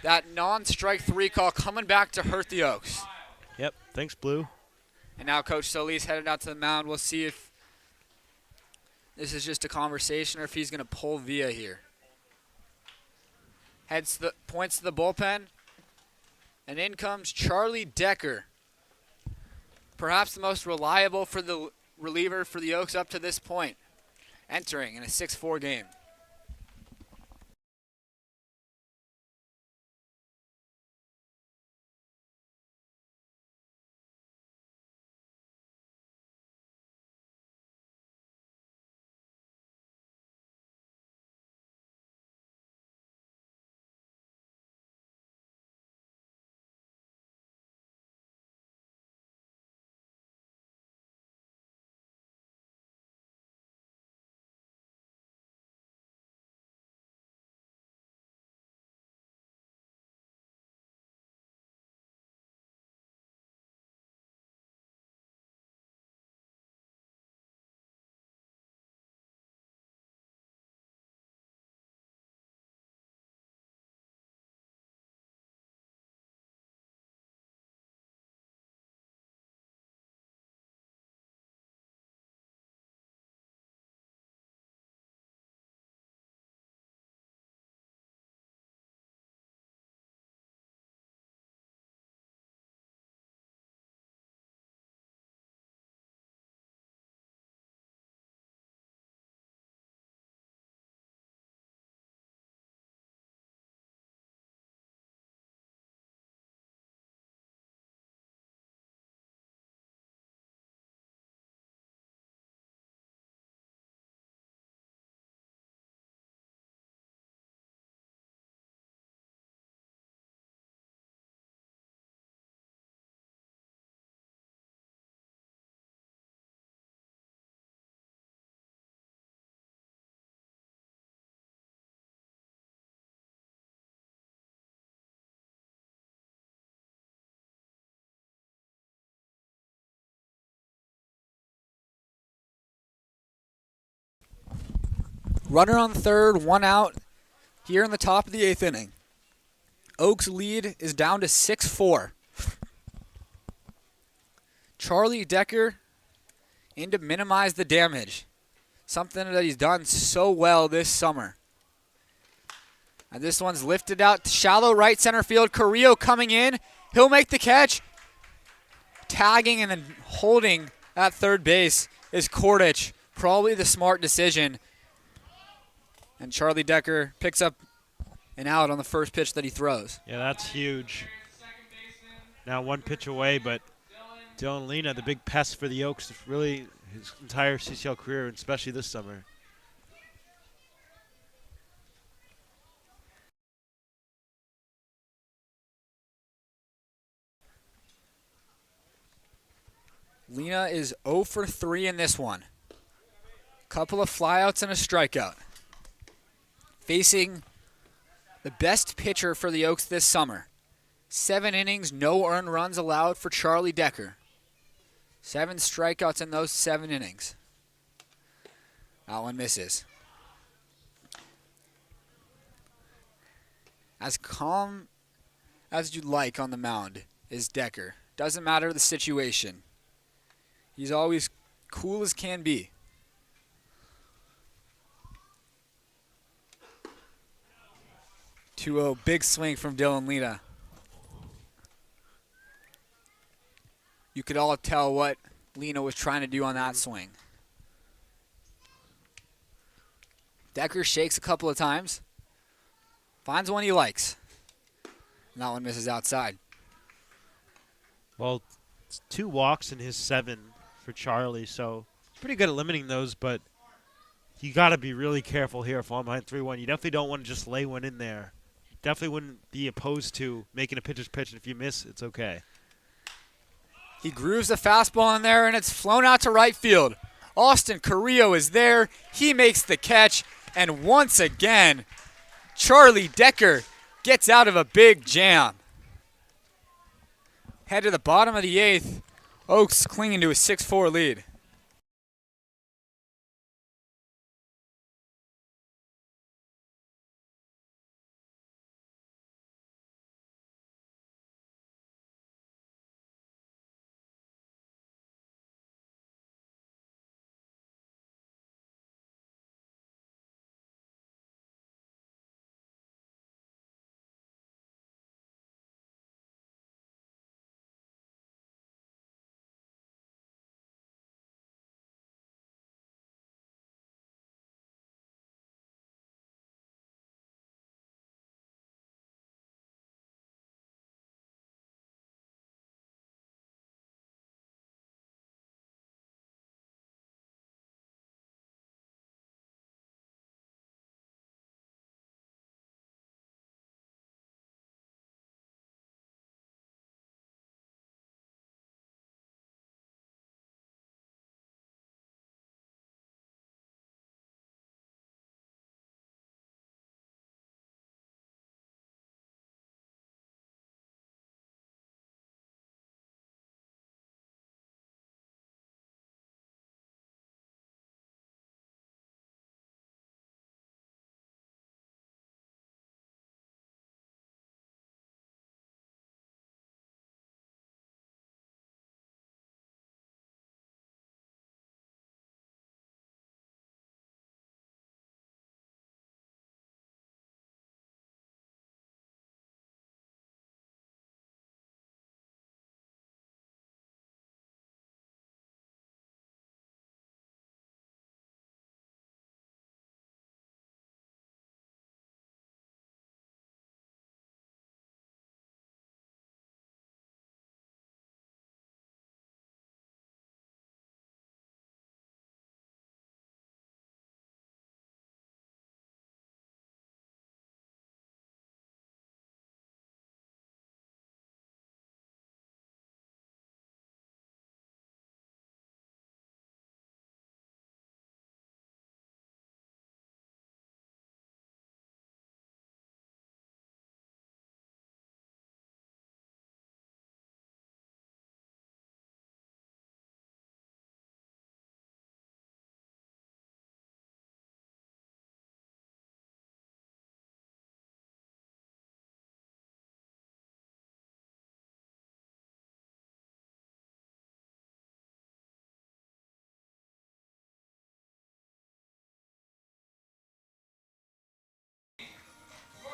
that non-strike 3 call coming back to hurt the Oaks. Yep, thanks, Blue. And now Coach Solis headed out to the mound. We'll see if this is just a conversation or if he's going to pull Villa here. Points to the bullpen. And in comes Charlie Decker. Perhaps the most reliable for the reliever for the Oaks up to this point. Entering in a 6-4 game. Runner on third, 1 out here in the top of the 8th inning. Oaks lead is down to 6-4. Charlie Decker in to minimize the damage. Something that he's done so well this summer. And this one's lifted out to shallow right center field. Carrillo coming in. He'll make the catch. Tagging and then holding at third base is Kordich. Probably the smart decision. And Charlie Decker picks up an out on the first pitch that he throws. Yeah, that's huge. Now 1 pitch away, but Dylan Lena, the big pest for the Oaks, really his entire CCL career, and especially this summer. Lena is 0 for 3 in this one. Couple of flyouts and a strikeout. Facing the best pitcher for the Oaks this summer. 7 innings, no earned runs allowed for Charlie Decker. 7 strikeouts in those 7 innings. That one misses. As calm as you'd like on the mound is Decker. Doesn't matter the situation. He's always cool as can be. 2-0, big swing from Dylan Lena. You could all tell what Lena was trying to do on that swing. Decker shakes a couple of times. Finds one he likes. And that one misses outside. Well, it's 2 walks in his 7 for Charlie, so he's pretty good at limiting those, but you got to be really careful here if falling behind 3-1. You definitely don't want to just lay one in there. Definitely wouldn't be opposed to making a pitcher's pitch, and if you miss, it's okay. He grooves the fastball in there, and it's flown out to right field. Austin Carrillo is there. He makes the catch, and once again, Charlie Decker gets out of a big jam. Head to the bottom of the 8th. Oaks clinging to a 6-4 lead.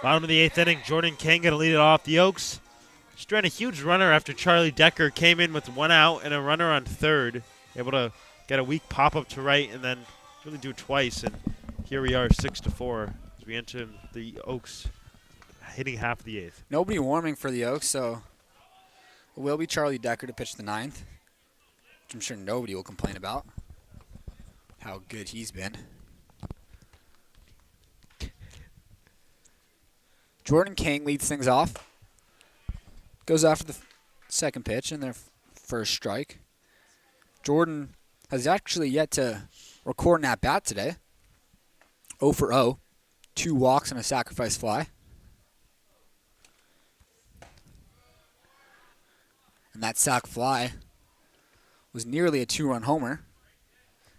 Bottom of the 8th inning, Jordan King going to lead it off. The Oaks just ran a huge runner after Charlie Decker came in with 1 out and a runner on 3rd. Able to get a weak pop-up to right and then really do it twice. And here we are, 6-4, as we enter the Oaks hitting half of the 8th. Nobody warming for the Oaks, so it will be Charlie Decker to pitch the 9th, which I'm sure nobody will complain about how good he's been. Jordan King leads things off. Goes after the second pitch and their first strike. Jordan has actually yet to record an at-bat today. 0 for 0. 2 walks and a sacrifice fly. And that sac fly was nearly a 2-run homer.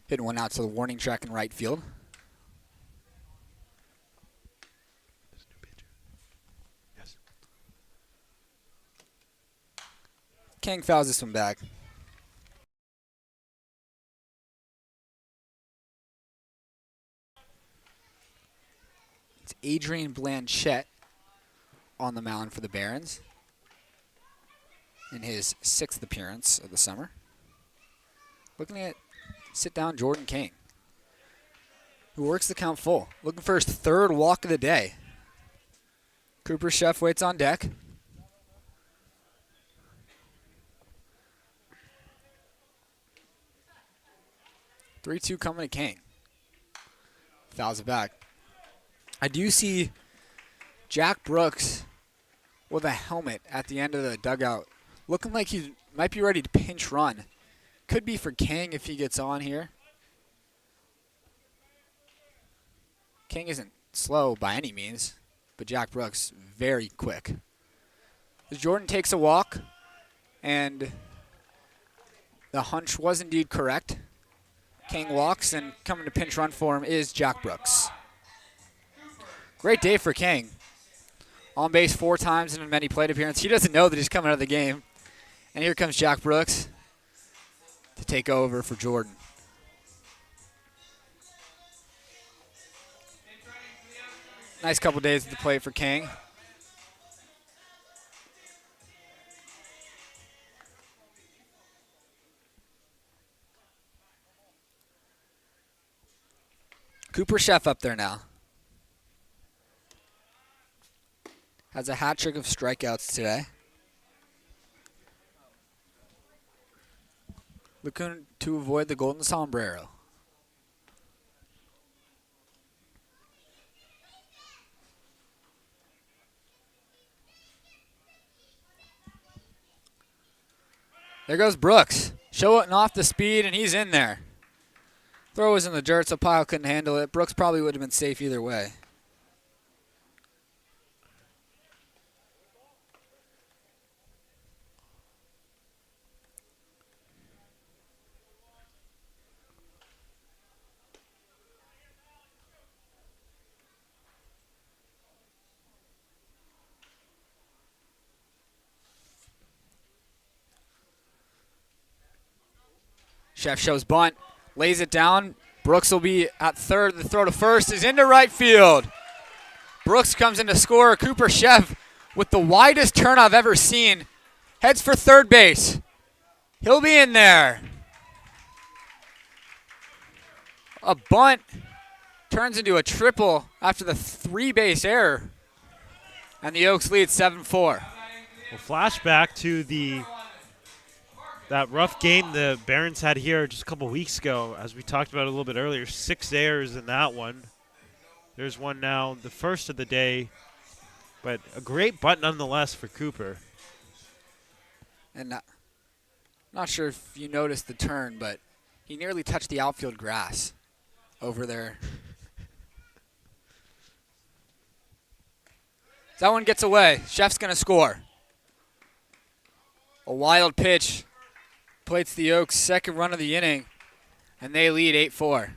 Hitting one out to the warning track in right field. King fouls this one back. It's Adrian Blanchette on the mound for the Barons. in his 6th appearance of the summer. Looking at sit-down Jordan King, who works the count full. Looking for his 3rd walk of the day. Cooper Chef waits on deck. Three-two coming to King. Fouls it back. I do see Jack Brooks with a helmet at the end of the dugout, looking like he might be ready to pinch run. Could be for King if he gets on here. King isn't slow by any means, but Jack Brooks very quick. As Jordan takes a walk, and the hunch was indeed correct. King walks, and coming to pinch run for him is Jack Brooks. Great day for King. On base 4 times in a many plate appearance. He doesn't know that he's coming out of the game. And here comes Jack Brooks to take over for Jordan. Nice couple days at the plate for King. Cooper Chef up there now. Has a hat trick of strikeouts today. Looking to avoid the golden sombrero. There goes Brooks. Showing off the speed, and he's in there. Throw was in the dirt, so Pyle couldn't handle it. Brooks probably would have been safe either way. Chef shows bunt, lays it down. Brooks will be at third. The throw to first is into right field. Brooks comes in to score. Cooper Chef with the widest turn I've ever seen. Heads for third base. He'll be in there. A bunt turns into a triple after the 3-base error. And the Oaks lead 7-4. Well, flashback to that rough game the Barons had here just a couple weeks ago, as we talked about a little bit earlier. 6 errors in that one. There's one now, the first of the day, but a great bunt nonetheless for Cooper. And not sure if you noticed the turn, but he nearly touched the outfield grass over there. That one gets away. Chef's going to score. A wild pitch. Plates the Oaks' 2nd run of the inning, and they lead 8-4.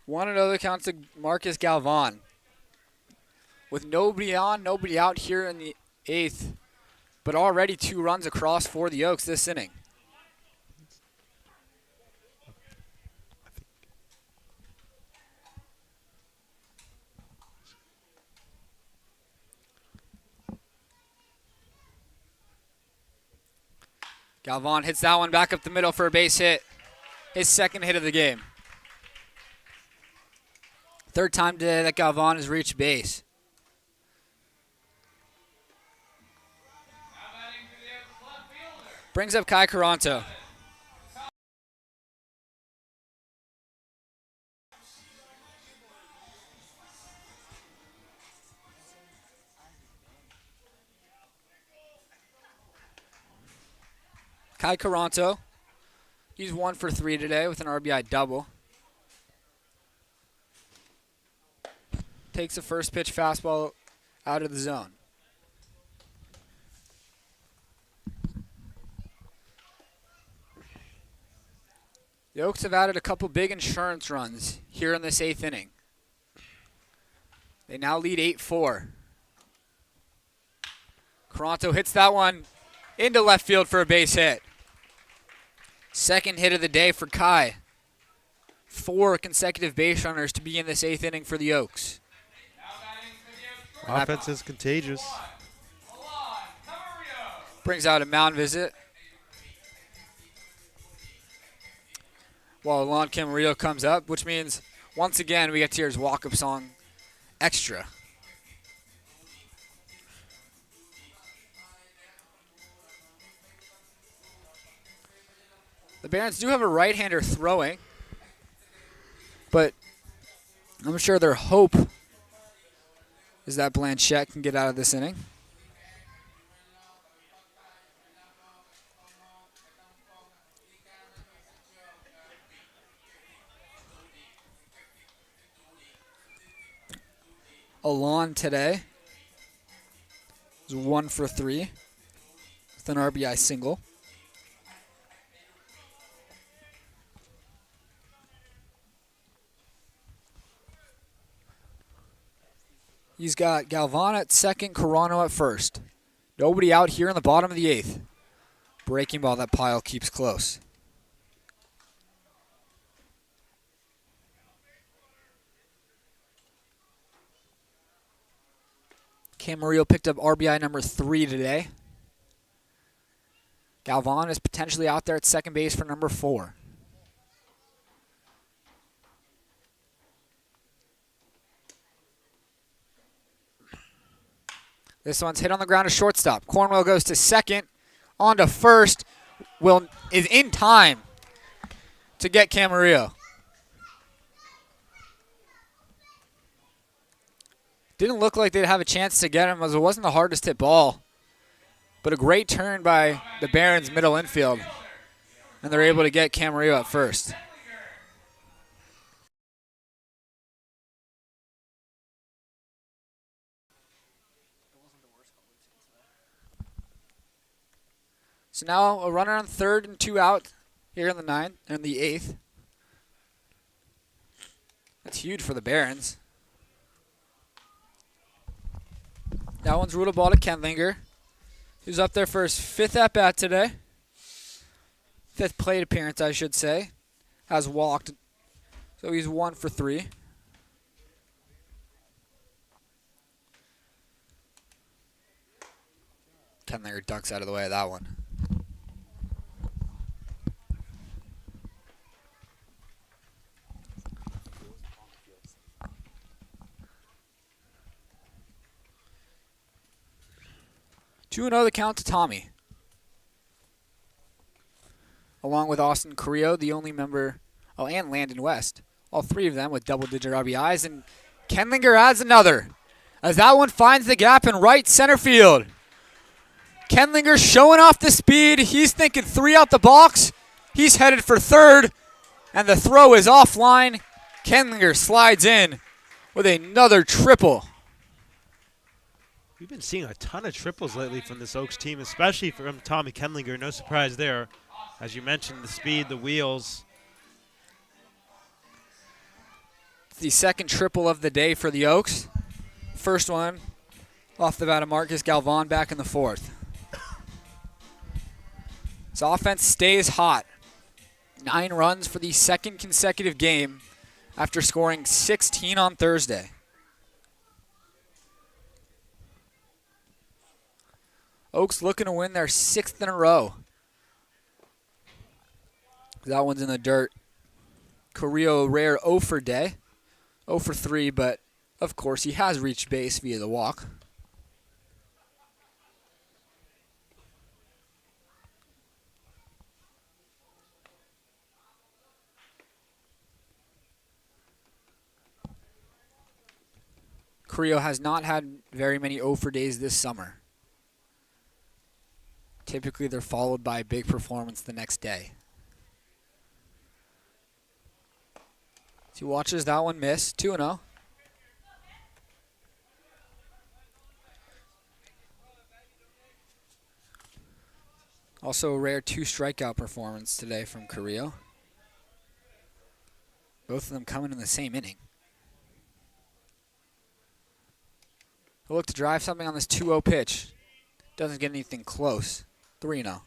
One and other counts to Marcus Galvan. With nobody on, nobody out here in the 8th, but already 2 runs across for the Oaks this inning. Galvan hits that one back up the middle for a base hit. His 2nd hit of the game. 3rd time today that Galvan has reached base. Brings up Kai Caranto. Kai Caranto, he's 1 for 3 today with an RBI double. Takes a first pitch fastball out of the zone. The Oaks have added a couple big insurance runs here in this 8th inning. They now lead 8-4. Caranto hits that one into left field for a base hit. Second hit of the day for Kai. 4 consecutive base runners to begin this 8th inning for the Oaks. Now batting for the Oaks. Offense is contagious. Brings out a mound visit. While Alon Camarillo comes up, which means once again we get to hear his walk-up song, Extra. The Barons do have a right-hander throwing, but I'm sure their hope is that Blanchette can get out of this inning. Alon today is 1 for 3 with an RBI single. He's got Galvan at second, Carano at first. Nobody out here in the bottom of the 8th. Breaking ball, that pile keeps close. Camarillo picked up RBI number 3 today. Galvan is potentially out there at second base for number 4. This one's hit on the ground to shortstop. Cornwell goes to second. On to first. Is in time to get Camarillo. Didn't look like they'd have a chance to get him as it wasn't the hardest hit ball. But a great turn by the Barons middle infield. And they're able to get Camarillo at first. So now a runner on third and 2 out here in the 9th and the 8th. That's huge for the Barons. That one's ruled a ball to Kendlinger, who's up there for his 5th at-bat today. 5th plate appearance, I should say. Has walked, so he's 1 for 3. Kendlinger ducks out of the way of that one. Two 2-0 the count to Tommy. Along with Austin Carrillo, the only member, and Landon West. All 3 of them with double-digit RBIs, and Kendlinger adds another as that one finds the gap in right center field. Kendlinger showing off the speed. He's thinking 3 out the box. He's headed for third, and the throw is offline. Kendlinger slides in with another triple. We've been seeing a ton of triples lately from this Oaks team, especially from Tommy Kendlinger. No surprise there. As you mentioned, the speed, the wheels. It's the second triple of the day for the Oaks. First one off the bat of Marcus Galvan back in the 4th. His offense stays hot. 9 runs for the second consecutive game after scoring 16 on Thursday. Oaks looking to win their 6th in a row. That one's in the dirt. Carrillo, rare 0 for day. 0 for 3, but of course he has reached base via the walk. Carrillo has not had very many 0 for days this summer. Typically, they're followed by a big performance the next day. He watches that one miss. 2-0. Also a rare 2 strikeout performance today from Carrillo. Both of them coming in the same inning. He'll look to drive something on this 2-0 pitch. Doesn't get anything close. 3-0.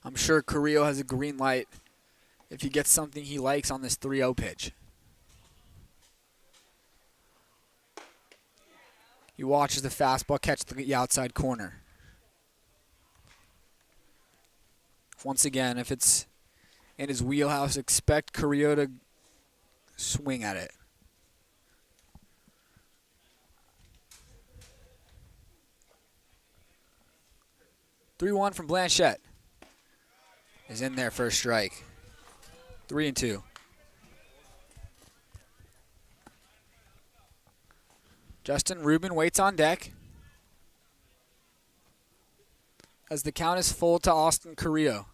I'm sure Carrillo has a green light if he gets something he likes on this 3-0 pitch. He watches the fastball catch the outside corner. Once again, if it's in his wheelhouse, expect Carrillo to swing at it. "3-1 from Blanchette is in there for a strike. 3-2. Justin Rubin waits on deck as the count is full to Austin Carrillo.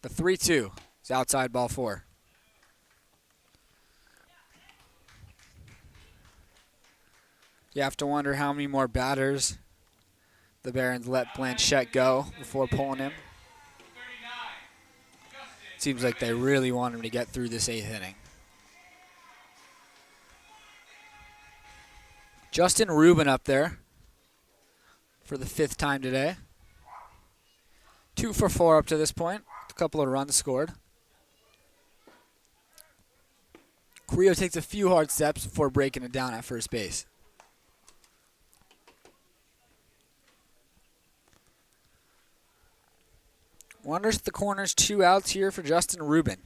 The 3-2 is outside ball 4. You have to wonder how many more batters the Barons let Blanchette go before pulling him. Seems like they really want him to get through this 8th inning. Justin Rubin up there for the 5th time today. 2 for 4 up to this point. A couple of runs scored. Carrillo takes a few hard steps before breaking it down at first base. Wonders if the corner's 2 outs here for Justin Rubin.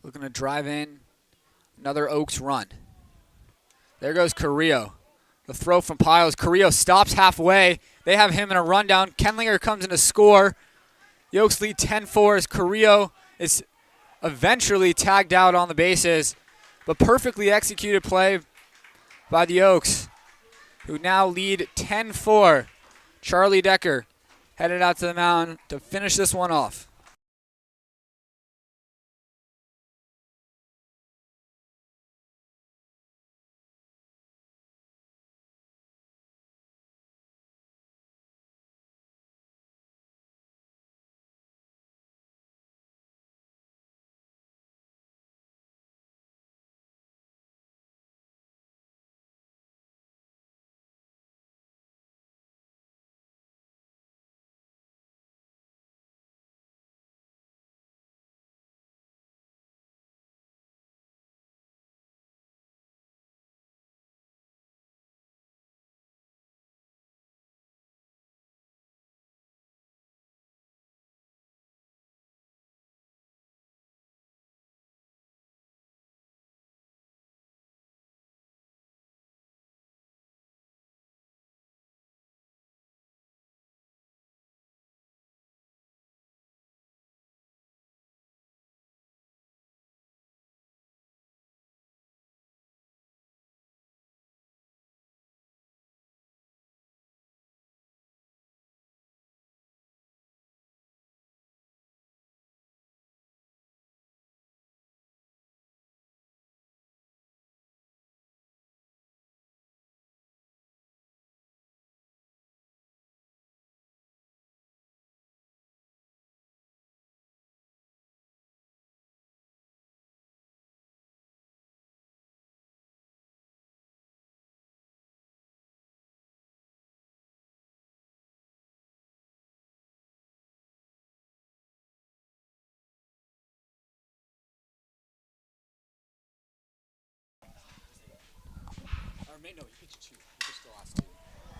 Looking to drive in another Oaks run. There goes Carrillo. The throw from Piles. Carrillo stops halfway. They have him in a rundown. Kenlinger comes in to score. The Oaks lead 10-4 as Carrillo is eventually tagged out on the bases. But perfectly executed play by the Oaks, who now lead 10-4. Charlie Decker headed out to the mound to finish this one off.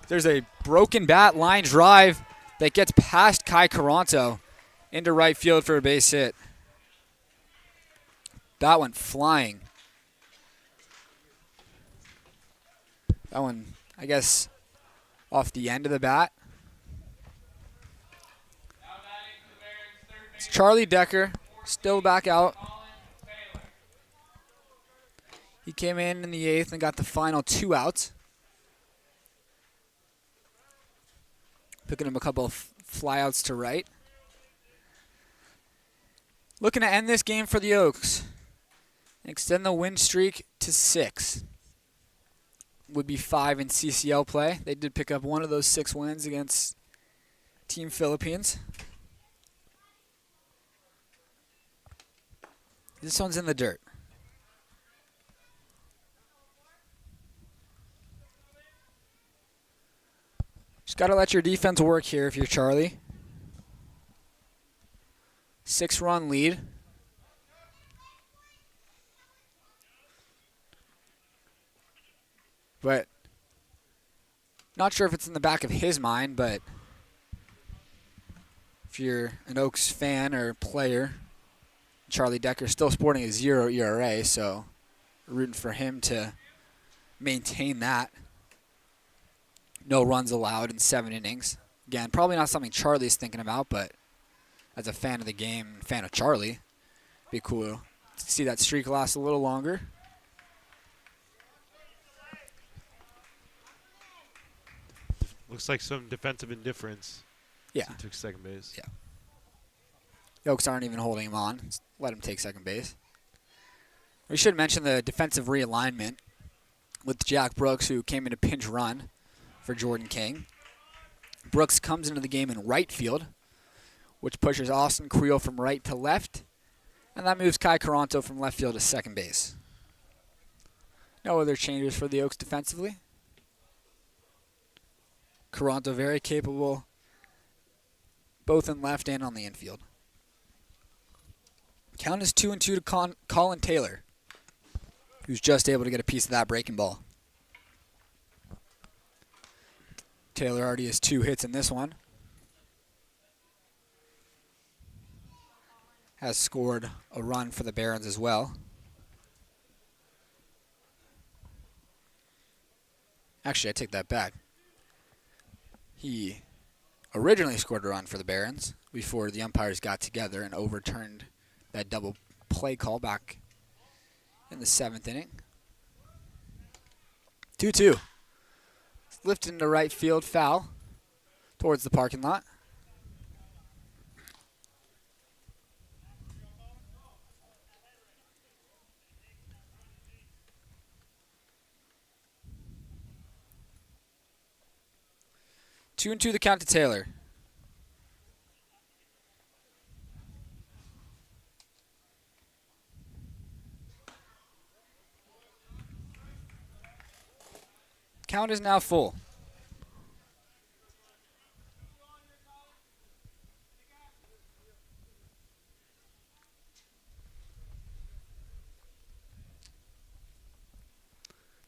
There's a broken bat line drive that gets past Kai Caranto into right field for a base hit. That one flying. That one, I guess, off the end of the bat. It's Charlie Decker, still back out. He came in the 8th and got the final 2 outs. Picking him a couple of flyouts to right. Looking to end this game for the Oaks. Extend the win streak to 6. Would be 5 in CCL play. They did pick up one of those 6 wins against Team Philippines. This one's in the dirt. Just got to let your defense work here if you're Charlie. 6-run lead. But not sure if it's in the back of his mind, but if you're an Oaks fan or player, Charlie Decker's still sporting a 0 ERA, so rooting for him to maintain that. No runs allowed in 7 innings. Again, probably not something Charlie's thinking about, but as a fan of the game, fan of Charlie, it'd be cool to see that streak last a little longer. Looks like some defensive indifference. Yeah. He took second base. Yeah. The Oaks aren't even holding him on. Just let him take second base. We should mention the defensive realignment with Jack Brooks, who came in a pinch run for Jordan King. Brooks comes into the game in right field, which pushes Austin Creel from right to left, and that moves Kai Caranto from left field to second base. No other changes for the Oaks defensively. Caranto very capable, both in left and on the infield. Count is 2-2 to Colin Taylor, who's just able to get a piece of that breaking ball. Taylor already has 2 hits in this one. Has scored a run for the Barons as well. Actually, I take that back. He originally scored a run for the Barons before the umpires got together and overturned that double play call back in the 7th inning. 2-2. Lifted into right field, foul towards the parking lot. Two and two the count to Taylor. Count is now full.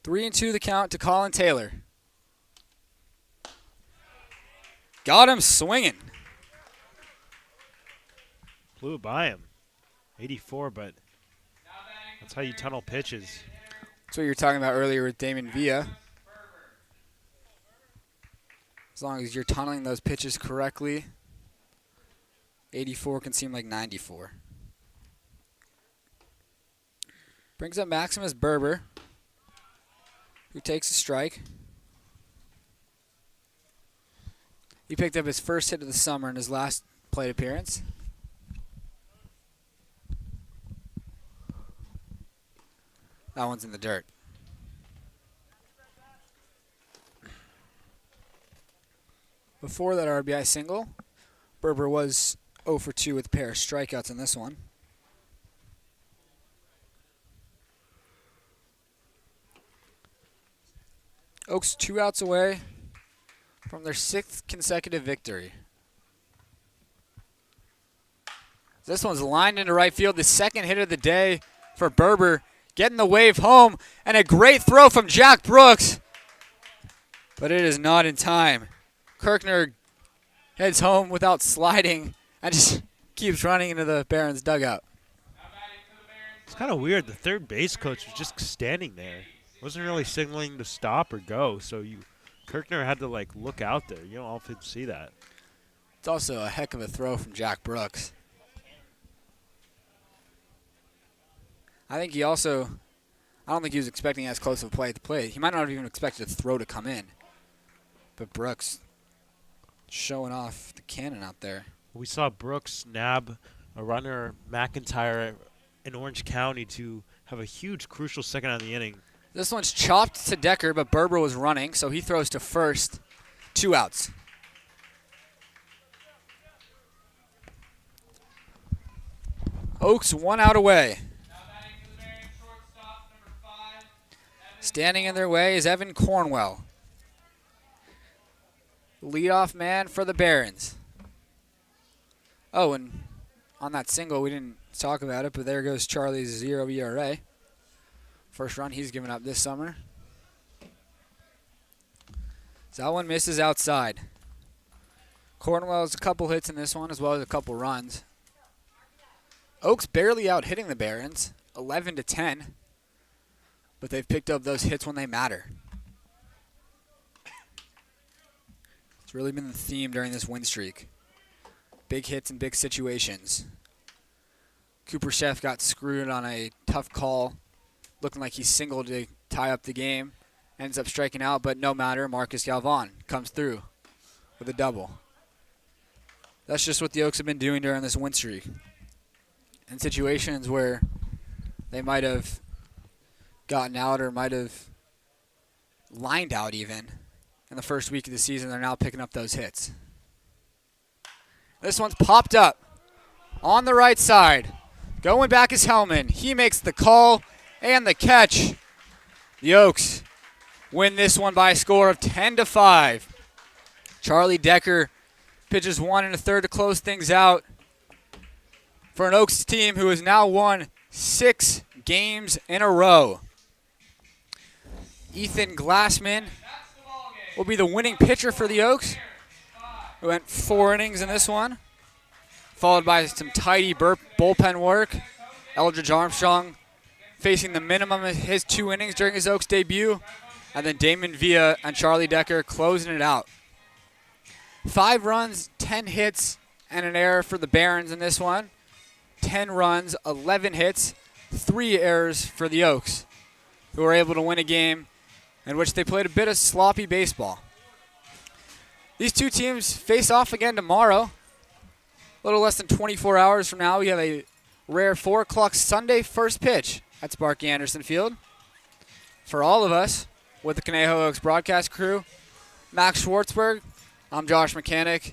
Three and two the count to Colin Taylor. Got him swinging. Flew by him. 84, but that's how you tunnel pitches. That's what you were talking about earlier with Damon Villa. As long as you're tunneling those pitches correctly, 84 can seem like 94. Brings up Maximus Berber, who takes a strike. He picked up his first hit of the summer in his last plate appearance. That one's in the dirt. Before that RBI single, Berber was 0 for 2 with a pair of strikeouts in this one. Oaks 2 outs away from their 6th consecutive victory. This one's lined into right field. The second hit of the day for Berber, getting the wave home, and a great throw from Jack Brooks. But it is not in time. Kirkner heads home without sliding and just keeps running into the Barons dugout. It's kind of weird. The third base coach was just standing there. Wasn't really signaling to stop or go, so Kirkner had to look out there. You don't often see that. It's also a heck of a throw from Jack Brooks. I don't think he was expecting as close of a play at the plate. He might not have even expected a throw to come in. But Brooks showing off the cannon out there. We saw Brooks nab a runner, McIntyre, in Orange County to have a huge, crucial second on the inning. This one's chopped to Decker, but Berber was running, so he throws to first. 2 outs. Oaks 1 out away. Now batting for the Barons, shortstop, number 5, Evan. Standing in their way is Evan Cornwell. Leadoff man for the Barons. Oh, and on that single, we didn't talk about it, but there goes Charlie's 0 ERA. First run he's given up this summer. So that one misses outside. Cornwell has a couple hits in this one as well as a couple runs. Oaks barely out hitting the Barons, 11-10, but they've picked up those hits when they matter. It's really been the theme during this win streak. Big hits in big situations. Cooper Chef got screwed on a tough call, looking like he singled to tie up the game. Ends up striking out, but no matter. Marcus Galvan comes through with a double. That's just what the Oaks have been doing during this win streak. In situations where they might have gotten out or might have lined out even in the first week of the season, they're now picking up those hits. This one's popped up on the right side. Going back is Hellman. He makes the call and the catch. The Oaks win this one by a score of 10-5. Charlie Decker pitches 1 1/3 to close things out for an Oaks team who has now won 6 games in a row. Ethan Glassman will be the winning pitcher for the Oaks. Who went 4 innings in this one, followed by some tidy bullpen work. Eldridge Armstrong facing the minimum of his 2 innings during his Oaks debut. And then Damon Villa and Charlie Decker closing it out. 5 runs, 10 hits, and an error for the Barons in this one. 10 runs, 11 hits, 3 errors for the Oaks, who were able to win a game in which they played a bit of sloppy baseball. These two teams face off again tomorrow. A little less than 24 hours from now, we have a rare 4 o'clock Sunday first pitch at Sparky Anderson Field. For all of us, with the Conejo Oaks broadcast crew, Max Schwartzberg, I'm Josh Mechanick.